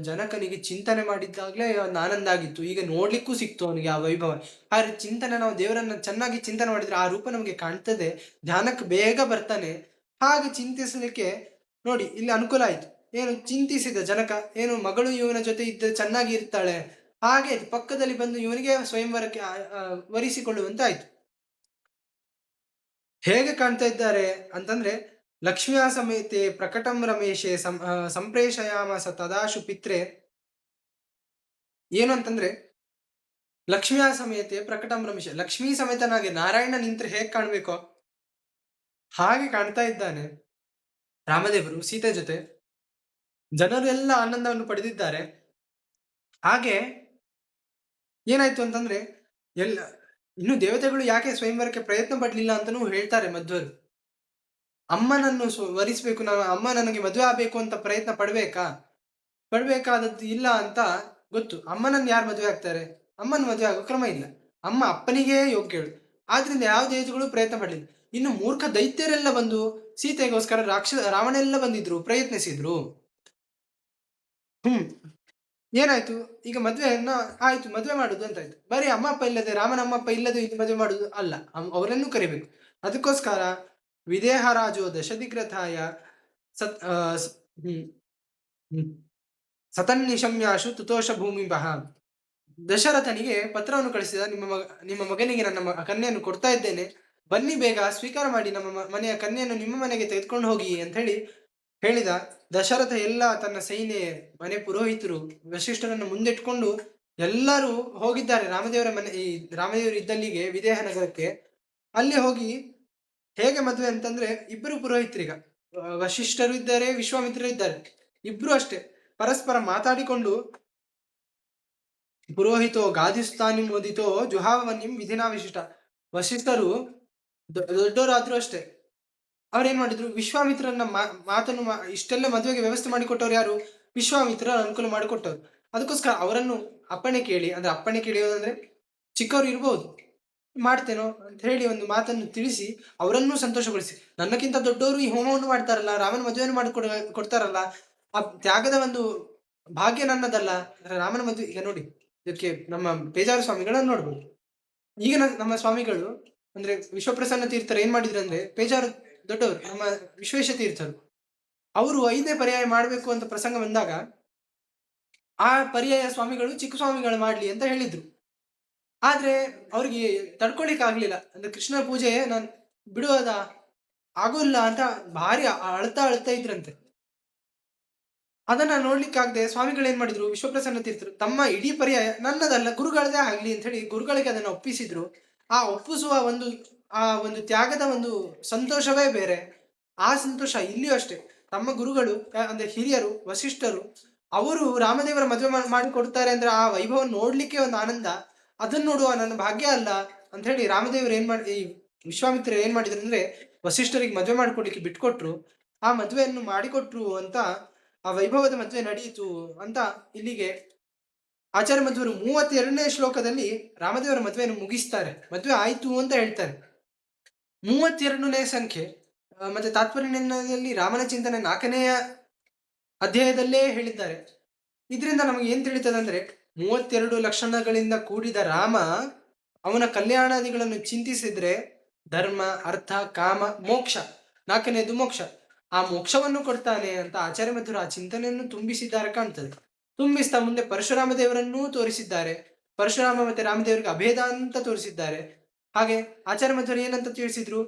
Speaker 1: ಜನಕನಿಗೆ ಚಿಂತನೆ ಮಾಡಿದ್ದಾಗ್ಲೇ ಒಂದು ಆನಂದ ಆಗಿತ್ತು. ಈಗ ನೋಡ್ಲಿಕ್ಕೂ ಸಿಕ್ತು ಅವನಿಗೆ ಆ ವೈಭವ. ಆದ್ರೆ ಚಿಂತನೆ, ನಾವು ದೇವರನ್ನ ಚೆನ್ನಾಗಿ ಚಿಂತನೆ ಮಾಡಿದ್ರೆ ಆ ರೂಪ ನಮಗೆ ಕಾಣ್ತದೆ, ಧ್ಯಾನಕ್ಕೆ ಬೇಗ ಬರ್ತಾನೆ. ಹಾಗೆ ಚಿಂತಿಸಲಿಕ್ಕೆ ನೋಡಿ ಇಲ್ಲಿ ಅನುಕೂಲ ಆಯ್ತು. ಏನು ಚಿಂತಿಸಿದ ಜನಕ, ಏನು ಮಗಳು ಇವನ ಜೊತೆ ಇದ್ದ ಚೆನ್ನಾಗಿ ಇರ್ತಾಳೆ, ಹಾಗೆ ಪಕ್ಕದಲ್ಲಿ ಬಂದು ಇವನಿಗೆ ಸ್ವಯಂವರಕ್ಕೆ ವರಿಸಿಕೊಳ್ಳುವಂತಾಯ್ತು. ಹೇಗೆ ಕಾಣ್ತಾ ಇದ್ದಾರೆ ಅಂತಂದ್ರೆ, ಲಕ್ಷ್ಮ್ಯಾ ಸಮೇತೆ ಪ್ರಕಟಂ ರಮೇಶೆ ಸಂಪ್ರೇಷಯಾಮಸ ತದಾಶು ಪಿತ್ರೆ. ಏನು ಅಂತಂದ್ರೆ, ಲಕ್ಷ್ಮಿಯ ಸಮೇತೆ ಪ್ರಕಟಂ ರಮೇಶ, ಲಕ್ಷ್ಮೀ ಸಮೇತನಾಗಿ ನಾರಾಯಣ ನಿಂತ್ರೆ ಹೇಗೆ ಕಾಣ್ಬೇಕೋ ಹಾಗೆ ಕಾಣ್ತಾ ಇದ್ದಾನೆ ರಾಮದೇವರು ಸೀತೆ ಜೊತೆ. ಜನರು ಎಲ್ಲ ಆನಂದವನ್ನು ಪಡೆದಿದ್ದಾರೆ. ಹಾಗೆ ಏನಾಯ್ತು ಅಂತಂದ್ರೆ, ಎಲ್ಲ ಇನ್ನು ದೇವತೆಗಳು ಯಾಕೆ ಸ್ವಯಂವರಕ್ಕೆ ಪ್ರಯತ್ನ ಪಡ್ಲಿಲ್ಲ ಅಂತಾನೂ ಹೇಳ್ತಾರೆ ಮಧ್ವರು. ಅಮ್ಮನನ್ನು ವರಿಸ್ಬೇಕು, ಅಮ್ಮ ನನಗೆ ಮದುವೆ ಆಗ್ಬೇಕು ಅಂತ ಪ್ರಯತ್ನ ಪಡ್ಬೇಕಾದದ್ದು ಇಲ್ಲ ಅಂತ ಗೊತ್ತು. ಅಮ್ಮನನ್ನು ಯಾರು ಮದುವೆ ಆಗ್ತಾರೆ? ಅಮ್ಮನ ಮದುವೆ ಆಗೋ ಕ್ರಮ ಇಲ್ಲ. ಅಮ್ಮ ಅಪ್ಪನಿಗೆ ಯೋಗ್ಯಳು. ಆದ್ರಿಂದ ಯಾವ ದೇವತೆಗಳು ಪ್ರಯತ್ನ ಪಡ್ಲಿಲ್ಲ. ಇನ್ನು ಮೂರ್ಖ ದೈತ್ಯರೆಲ್ಲ ಬಂದು ಸೀತೆಗೋಸ್ಕರ ರಾವಣೆಲ್ಲ ಬಂದಿದ್ರು, ಪ್ರಯತ್ನಿಸಿದ್ರು. ಹ್ಮ್ ಏನಾಯ್ತು? ಈಗ ಮದ್ವೆಯನ್ನ ಆಯ್ತು, ಮದ್ವೆ ಮಾಡುದು ಅಂತ ಆಯ್ತು. ಬರೀ ಅಮ್ಮ ಅಪ್ಪ ಇಲ್ಲದೆ, ರಾಮನ ಅಮ್ಮ ಅಪ್ಪ ಇಲ್ಲದೆ ಇದು ಮದುವೆ ಮಾಡುದು ಅಲ್ಲ, ಅವರನ್ನು ಕರಿಬೇಕು. ಅದಕ್ಕೋಸ್ಕರ ವಿದೇಹ ರಾಜೋ ದಶದಿಗ್ರಥಾಯ ಸತ್ ಹ್ಮ್ ಹ್ಮ್ ಸತನ್ನಿಶಮ್ಯಾಶು ತುತೋಷ ಭೂಮಿಭಃ. ದಶರಥನಿಗೆ ಪತ್ರವನ್ನು ಕಳಿಸಿದ, ನಿಮ್ಮ ಮಗನಿಗೆ ನನ್ನ ಕನ್ಯೆಯನ್ನು ಕೊಡ್ತಾ ಇದ್ದೇನೆ, ಬನ್ನಿ ಬೇಗ ಸ್ವೀಕಾರ ಮಾಡಿ, ನಮ್ಮ ಮನೆಯ ಕನ್ಯೆಯನ್ನು ನಿಮ್ಮ ಮನೆಗೆ ತೆಗೆದುಕೊಂಡು ಹೋಗಿ ಅಂತ ಹೇಳಿದ. ದಶರಥ ಎಲ್ಲ ತನ್ನ ಸೈನ್ಯ, ಮನೆ ಪುರೋಹಿತರು, ವಶಿಷ್ಠರನ್ನು ಮುಂದಿಟ್ಕೊಂಡು ಎಲ್ಲರೂ ಹೋಗಿದ್ದಾರೆ ರಾಮದೇವರ ಮನೆ, ಈ ರಾಮದೇವರು ಇದ್ದಲ್ಲಿಗೆ ವಿದೇಹ ನಗರಕ್ಕೆ. ಅಲ್ಲಿ ಹೋಗಿ ಹೇಗೆ ಮದುವೆ ಅಂತಂದ್ರೆ, ಇಬ್ಬರು ಪುರೋಹಿತರೀಗ ವಶಿಷ್ಠರು ಇದ್ದಾರೆ, ವಿಶ್ವಾಮಿತ್ರರು ಇದ್ದಾರೆ. ಇಬ್ರು ಅಷ್ಟೇ ಪರಸ್ಪರ ಮಾತಾಡಿಕೊಂಡು, ಪುರೋಹಿತೋ ಗಾದಿಸ್ತಾನಿ ಮೋದಿತೋ ಜುಹಾವನ್ಯಂ ವಿಧಿನಾ ವಿಶಿಷ್ಟ. ವಶಿಷ್ಠರು ದೊಡ್ಡವರಾದ್ರೂ ಅಷ್ಟೇ, ಅವ್ರೇನ್ ಮಾಡಿದ್ರು, ವಿಶ್ವಾಮಿತ್ರನ ಮಾತನ್ನು ಇಷ್ಟೆಲ್ಲ ಮದುವೆಗೆ ವ್ಯವಸ್ಥೆ ಮಾಡಿಕೊಟ್ಟವ್ರು ಯಾರು? ವಿಶ್ವಾಮಿತ್ರ ಅನುಕೂಲ ಮಾಡಿಕೊಟ್ಟವ್ರು. ಅದಕ್ಕೋಸ್ಕರ ಅವರನ್ನು ಅಪ್ಪಣೆ ಕೇಳಿ, ಅಂದ್ರೆ ಅಪ್ಪಣೆ ಕೇಳಿಯೋದಂದ್ರೆ ಚಿಕ್ಕವರು ಇರ್ಬೋದು, ಮಾಡ್ತೇನೋ ಅಂತ ಹೇಳಿ ಒಂದು ಮಾತನ್ನು ತಿಳಿಸಿ ಅವರನ್ನು ಸಂತೋಷಗೊಳಿಸಿ. ನನ್ನಕ್ಕಿಂತ ದೊಡ್ಡವರು ಈ ಹೋಮವನ್ನು ಮಾಡ್ತಾರಲ್ಲ, ರಾಮನ ಮದುವೆಯನ್ನು ಕೊಡ್ತಾರಲ್ಲ, ಆ ತ್ಯಾಗದ ಒಂದು ಭಾಗ್ಯ ನನ್ನದಲ್ಲ. ರಾಮನ ಮದುವೆ ಈಗ ನೋಡಿ, ಇದಕ್ಕೆ ನಮ್ಮ ಪೇಜಾರ ಸ್ವಾಮಿಗಳನ್ನ ನೋಡ್ಬೋದು. ಈಗ ನಮ್ಮ ಸ್ವಾಮಿಗಳು ಅಂದ್ರೆ ವಿಶ್ವಪ್ರಸನ್ನ ತೀರ್ಥರು ಏನ್ ಮಾಡಿದ್ರು ಅಂದ್ರೆ, ಪೇಜಾರ ದೊಡ್ಡವರು ನಮ್ಮ ವಿಶ್ವೇಶ ತೀರ್ಥರು, ಅವರು 5ನೇ ಪರ್ಯಾಯ ಮಾಡ್ಬೇಕು ಅಂತ ಪ್ರಸಂಗ ಬಂದಾಗ ಆ ಪರ್ಯಾಯ ಸ್ವಾಮಿಗಳು ಚಿಕ್ಕ ಸ್ವಾಮಿಗಳು ಮಾಡ್ಲಿ ಅಂತ ಹೇಳಿದ್ರು. ಆದ್ರೆ ಅವ್ರಿಗೆ ತಡ್ಕೊಳಿಕ್ ಆಗ್ಲಿಲ್ಲ. ಅಂದ್ರೆ ಕೃಷ್ಣ ಪೂಜೆ ನಾನ್ ಬಿಡುವುದ ಆಗೋಲ್ಲ ಅಂತ ಭಾರಿ ಅಳ್ತಾ ಇದ್ರಂತೆ. ಅದನ್ನ ನೋಡ್ಲಿಕ್ಕಾಗದೆ ಸ್ವಾಮಿಗಳು ಏನ್ ಮಾಡಿದ್ರು, ವಿಶ್ವಪ್ರಸನ್ನ ತೀರ್ಥರು ತಮ್ಮ ಇಡೀ ಪರ್ಯಾಯ ನನ್ನದಲ್ಲ ಗುರುಗಳದೇ ಆಗ್ಲಿ ಅಂತ ಹೇಳಿ ಗುರುಗಳಿಗೆ ಅದನ್ನ ಒಪ್ಪಿಸಿದ್ರು. ಆ ಒಪ್ಪಿಸುವ ಒಂದು ತ್ಯಾಗದ ಒಂದು ಸಂತೋಷವೇ ಬೇರೆ. ಆ ಸಂತೋಷ ಇಲ್ಲಿಯೂ ಅಷ್ಟೇ. ತಮ್ಮ ಗುರುಗಳು ಅಂದ್ರೆ ಹಿರಿಯರು ವಸಿಷ್ಠರು, ಅವರು ರಾಮದೇವರ ಮದುವೆ ಮಾಡಿ ಕೊಡ್ತಾರೆ ಅಂದ್ರೆ ಆ ವೈಭವ ನೋಡ್ಲಿಕ್ಕೆ ಒಂದು ಆನಂದ. ಅದನ್ನ ನೋಡುವ ನನ್ನ ಭಾಗ್ಯ ಅಲ್ಲ ಅಂತ ಹೇಳಿ ರಾಮದೇವರು ಈ ವಿಶ್ವಾಮಿತ್ರ ಏನ್ ಮಾಡಿದ್ರು ಅಂದ್ರೆ, ವಸಿಷ್ಠರಿಗೆ ಮದುವೆ ಮಾಡಿಕೊಡ್ಲಿಕ್ಕೆ ಬಿಟ್ಕೊಟ್ರು. ಆ ಮದುವೆಯನ್ನು ಮಾಡಿಕೊಟ್ರು ಅಂತ, ಆ ವೈಭವದ ಮದುವೆ ನಡೆಯಿತು ಅಂತ ಇಲ್ಲಿಗೆ ಆಚಾರ್ಯ ಮಧ್ವರು 32ನೇ ಶ್ಲೋಕದಲ್ಲಿ ರಾಮದೇವರ ಮದುವೆಯನ್ನು ಮುಗಿಸ್ತಾರೆ. ಮದುವೆ ಆಯ್ತು ಅಂತ ಹೇಳ್ತಾರೆ. 32ನೇ ಸಂಖ್ಯೆ ಮತ್ತೆ ತಾತ್ಪರ್ಯದಲ್ಲಿ ರಾಮನ ಚಿಂತನೆ 4ನೆಯ ಅಧ್ಯಾಯದಲ್ಲೇ ಹೇಳಿದ್ದಾರೆ. ಇದರಿಂದ ನಮಗೆ ಏನ್ ತಿಳಿತದಂದ್ರೆ, 32 ಲಕ್ಷಣಗಳಿಂದ ಕೂಡಿದ ರಾಮ, ಅವನ ಕಲ್ಯಾಣಾದಿಗಳನ್ನು ಚಿಂತಿಸಿದ್ರೆ ಧರ್ಮ, ಅರ್ಥ, ಕಾಮ, ಮೋಕ್ಷ, 4ನೇದು ಮೋಕ್ಷ, ಆ ಮೋಕ್ಷವನ್ನು ಕೊಡ್ತಾನೆ ಅಂತ ಆಚಾರ್ಯ ಮಧ್ವರು ಆ ಚಿಂತನೆಯನ್ನು ತುಂಬಿಸಿದ್ದಾರೆ ಕಾಣ್ತದೆ. ತುಂಬಿಸ್ತಾ ಮುಂದೆ ಪರಶುರಾಮ ದೇವರನ್ನೂ ತೋರಿಸಿದ್ದಾರೆ. ಪರಶುರಾಮ ಮತ್ತೆ ರಾಮದೇವರಿಗೆ ಅಭೇದ ಅಂತ ತೋರಿಸಿದ್ದಾರೆ. ಹಾಗೆ ಆಚಾರ್ಯ ಮಧ್ವರು ಏನಂತ ತಿಳಿಸಿದ್ರು,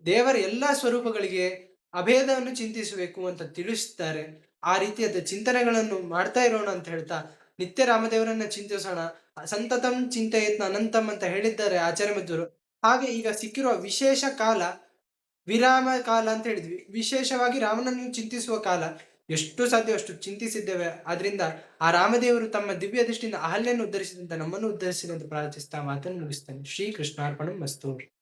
Speaker 1: ದೇವರ ಎಲ್ಲಾ ಸ್ವರೂಪಗಳಿಗೆ ಅಭೇದವನ್ನು ಚಿಂತಿಸಬೇಕು ಅಂತ ತಿಳಿಸಿದ್ದಾರೆ. ಆ ರೀತಿಯಾದ ಚಿಂತನೆಗಳನ್ನು ಮಾಡ್ತಾ ಇರೋಣ ಅಂತ ಹೇಳ್ತಾ, ನಿತ್ಯ ರಾಮದೇವರನ್ನ ಚಿಂತಿಸೋಣ. ಸಂತತಂ ಚಿಂತೆಯತ್ನ ಅನಂತಂ ಅಂತ ಹೇಳಿದ್ದಾರೆ ಆಚಾರ್ಯ ಮಧ್ವರು. ಹಾಗೆ ಈಗ ಸಿಕ್ಕಿರುವ ವಿಶೇಷ ಕಾಲ ವಿರಾಮ ಕಾಲ ಅಂತ ಹೇಳಿದ್ವಿ. ವಿಶೇಷವಾಗಿ ರಾಮನನ್ನು ಚಿಂತಿಸುವ ಕಾಲ. ಎಷ್ಟು ಸಾಧ್ಯವೋ ಅಷ್ಟು ಚಿಂತಿಸಿದ್ದೇವೆ. ಆದ್ರಿಂದ ಆ ರಾಮದೇವರು ತಮ್ಮ ದಿವ್ಯ ದೃಷ್ಟಿಯಿಂದ ಅಹಲ್ಯೆಯನ್ನು ಉದ್ಧರಿಸಿದಂತೆ ನಮ್ಮನ್ನು ಉದ್ಧರಿಸಲಿ ಅಂತ ಪ್ರಾರ್ಥಿಸ್ತಾ ಮಾತನ್ನು ಮುಗಿಸ್ತೇನೆ. ಶ್ರೀ ಕೃಷ್ಣಾರ್ಪಣಂ ಮಸ್ತು.